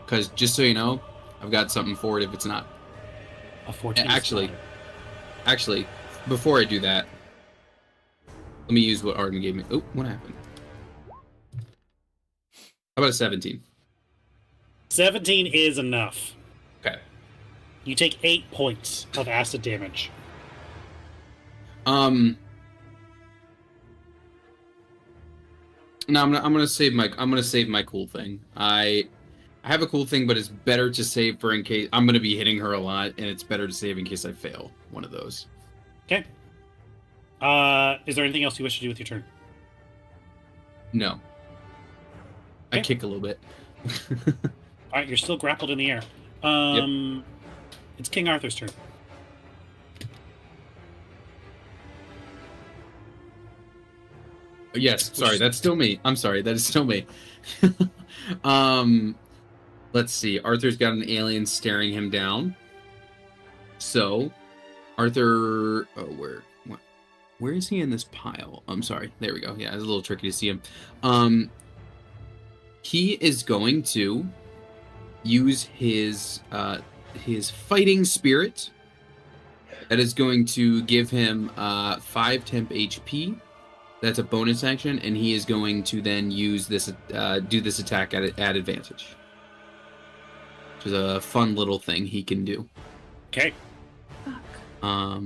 Because just so you know, I've got something for it if it's not. A 14. Actually, before I do that, let me use what Arden gave me. Oh, what happened? How about a 17? 17 is enough. Okay. You take 8 points of acid damage. No, I'm gonna save my cool thing. I have a cool thing, but it's better to save for in case I'm gonna be hitting her a lot, and it's better to save in case I fail one of those. Okay. Is there anything else you wish to do with your turn? No. I Okay. kick a little bit. All right, you're still grappled in the air. It's King Arthur's turn. Yes, sorry, that's still me. I'm sorry, that is still me. Let's see. Arthur's got an alien staring him down. So, Arthur, where is he in this pile? I'm sorry. There we go. Yeah, it's a little tricky to see him. He is going to use his fighting spirit. That is going to give him 5 temp HP. That's a bonus action, and he is going to then use this, do this attack at advantage. Which is a fun little thing he can do. Okay. Where I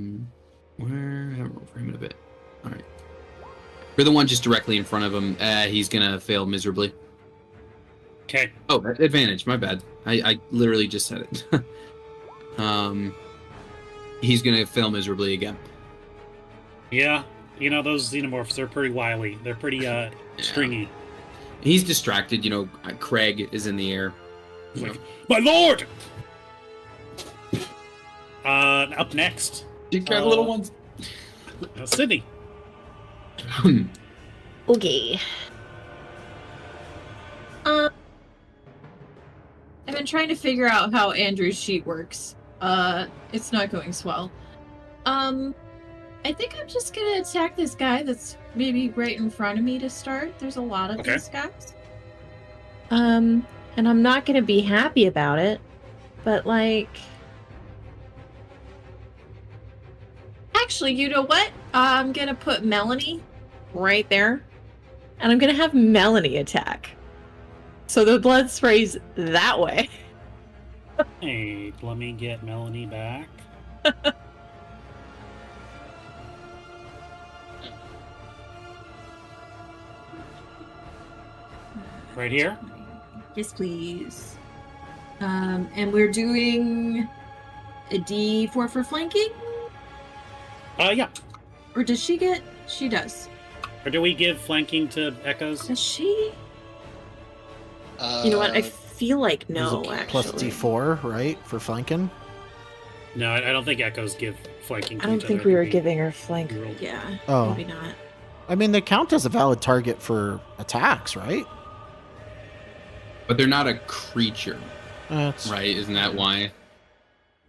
roll for him in a bit. All right. For the one just directly in front of him, he's gonna fail miserably. Okay. Oh, advantage. My bad. I literally just said it. He's gonna fail miserably again. Yeah. You know, those xenomorphs, they're pretty wily. They're pretty stringy. He's distracted. You know, Craig is in the air. He's like, my lord! Up next, You got little ones. Sydney. Okay. I've been trying to figure out how Andrew's sheet works. It's not going swell. I think I'm just gonna attack this guy that's maybe right in front of me to start. There's a lot of Okay. these guys. And I'm not gonna be happy about it, but like... Actually, you know what? I'm gonna put Melanie right there, and I'm gonna have Melanie attack. So the blood sprays that way. Hey, let me get Melanie back. Right here? Yes, please. And we're doing a D4 for flanking? Yeah. Or does she get... She does. Or do we give flanking to Echoes? Does she? You know what? I feel like no, Is it actually. plus D4, right, for flanking? No, I don't think Echoes give flanking to I don't each think other. we were Maybe giving her flank. we rolled- Yeah, Oh. maybe not. I mean, they count as a valid target for attacks, right? But they're not a creature, That's right? Isn't that why?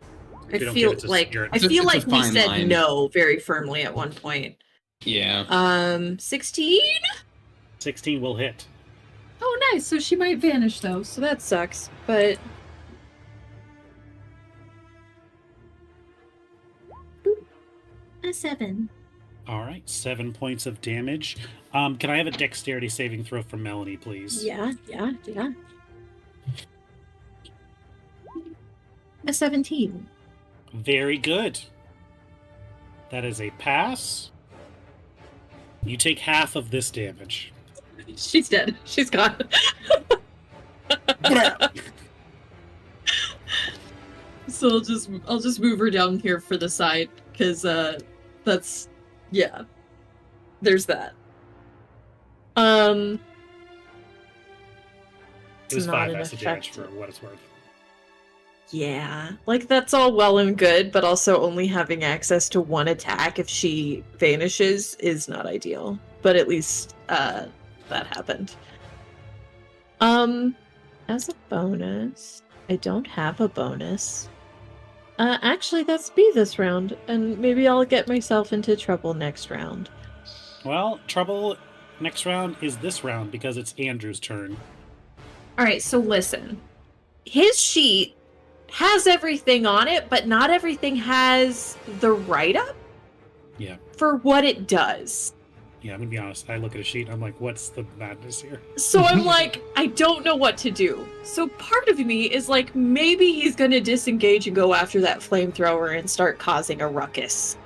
I We don't feel give it to like spirit. I feel It's a like we fine said line. no very firmly at one point. Yeah. 16? 16 will hit. Oh, nice. So she might vanish though, so that sucks. But a 7. All right, 7 points of damage. Can I have a dexterity saving throw from Melanie, please? Yeah. A 17. Very good. That is a pass. You take half of this damage. She's dead. She's gone. So I'll just move her down here for the side because that's there's that. It was It's not 5 an acid damage effect. for what it's worth. Yeah, like that's all well and good, but also only having access to one attack if she vanishes is not ideal. But at least that happened. As a bonus, I don't have a bonus. Actually, that's me this round, and maybe I'll get myself into trouble next round. Well, trouble next round is this round because it's Andrew's turn. All right, so listen. His sheet has everything on it, but not everything has the write-up Yeah. for what it does. Yeah, I'm gonna be honest. I look at a sheet and I'm like, what's the madness here? So I'm like, I don't know what to do. So part of me is like, maybe he's going to disengage and go after that flamethrower and start causing a ruckus.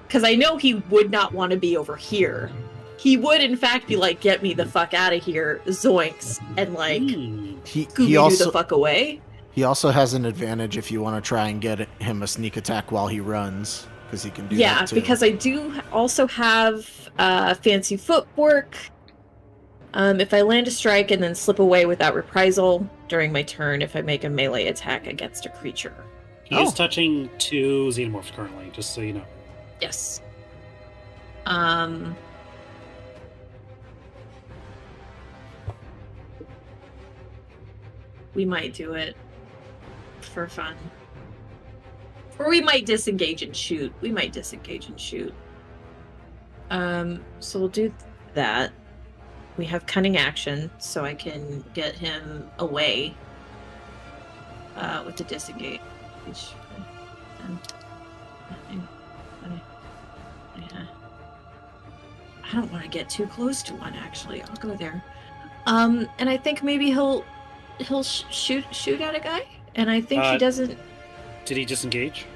Because I know he would not want to be over here. He would, in fact, be like, get me the fuck out of here, zoinks, and like, he Scooby-Doo the fuck away. He also has an advantage if you want to try and get him a sneak attack while he runs, because he can do Yeah, that too. because I do also have fancy footwork. If I land a strike and then slip away without reprisal during my turn, if I make a melee attack against a creature. He is touching 2 xenomorphs currently, just so you know. Yes. We might do it for fun. Or we might disengage and shoot. So we'll do that. We have cunning action, so I can get him away with the disengage. I don't want to get too close to one, actually. I'll go there. And I think maybe he'll shoot at a guy. And I think he doesn't. Did he disengage?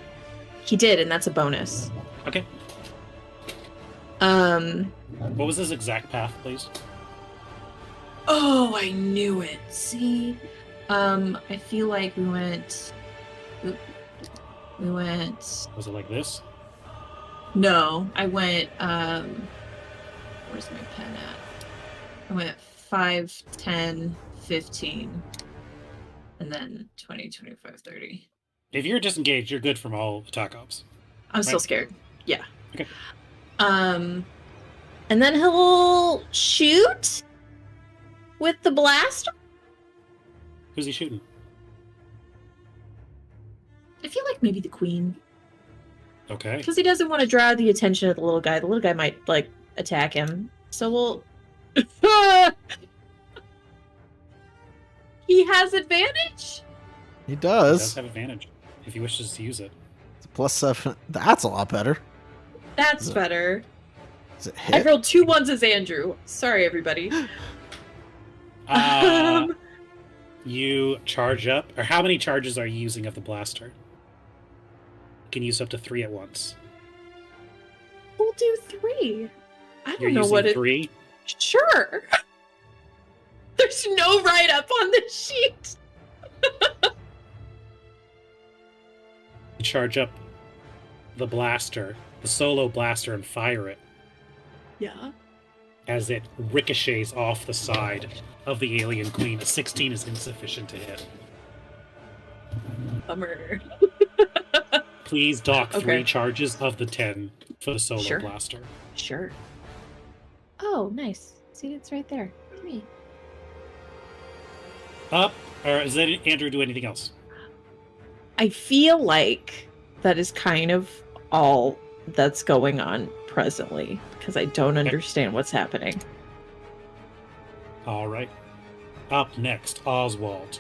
He did, and that's a bonus. Okay. What was his exact path, please? Oh, I knew it. See, I feel like we went. Was it like this? No, I went. Where's my pen at? I went 5, 10, 15, and then 20, 25, 30. If you're disengaged, you're good from all attack ops. I'm still scared. Yeah. Okay. And then he'll shoot with the blaster. Who's he shooting? I feel like maybe the queen, Okay. because he doesn't want to draw the attention of the little guy. The little guy might like attack him. So we'll. He has advantage. He He does does. have advantage if he wishes to use it. It's a +7. That's a lot better. That's Is it- better. Is it I hit? rolled 2 1s as Andrew. Sorry, everybody. You charge up, or how many charges are you using of the blaster? You can use up to 3 at once. We'll do 3. I You're don't know using what it. 3. Sure. There's no write-up on this sheet. Charge up the blaster, the solo blaster, and fire it Yeah. as it ricochets off the side of the alien queen. A 16 is insufficient to hit. Bummer. Please dock 3 Okay. charges of the 10 for the solo Sure. blaster. Sure. Oh, nice. See, it's right there. Me. Up, or does Andrew do anything else? I feel like that is kind of all that's going on presently because I don't understand what's happening. All right. Up next, Oswald.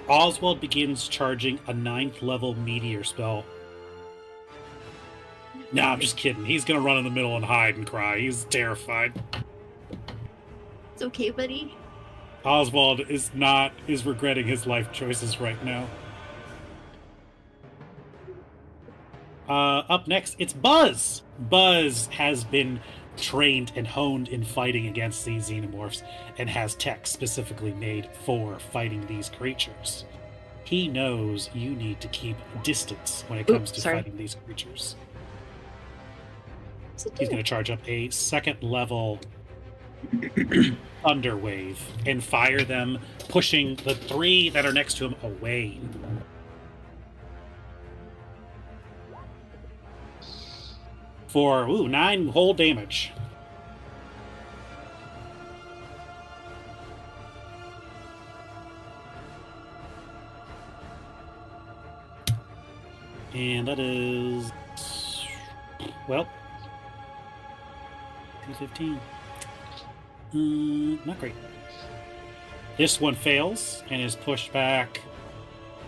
Oswald begins charging a 9th level meteor spell. Nah, I'm just kidding. He's gonna run in the middle and hide and cry. He's terrified. It's okay, buddy. Oswald is regretting his life choices right now. Up next, it's Buzz. Buzz has been trained and honed in fighting against these xenomorphs and has tech specifically made for fighting these creatures. He knows you need to keep distance when it comes to sorry. fighting these creatures. What's it He's do? going to charge up a 2nd level Thunder Wave and fire them, pushing the 3 that are next to him away. For 9 whole damage. And that is, well, 215. Not great. This one fails and is pushed back,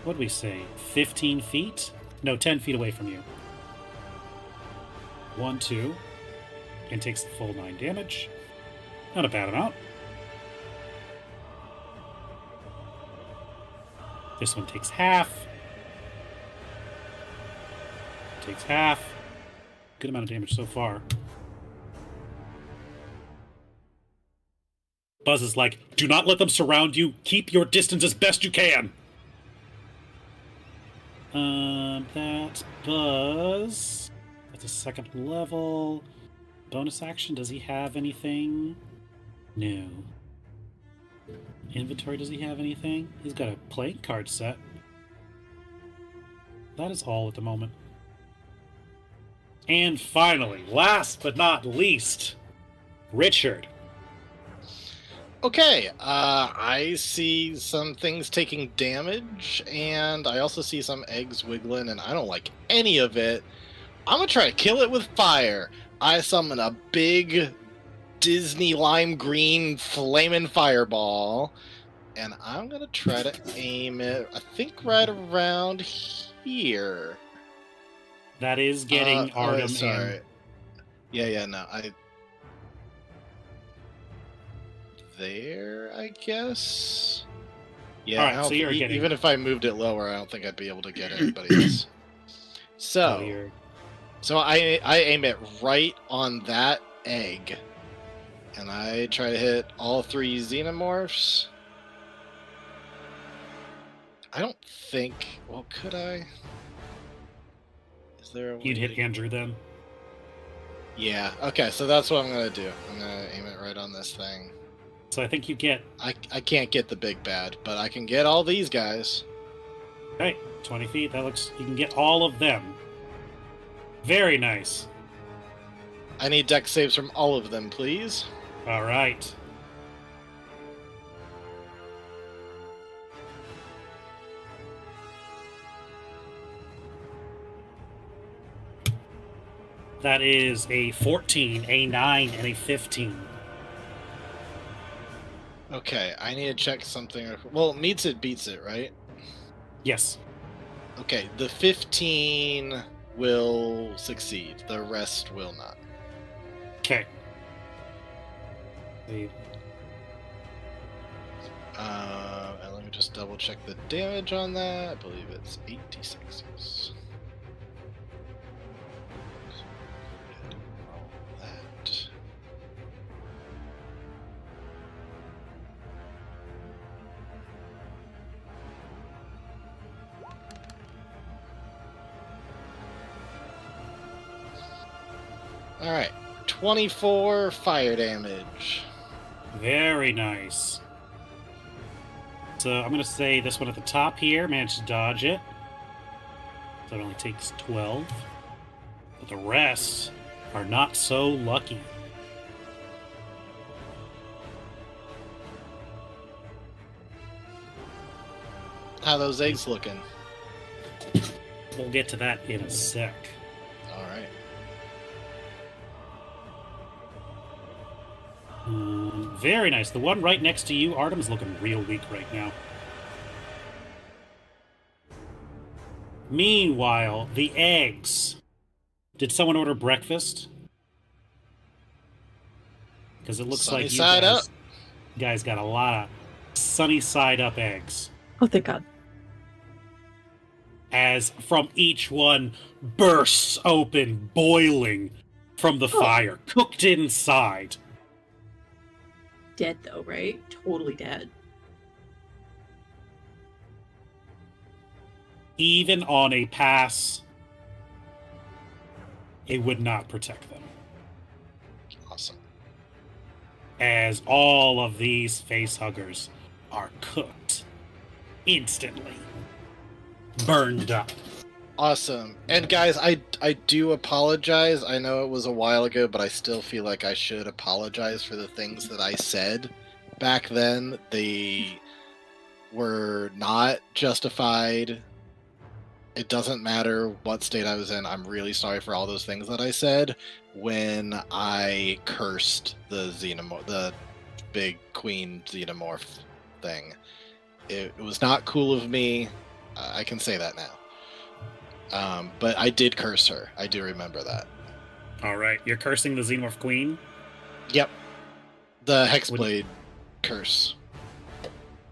what do we say, 15 feet? No, 10 feet away from you. 1, 2, and takes the full 9 damage. Not a bad amount. This one takes half. Takes half. Good amount of damage so far. Buzz is like, do not let them surround you. Keep your distance as best you can. That's Buzz. That's a 2nd level. Bonus action, does he have anything? No. Inventory, does he have anything? He's got a playing card set. That is all at the moment. And finally, last but not least, Richard. Okay, I see some things taking damage, and I also see some eggs wiggling, and I don't like any of it. I'm gonna try to kill it with fire. I summon a big Disney lime green flaming fireball, and I'm gonna try to aim it, I think right around here. That is getting Artem sorry. and... Yeah, no, there, I guess. Yeah, Alright, I don't so you're think- getting- even if I moved it lower, I don't think I'd be able to get anybody else. Oh, you're... So I aim it right on that egg, and I try to hit all 3 xenomorphs. I don't think. Well, could I? Is there a way You'd hit to- Andrew then. Yeah. Okay. So that's what I'm gonna do. I'm gonna aim it right on this thing. So I think you get... I can't get the big bad, but I can get all these guys. Hey, 20 feet. That looks... You can get all of them. Very nice. I need dex saves from all of them, please. All right. That is a 14, a 9, and a 15. Okay. I need to check something. Well, meets it, beats it, right? Yes. Okay. The 15 will succeed. The rest will not. Okay. The- And let me just double check the damage on that. I believe it's 86. Yes. Roll that. All right, 24 fire damage. Very nice. So I'm going to say this one at the top here managed to dodge it. So it only takes 12. But the rest are not so lucky. How those eggs looking? We'll get to that in a sec. All right. Very nice. The one right next to you, Artem's looking real weak right now. Meanwhile, the eggs. Did someone order breakfast? Because it looks Sunny like you side up. guys got a lot of sunny side up eggs. Oh, thank God. As from each one bursts open, boiling from the fire, cooked inside. Dead though, right? Totally dead. Even on a pass, it would not protect them. Awesome. As all of these face huggers are cooked instantly, burned up. Awesome. And guys, I do apologize. I know it was a while ago, but I still feel like I should apologize for the things that I said back then. They were not justified. It doesn't matter what state I was in. I'm really sorry for all those things that I said when I cursed the the big queen xenomorph thing. It was not cool of me. I can say that now. But I did curse her. I do remember that. All right, you're cursing the Xenomorph Queen? Yep. The Hexblade curse.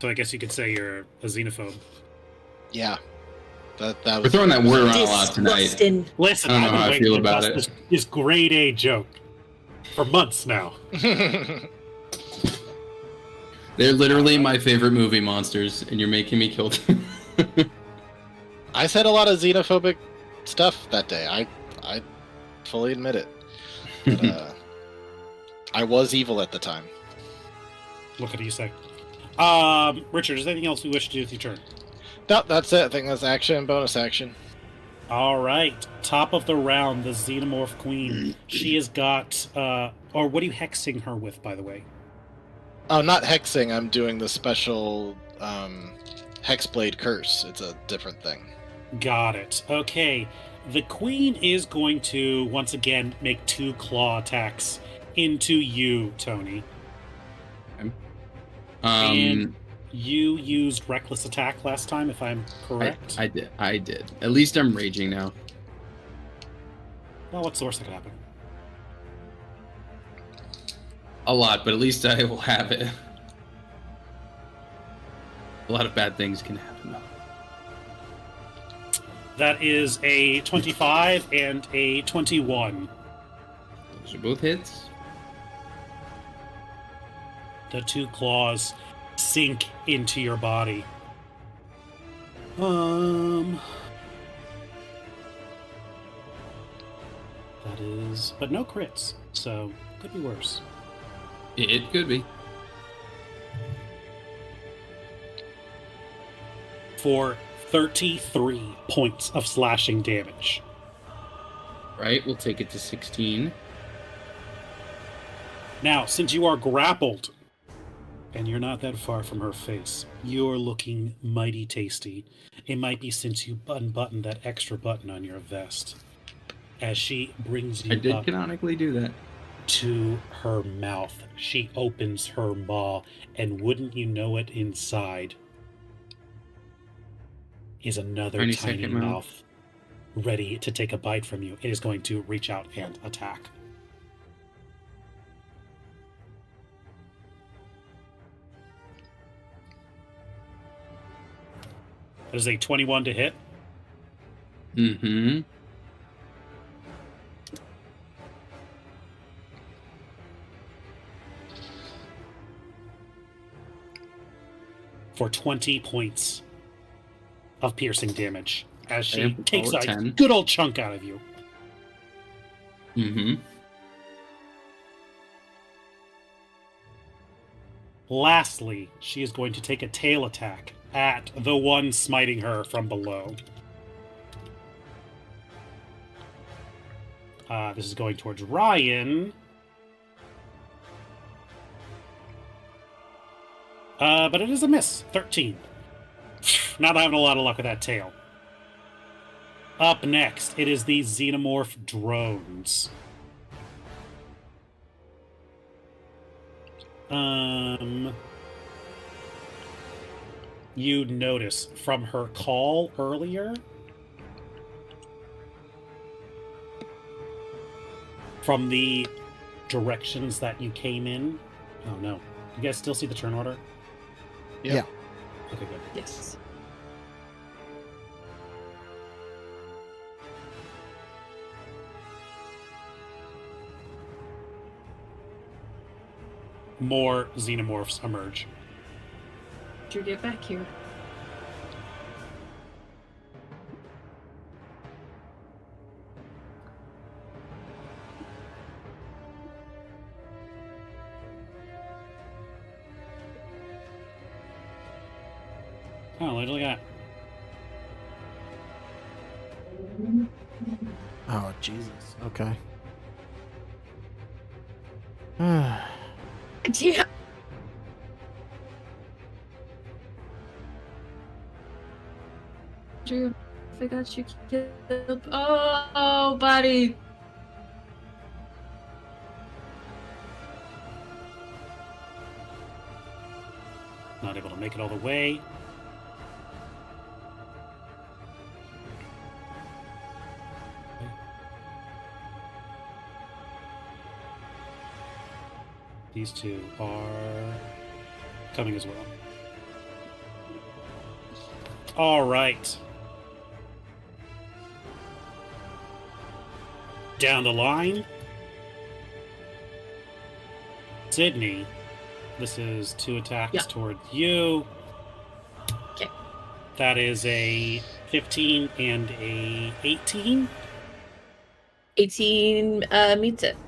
So I guess you could say you're a xenophobe. Yeah. That We're was throwing that word around a lot tonight. Disgusting. Listen, I don't know I've been how I waiting feel to about bust it. this grade A joke for months now. They're literally my favorite movie monsters, and you're making me kill them. I said a lot of xenophobic stuff that day. I fully admit it. But, I was evil at the time. What could you say? Richard, is there anything else we wish to do with your turn? No, that's it. I think that's action and bonus action. All right, top of the round, the Xenomorph Queen. She has got, or what are you hexing her with, by the way? Oh, not hexing. I'm doing the special Hexblade curse. It's a different thing. Got it. Okay, the Queen is going to, once again, make 2 claw attacks into you, Tony. And you used Reckless Attack last time, if I'm correct? I did. At least I'm raging now. Well, what's the worst that could happen? A lot, but at least I will have it. A lot of bad things can happen. That is a 25 and a 21. Those are both hits. The 2 claws sink into your body. That is, but no crits, so could be worse. It could be. For 33 points of slashing damage. Right, we'll take it to 16. Now, since you are grappled, and you're not that far from her face, you're looking mighty tasty. It might be since you unbuttoned that extra button on your vest. As she brings you I did up canonically do that. to her mouth, she opens her maw, and wouldn't you know it, inside is another Tiny tiny second mouth. mouth ready to take a bite from you. It is going to reach out and attack. That is a 21 to hit. Mm-hmm. For 20 points of piercing damage as she Okay, takes call a it 10. good old chunk out of you. Mm-hmm. Lastly, she is going to take a tail attack at the one smiting her from below. This is going towards Ryan. But it is a miss. 13. Not having a lot of luck with that tail. Up next, it is the Xenomorph drones. You notice from her call earlier, from the directions that you came in. Oh no. You guys still see the turn order? Yeah. Okay, good. Yes. More xenomorphs emerge. Did you get back here? Oh, look at Oh, Jesus. Okay. Yeah. Drew, I forgot you killed. Oh, buddy. Not able to make it all the way. These two are coming as well. All right. Down the line. Sydney, this is 2 attacks Yeah. toward you. Okay. That is a 15 and a 18. 18 meets it.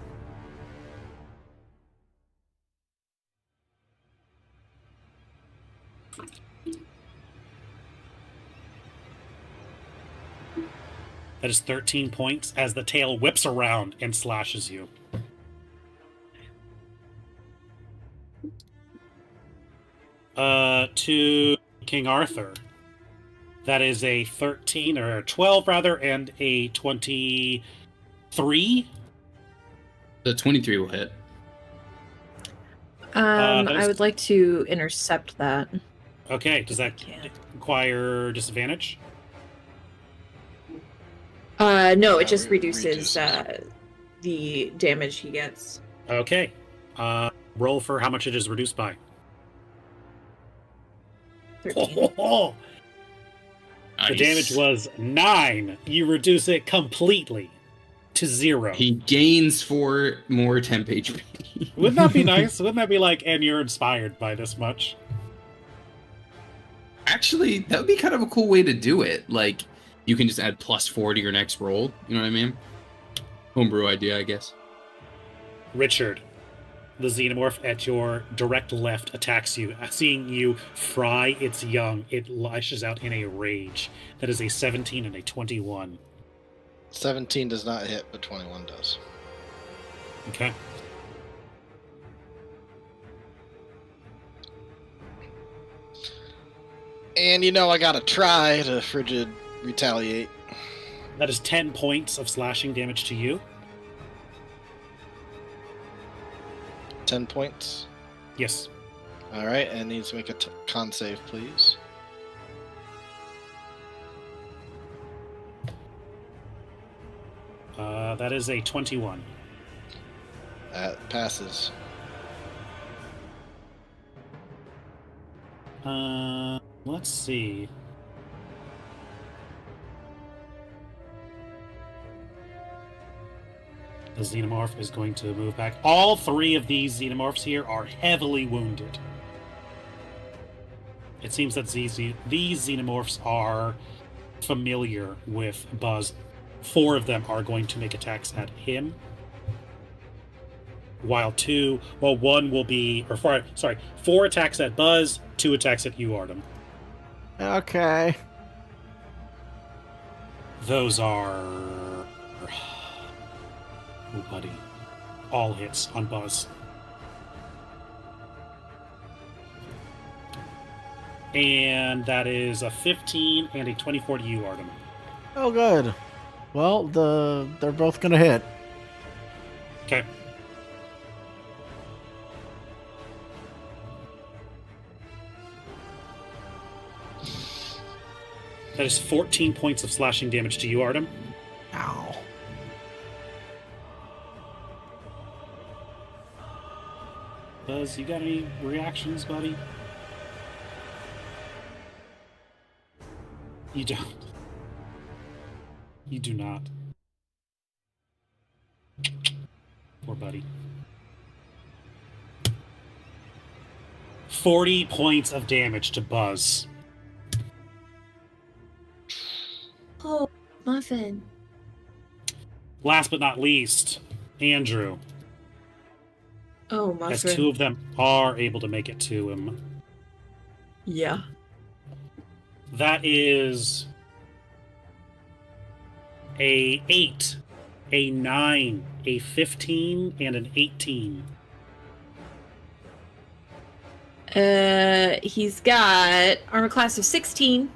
That is 13 points as the tail whips around and slashes you. To King Arthur. That is a 13 or a 12 rather, and a 23. The 23 will hit. that is- I would like to intercept that. Okay, does that Can't. require disadvantage? No, it Yeah, just reduces reduces. the damage he gets. Okay. Roll for how much it is reduced by. 13. The damage was 9. You reduce it completely to 0. He gains 4 more temp HP. Wouldn't that be nice? Wouldn't that be like, and you're inspired by this much? Actually, that would be kind of a cool way to do it. Like, you can just add +4 to your next roll. You know what I mean? Homebrew idea, I guess. Richard, the xenomorph at your direct left attacks you. Seeing you fry its young, it lashes out in a rage. That is a 17 and a 21. 17 does not hit, but 21 does. Okay. And you know I gotta try to frigid retaliate. That is 10 points of slashing damage to you. 10 points. Yes. Alright, and needs to make a con save, please. That is a 21. That passes. Let's see. The xenomorph is going to move back. All 3 of these xenomorphs here are heavily wounded. It seems that these xenomorphs are familiar with Buzz. 4 of them are going to make attacks at him. while one will be, four attacks at Buzz, 2 attacks at you, Artem. Okay. Those are, oh buddy, all hits on Buzz. And that is a 15 and a 24 to you, Artem. Oh, good. Well, they're both gonna hit. Okay. That is 14 points of slashing damage to you, Artem. Ow. Buzz, you got any reactions, buddy? You don't. You do not. Poor buddy. 40 points of damage to Buzz. Oh, Muffin. Last but not least, Andrew. Oh, As Muffin. 2 of them are able to make it to him. Yeah. That is a 8, a 9, a 15, and an 18. He's got armor class of 16.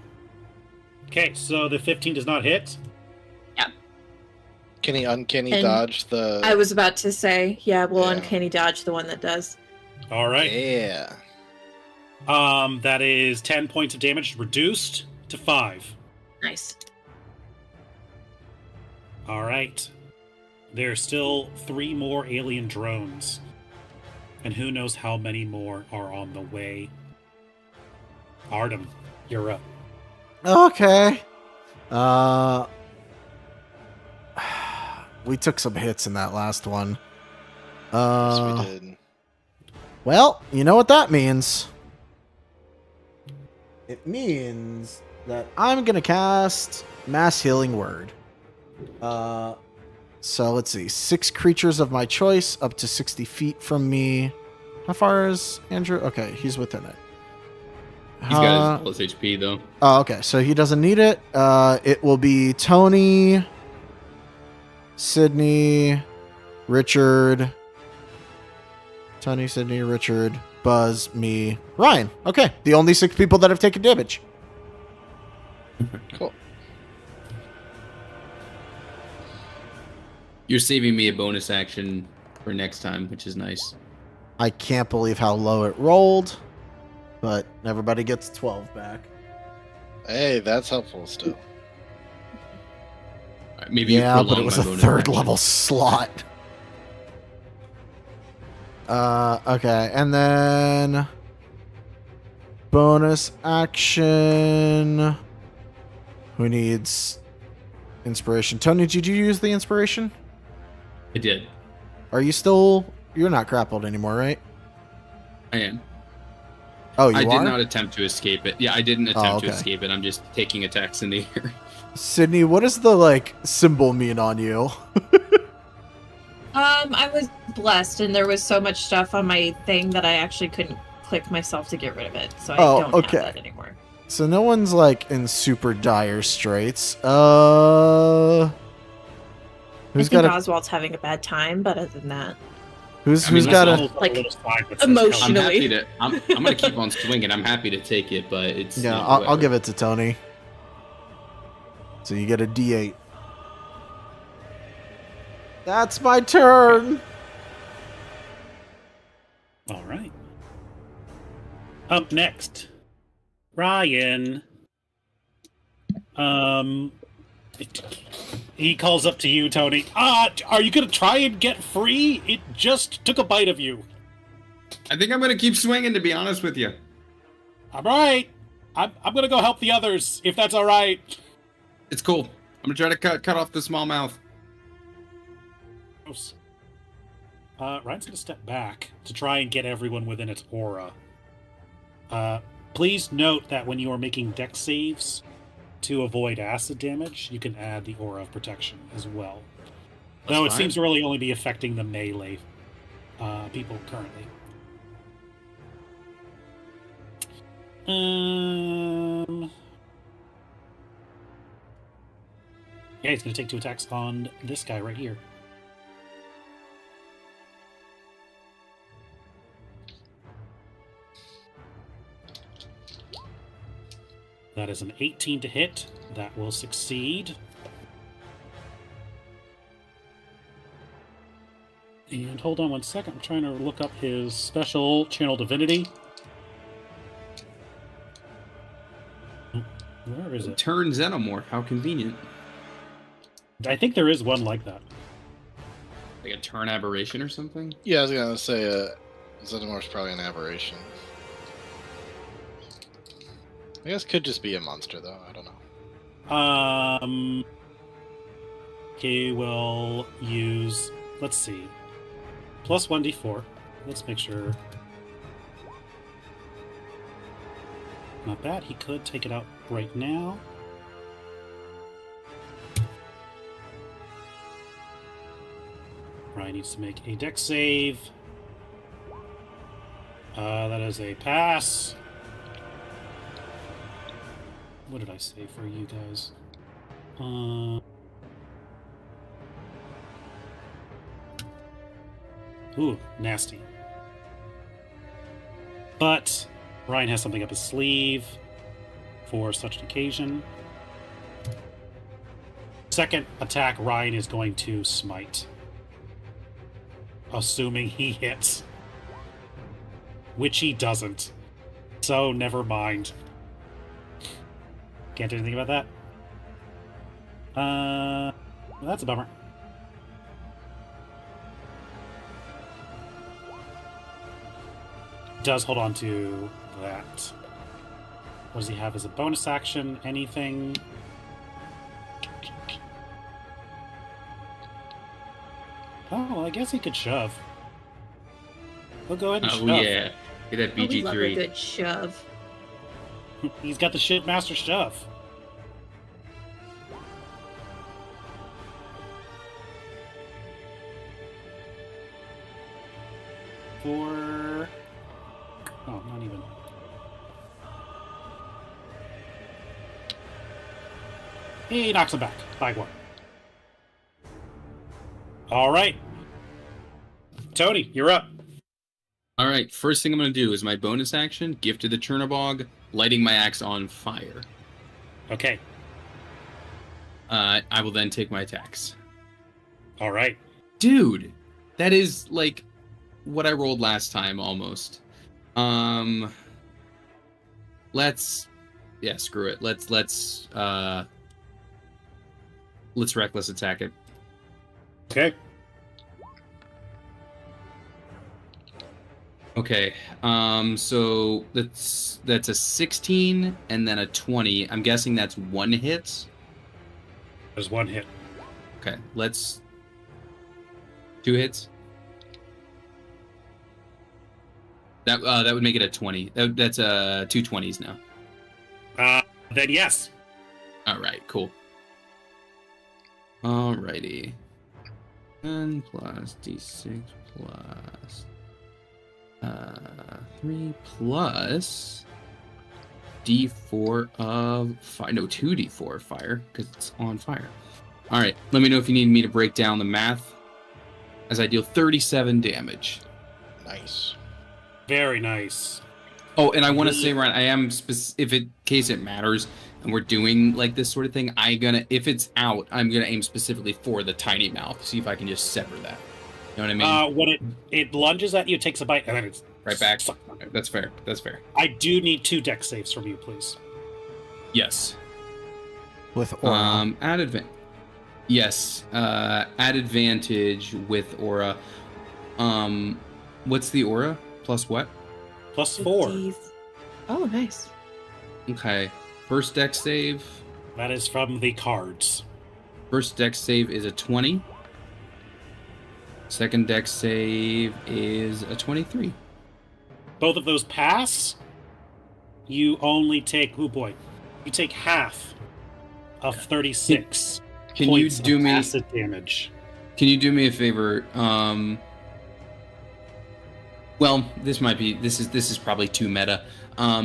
Okay, so the 15 does not hit. Can he uncanny And dodge the? I was about to say, yeah, we'll Yeah. uncanny dodge the one that does. All right. Yeah. That is 10 points of damage reduced to 5. Nice. All right. There's still 3 more alien drones. And who knows how many more are on the way. Artem, you're up. Okay. We took some hits in that last one. Yes, we did. Well, you know what that means. It means that I'm gonna cast Mass Healing Word. So let's see. 6 creatures of my choice up to 60 feet from me. How far is Andrew? Okay, he's within it. He's got his full HP though. Oh, okay. So he doesn't need it. It will be Tony, Sydney, Richard. Tony, Sydney, Richard, Buzz, me, Ryan. Okay. The only 6 people that have taken damage. Cool. You're saving me a bonus action for next time, which is nice. I can't believe how low it rolled, but everybody gets 12 back. Hey, that's helpful still. All right, maybe you Yeah, but it prolong was my a bonus 3rd action. level slot. Okay, and then bonus action. Who needs inspiration? Tony, did you use the inspiration? I did. Are you still? You're not grappled anymore, right? I am. Oh, you I are. did not attempt to escape it. Yeah, I didn't attempt to okay. escape it. I'm just taking attacks in the air. Sydney, what does the symbol mean on you? I was blessed, and there was so much stuff on my thing that I actually couldn't click myself to get rid of it, so I don't okay. have that anymore. So no one's in super dire straits. Who's I think got a Oswald's having a bad time, but other than that, who's I mean, got that's a all- like, I'm emotionally. happy to. I'm gonna keep on swinging. I'm happy to take it, but it's yeah? you know, I'll whatever. give it to Tony. So you get a D8. That's my turn. All right. Up next, Ryan. He calls up to you, Tony. Are you gonna try and get free? It just took a bite of you. I think I'm gonna keep swinging. To be honest with you, All right. I'm gonna go help the others, if that's all right. it's cool. I'm gonna try to cut off the small mouth. Gross. Ryan's gonna step back to try and get everyone within its aura. Please note that when you are making dex saves to avoid acid damage, you can add the aura of protection as well. That's Though it fine. seems to really only be affecting the melee people currently. Yeah, he's going to take 2 attacks on this guy right here. That is an 18 to hit. That will succeed. And hold on one second. I'm trying to look up his special channel divinity. Where is it? Turn Xenomorph. How convenient. I think there is one like that. Like a turn aberration or something? Yeah, I was gonna say Xenomorph's probably an aberration. I guess could just be a monster though. I don't know. He will use. Let's see. Plus 1d4. Let's make sure. Not bad. He could take it out right now. Ryan needs to make a dex save. That is a pass. What did I say for you guys? Ooh, nasty. But Ryan has something up his sleeve for such an occasion. Second attack, Ryan is going to smite. Assuming he hits. Which he doesn't. So, never mind. Can't do anything about that. That's a bummer. Does hold on to that. What does he have as a bonus action? Anything? Oh, well, I guess he could shove. We'll go ahead and shove. Oh, yeah. Get that Oh, we love a BG3. good shove. He's got the shitmaster shove. For... Oh, not even. He knocks him back by 1. All right. Tony, you're up. All right, first thing I'm going to do is my bonus action, Gift of the Chernobog, lighting my axe on fire. Okay. I will then take my attacks. All right. Dude, that is like what I rolled last time almost. Let's screw it. Let's reckless attack it. Okay. Okay. So that's a 16 and then a 20. I'm guessing that's 1 hit. There's 1 hit. Okay, let's 2 hits. That would make it a 20. That's 2 20s now. Then yes. All right, cool. Alrighty. 10 plus d6 plus 3 plus d4 of fire. No, 2d4 of fire because it's on fire. All right, let me know if you need me to break down the math as I deal 37 damage. Nice. Very nice. Oh, and I want to say, Ryan, I am if in case it matters, and we're doing like this sort of thing, if it's out, I'm gonna aim specifically for the tiny mouth. See if I can just sever that. You know what I mean? When it lunges at you, it takes a bite, and then it's Right back. sucked. That's fair. That's fair. I do need 2 dex saves from you, please. Yes. With aura. Add advantage. Yes. Add advantage with aura. What's the aura? Plus what? Plus 4. Oh, nice. Okay. First dex save. That is from the cards. First dex save is a 20. Second dex save is a 23. Both of those pass. You only take, oh boy, you take half of 36 Can you points do of me acid damage. Can you do me a favor? Well, this is probably too meta.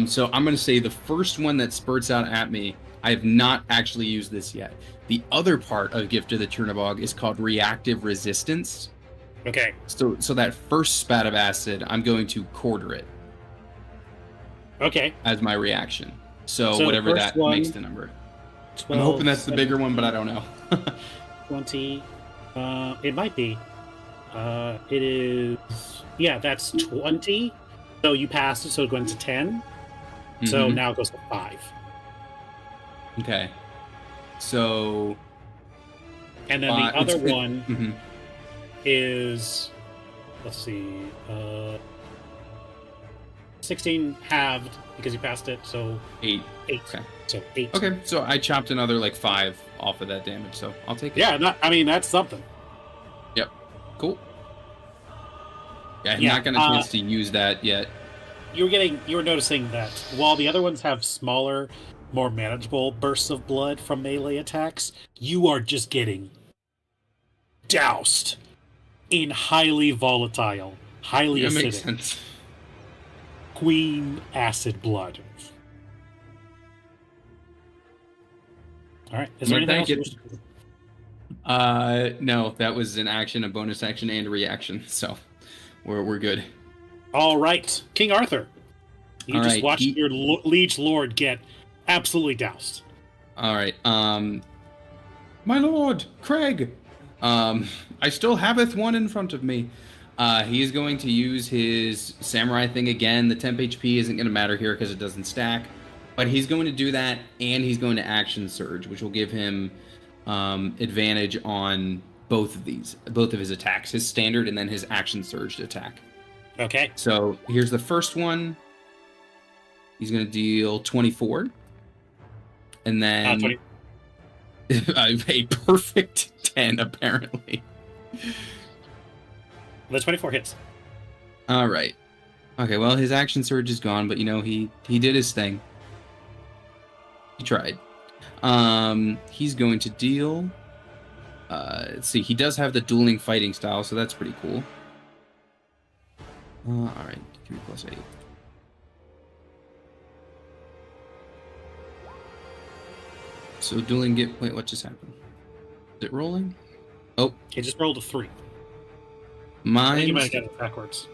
So I'm gonna say the first one that spurts out at me, I have not actually used this yet. The other part of Gift of the Chernobog is called reactive resistance. Okay. So that first spat of acid, I'm going to quarter it Okay. as my reaction. So So the whatever first that one- makes the number. 12, I'm hoping that's the bigger one, but I don't know. 20. It might be. It is. Yeah, that's 20. So you passed it, so it went to 10. So Mhm. now it goes to 5. Okay. So And then Uh, the other it's- it- one mhm. is. Let's see. 16 halved because you passed it, so 8. 8. Okay. So 8. Okay, so I chopped another like 5 off of that damage, so I'll take it. Yeah, I mean, that's something. Cool. Yeah, I've Yeah, not gotten a chance to use that yet. You were noticing that while the other ones have smaller, more manageable bursts of blood from melee attacks, you are just getting doused in highly volatile, highly That makes acidic sense. queen acid blood. All right. Is there Well, anything else thank you you. wish to do? No, that was an action, a bonus action, and a reaction, so we're good. All right, King Arthur. You All just right, watched your liege lord get absolutely doused. All right, my lord, Craig. I still haveth one in front of me. He is going to use his samurai thing again. The temp HP isn't going to matter here because it doesn't stack, but he's going to do that, and he's going to action surge, which will give him advantage on both of his attacks, his standard and then his action surged attack. Okay. So here's the first one. He's going to deal 24, and then 20. a perfect 10 apparently. The 24 hits. All right. Okay. Well, his action surge is gone, but he did his thing. He tried. He's going to deal. Let's see. He does have the dueling fighting style, so that's pretty cool. All right. 3 plus 8. So dueling wait, what just happened? Is it rolling? Oh, He just rolled a 3. I think mine. you might have got it backwards.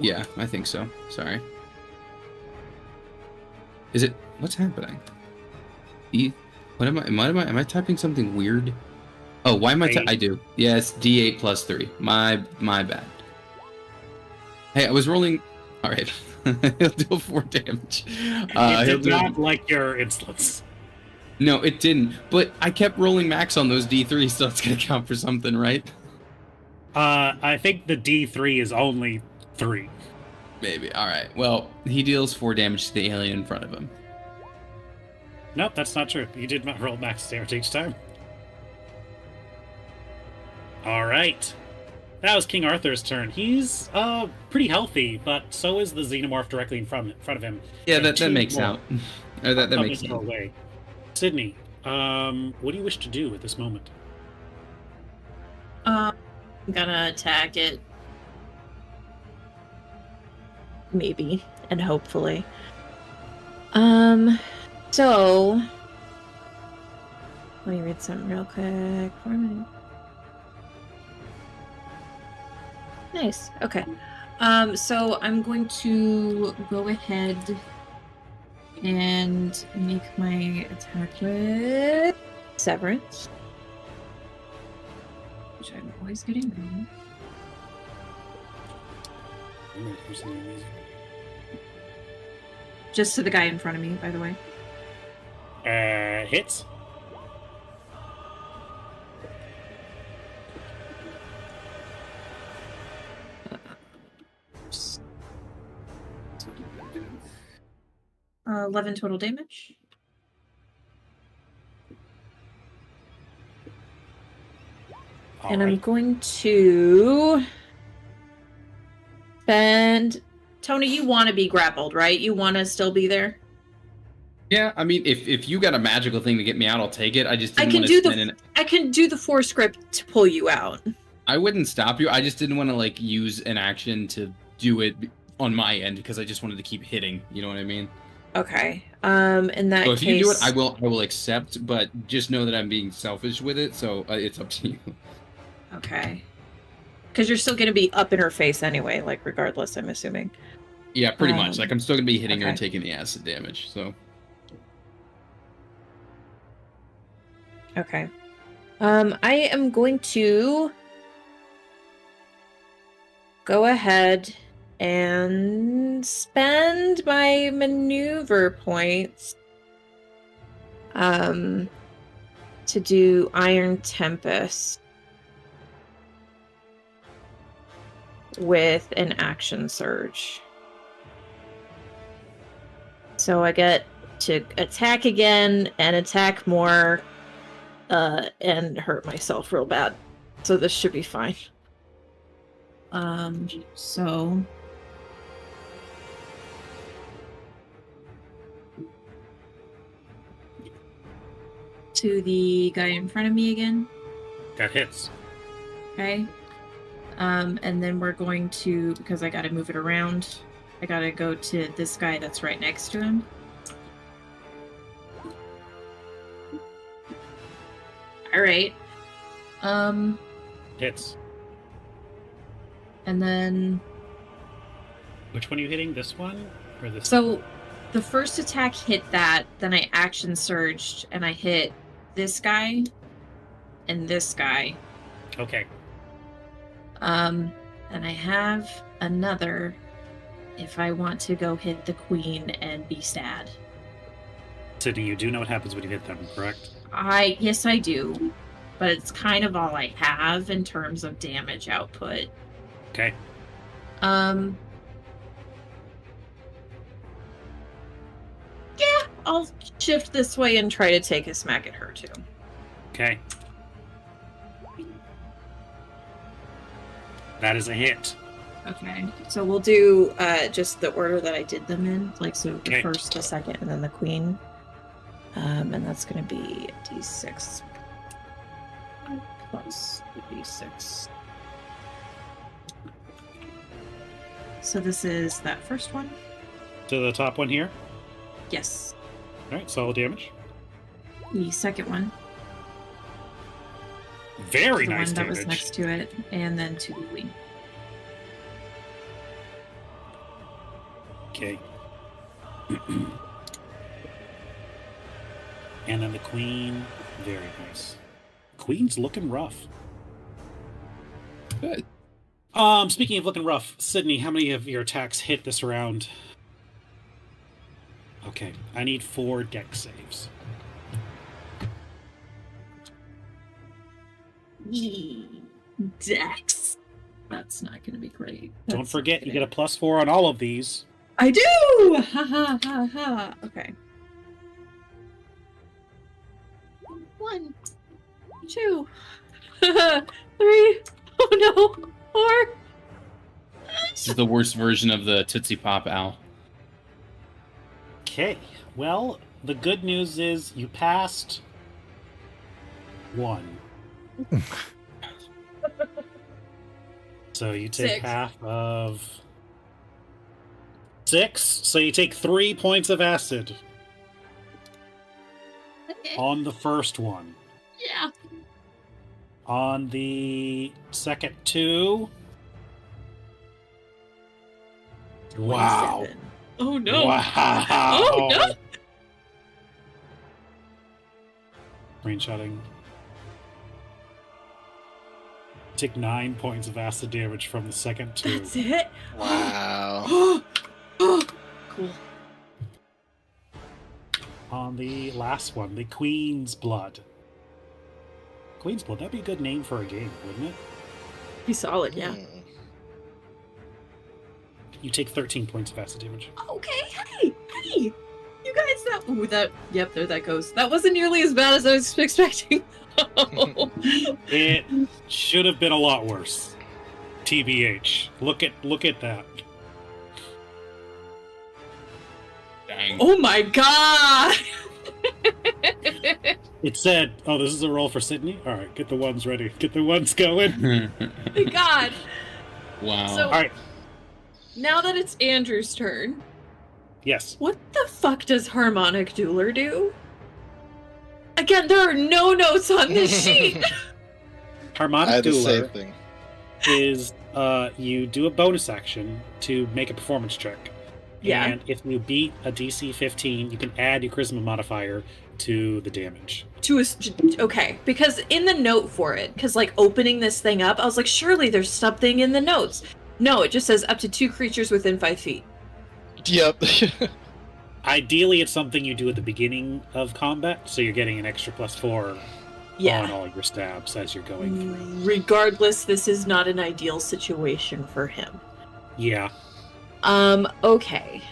Yeah, I think so. Sorry. Is it? What's happening? What am I typing something weird? Oh, why am I? I do. Yes, D8 plus 3. My bad. Hey, I was rolling. All right. He'll deal 4 damage. It He'll did do. not like your insolence. No, it didn't. But I kept rolling max on those D3s, so it's gonna count for something, right? I think the D3 is only 3. Maybe. All right. Well, he deals 4 damage to the alien in front of him. Nope, that's not true. You did not roll max damage each time. All right. That was King Arthur's turn. He's pretty healthy, but so is the xenomorph directly in front of him. Yeah, And that 2 makes more out. Or that up makes and sense. away. Sydney, what do you wish to do at this moment? I'm gonna attack it. Maybe, and hopefully. So let me read something real quick. 4 minutes. Nice. Okay. So I'm going to go ahead and make my attack with Severance, which I'm always getting wrong. Just to the guy in front of me, by the way. Hits. Oops. 11 total damage. All And I'm right. going to spend. Tony, you want to be grappled, right? You want to still be there? Yeah, I mean, if you got a magical thing to get me out, I'll take it. I just I didn't can want do to spend I can do the force script to pull you out. I wouldn't stop you. I just didn't want to like use an action to do it on my end because I just wanted to keep hitting. You know what I mean? Okay. In that So if case, you do it, I will accept, but just know that I'm being selfish with it. So it's up to you. Okay. Because you're still gonna be up in her face anyway, like regardless. I'm assuming. Yeah, pretty much. Like I'm still gonna be hitting her and okay. taking the acid damage. So Okay. I am going to go ahead and spend my maneuver points to do Iron Tempest with an action surge. So I get to attack again and attack more and hurt myself real bad. So this should be fine. So to the guy in front of me again. That hits. Okay. And then we're going to, because I gotta move it around, I gotta go to this guy that's right next to him. Alright. Hits. And then Which one are you hitting? This one or this? so the first attack hit that, then I action surged and I hit this guy and this guy. Okay. And I have another if I want to go hit the queen and be sad. Sydney, you do know what happens when you hit them, correct? Yes, I do. But it's kind of all I have in terms of damage output. Okay. Yeah, I'll shift this way and try to take a smack at her too. Okay. That is a hit. Okay. So we'll do just the order that I did them in. Like, so the Okay. first, the second, and then the queen. And that's going to be a d6 plus the d6. So this is that first one? To the top one here. Yes. Alright, solid damage. The second one. Very The nice one that damage. was next to it. And then to the queen. Okay. And then the queen. Very nice. Queen's looking rough. good. Speaking of looking rough, Sydney, how many of your attacks hit this round? Okay, I need 4 dex saves. Dex. That's not going to be great. Don't That's forget, you kidding. get a +4 on all of these. I do! Ha ha ha ha. Okay. 1, 2, 3. Oh no. 4. This is the worst version of the Tootsie Pop owl. Okay, well, the good news is you passed 1. So you take 6. half of 6, so you take 3 points of acid Okay. on the first one. Yeah. On the second 2. Wow. 27. Oh no. Wow. Oh no. Screenshotting. Take 9 points of acid damage from the second 2. That's it. Wow. Cool. On the last one, the Queen's Blood. Queen's Blood, that'd be a good name for a game, wouldn't it? Be solid, yeah. Hmm. You take 13 points of acid damage. Okay, hey! You guys, that. Ooh, that. Yep, there that goes. That wasn't nearly as bad as I was expecting. It should have been a lot worse. TBH. Look at that. Dang. Oh my god! It said, oh, this is a roll for Sydney? Alright, get the ones ready. Get the ones going. My god! Wow. So- Alright. now that it's Andrew's turn, Yes. what the fuck does Harmonic Dueler do? Again, there are no notes on this sheet. I Harmonic had the same Dueler thing. is you do a bonus action to make a performance check. Yeah. And if you beat a DC 15, you can add your charisma modifier to the damage. Okay, because in the note for it, because like opening this thing up, I was like, surely there's something in the notes. No, it just says up to 2 creatures within 5 feet. Yep. Ideally, it's something you do at the beginning of combat, so you're getting an extra +4 on Yeah. all your stabs as you're going through. Regardless, this is not an ideal situation for him. Yeah. Okay.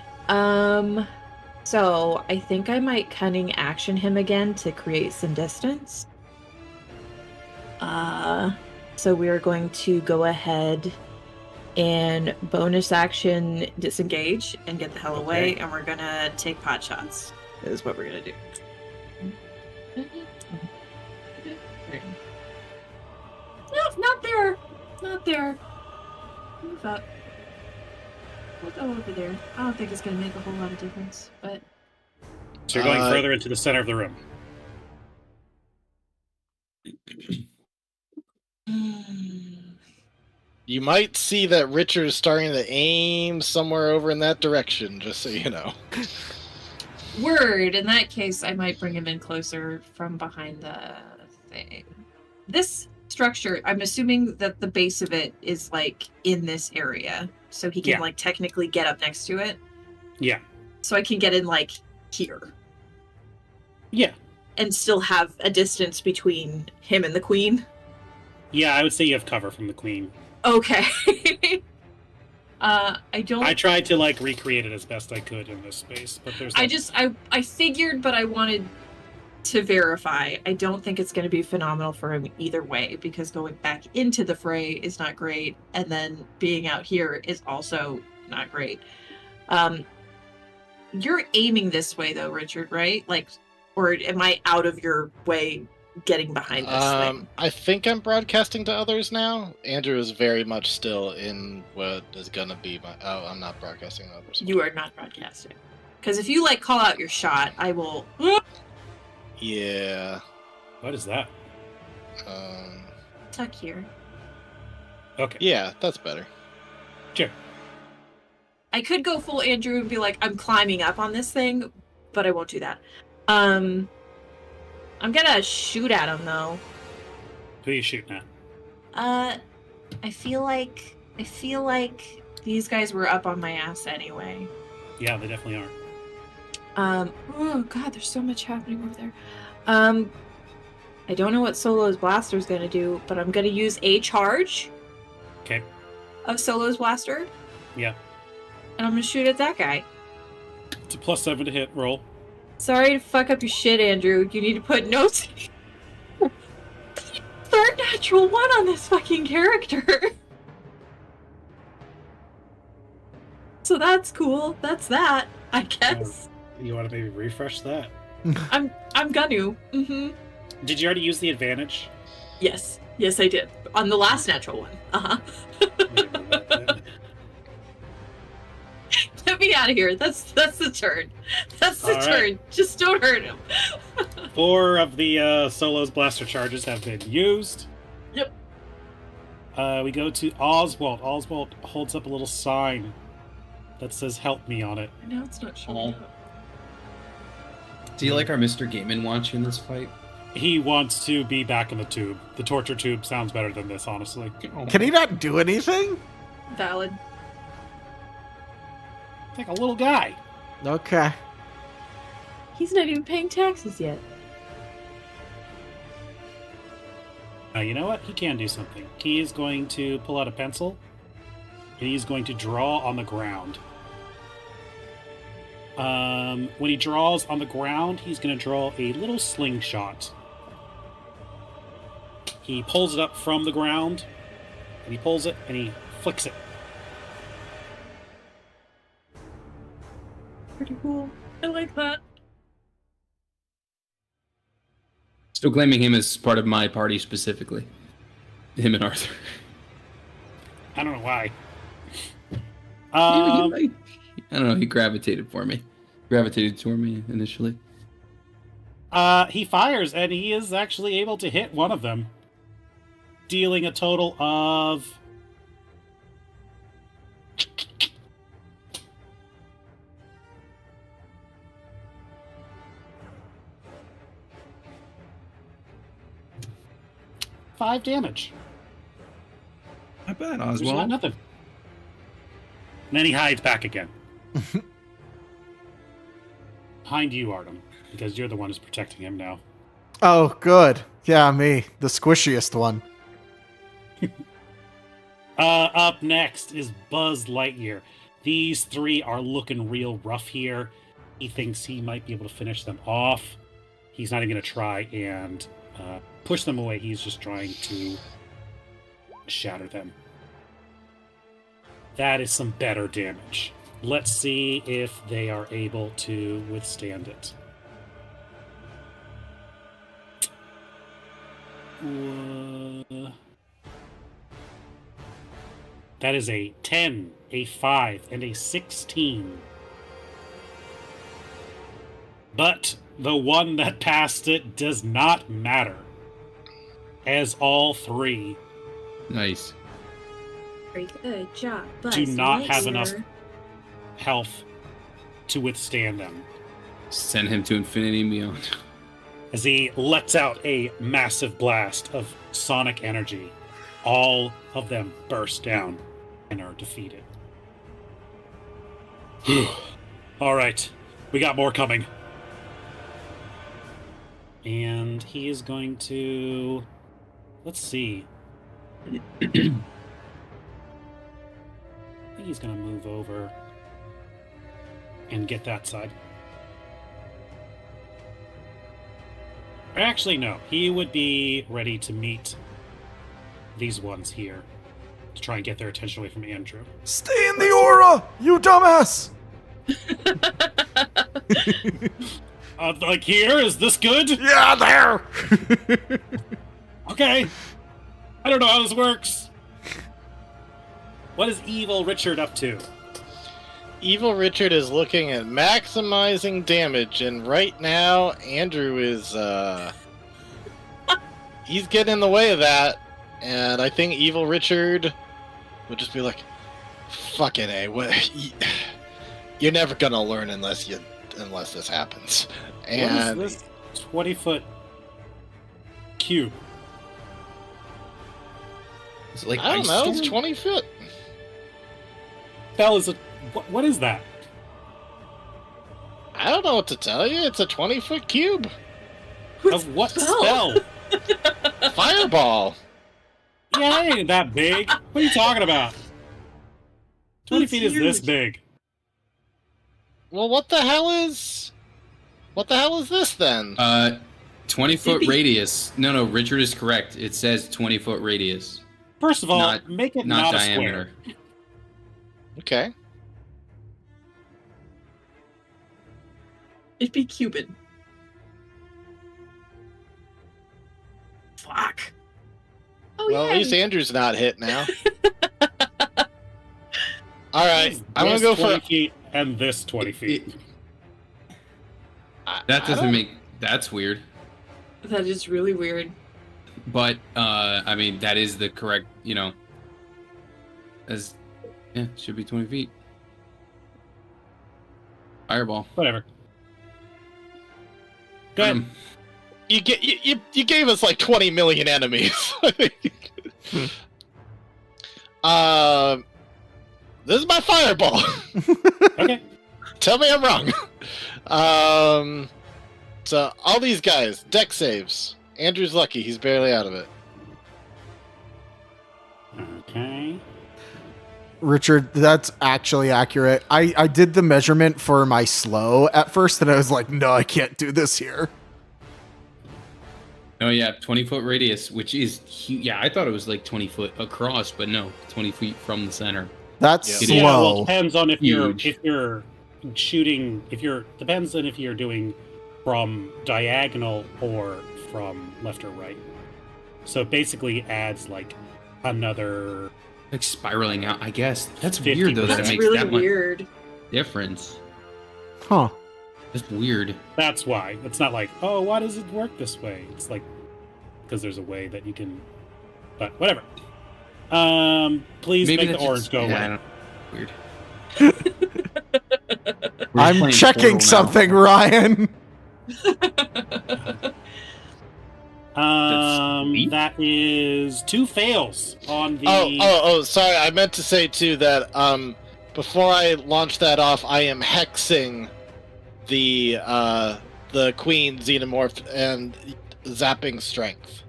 So I think I might cunning action him again to create some distance. So we are going to go ahead and bonus action disengage and get the hell away, Okay. and we're gonna take pot shots. Is what we're gonna do. No, not there. Not there. Move up. We'll go over there. I don't think it's gonna make a whole lot of difference, but So you're going further into the center of the room. You might see that Richard is starting to aim somewhere over in that direction, just so you know. word. In that case, I might bring him in closer from behind the thing. This structure, I'm assuming that the base of it is like in this area, so he can Yeah. like technically get up next to it. Yeah. So I can get in like here Yeah. and still have a distance between him and the queen. Yeah, I would say you have cover from the queen. Okay. I don't. I tried to like recreate it as best I could in this space, but there's I figured, but I wanted to verify. I don't think it's going to be phenomenal for him either way, because going back into the fray is not great, and then being out here is also not great. You're aiming this way though, Richard, right? Like, or am I out of your way getting behind this thing? I think I'm broadcasting to others now. Andrew is very much still in what is gonna be my. Oh, I'm not broadcasting to others. You are not broadcasting. Because if you like call out your shot, I will. Yeah. What is that? Tuck here. Okay. Yeah, that's better. Sure. I could go full Andrew and be like, I'm climbing up on this thing, but I won't do that. I'm gonna shoot at him though. Who are you shooting at? I feel like these guys were up on my ass anyway. Yeah, they definitely are. Oh god, there's so much happening over there. I don't know what Solo's blaster's gonna do, but I'm gonna use a charge Okay. of Solo's blaster, Yeah. and I'm gonna shoot at that guy. It's a +7 to hit roll. Sorry to fuck up your shit, Andrew. You need to put notes. Third natural 1 on this fucking character. So that's cool. That's that, I guess. You want to maybe refresh that? I'm gonna. Mm-hmm. Did you already use the advantage? Yes. Yes, I did. On the last natural one. Uh-huh. Get me out of here. That's the turn. That's the All turn. right. Just don't hurt him. 4 of the Solo's blaster charges have been used. Yep. We go to Oswald. Oswald holds up a little sign that says "Help me" on it. Now it's not showing up. Do you like our Mr. Game & Watch in this fight? He wants to be back in the tube. The torture tube sounds better than this, honestly. Can he not do anything? Valid. It's like a little guy. Okay. He's not even paying taxes yet. You know what? He can do something. He is going to pull out a pencil, and he's going to draw on the ground. When he draws on the ground, he's going to draw a little slingshot. He pulls it up from the ground, and he pulls it, and he flicks it. Pretty cool. I like that. Still claiming him as part of my party specifically. Him and Arthur. I don't know why. I don't know. He gravitated toward me initially. He fires, and he is actually able to hit one of them, dealing a total of 5 damage. Not bad, Which is not Oswald. nothing. And then he hides back again. Behind you, Artem, because you're the one who's protecting him now. Oh, good. Yeah, me, the squishiest one. Up next is Buzz Lightyear. These 3 are looking real rough here. He thinks he might be able to finish them off. He's not even going to try and push them away. He's just trying to shatter them. That is some better damage. Let's see if they are able to withstand it. That is a 10, a 5, and a 16. But the one that passed it does not matter, as all 3 Nice. Very good job. Buzz do not have Lightyear. enough health to withstand them. Send him to infinity and beyond. As he lets out a massive blast of sonic energy, all of them burst down and are defeated. All right, we got more coming. And he is going to... Let's see. I think he's going to move over and get that side. Actually, no. He would be ready to meet these ones here to try and get their attention away from Andrew. Stay in the aura, you dumbass! Like here? Is this good? Yeah, there! Okay. I don't know how this works. What is Evil Richard up to? Evil Richard is looking at maximizing damage, and right now, Andrew is, he's getting in the way of that, and I think Evil Richard would just be like, fucking A, you're never gonna learn unless this happens. And what is this 20-foot cube? Is it like I don't ice know, storm? it's 20 foot. Spell is a... What is that? I don't know what to tell you, it's a 20-foot cube. Of what spell? Fireball. Yeah, it ain't that big. What are you talking about? 20 That's feet is this huge. big. Well, what the hell is this then? 20-foot radius. No, Richard is correct. It says 20-foot radius, First of all, Not- make it not not a diameter. square. Okay. It'd be Cuban. Fuck. Oh, Well, yeah. at least Andrew's not hit now. All right, This I'm gonna go 20 for. feet and this 20 feet. That doesn't make... That's weird. That is really weird. But, I mean, that is the correct, as... Yeah, it should be 20 feet. Fireball. Whatever. Go ahead. You gave us like 20 million enemies. This is my fireball. Okay. Tell me I'm wrong. So all these guys, deck saves. Andrew's lucky; he's barely out of it. Okay. Richard, that's actually accurate. I did the measurement for my slow at first, and I was like, no, I can't do this here. Oh, yeah, 20-foot radius, which is huge. Yeah, I thought it was like 20 foot across, but no, 20 feet from the center. That's Yeah. Yeah, well, it slow. depends on if Huge. you're shooting, depends on if you're doing from diagonal or from left or right. So it basically adds like another Like spiraling out, I guess. That's 50%. weird though that That's it makes really that much weird. difference. Huh. That's weird. That's why. It's not like, oh, why does it work this way? It's like, because there's a way that you can. But whatever. Please Maybe make the that's orange just- go yeah, I away. don't- Weird. We're I'm playing checking Portal now. something, Ryan. sweet. That is 2 fails on the. Oh, sorry. I meant to say too that before I launch that off, I am hexing the queen xenomorph and zapping strength.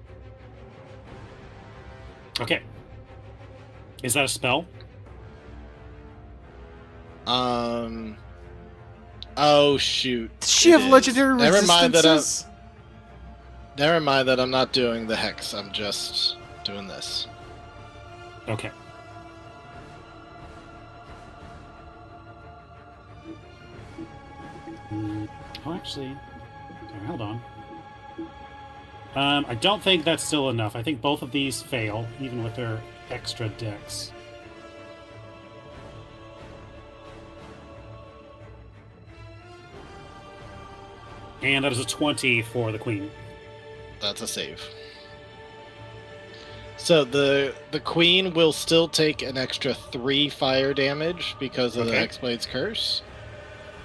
Okay. Is that a spell? Oh shoot. Does she It have is. legendary Never mind that resistances? Never mind that I'm not doing the hex. I'm just doing this. Okay. Oh, actually, sorry, hold on. I don't think that's still enough. I think both of these fail, even with their extra dex. And that is a 20 for the queen. That's a save. So the queen will still take an extra 3 fire damage because of the Okay. Hexblade's curse.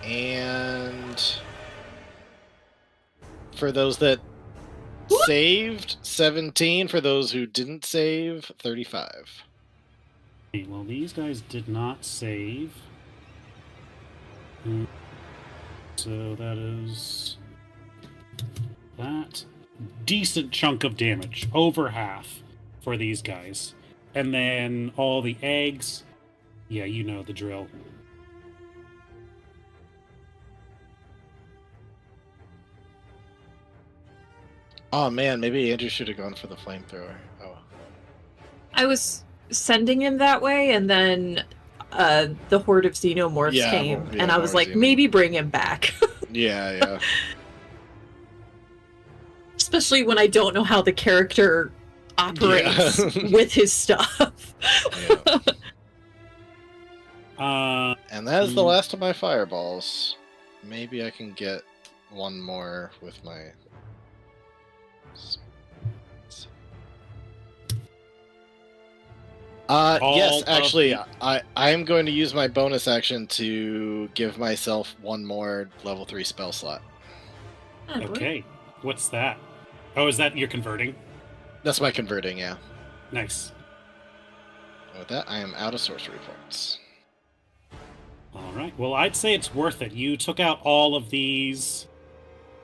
And for those that saved, 17. For those who didn't save, 35. Okay, well, these guys did not save. So that is that decent chunk of damage, over half for these guys. And then all the eggs, yeah, you know the drill. Oh man, maybe Andrew should have gone for the flamethrower. Oh. I was sending him that way, and then the horde of xenomorphs Yeah, came, yeah, and I was more like, xenomorphs. maybe bring him back. Yeah. Especially when I don't know how the character operates Yeah. with his stuff. Yeah. And that is the last of my fireballs. Maybe I can get one more with my. Yes, of actually, the- I am going to use my bonus action to give myself one more level 3 spell slot. Okay, what's that? Oh, is that you're converting? That's my converting, yeah. Nice. And with that, I am out of sorcery points. All right. Well, I'd say it's worth it. You took out all of these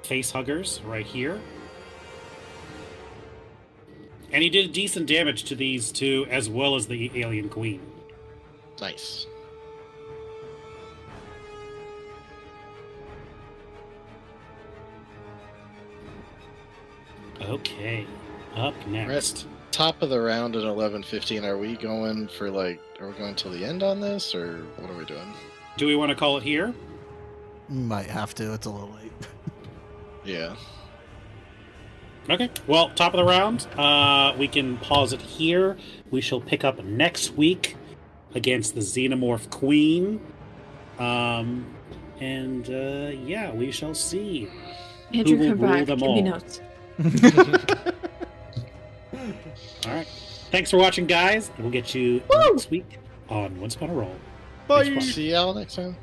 face huggers right here. And you did decent damage to these two, as well as the alien queen. Nice. Okay. Up next. Top of the round at 11:15. Are we going for are we going till the end on this, or what are we doing? Do we want to call it here? Might have to. It's a little late. Yeah. Okay. Well, top of the round. We can pause it here. We shall pick up next week against the Xenomorph Queen. Yeah, we shall see. Andrew, will come rule back. them Give me all? notes. All right. Thanks for watching, guys. We'll get you next week on Once Upon a Roll. Bye. Thanks for watching. See y'all next time.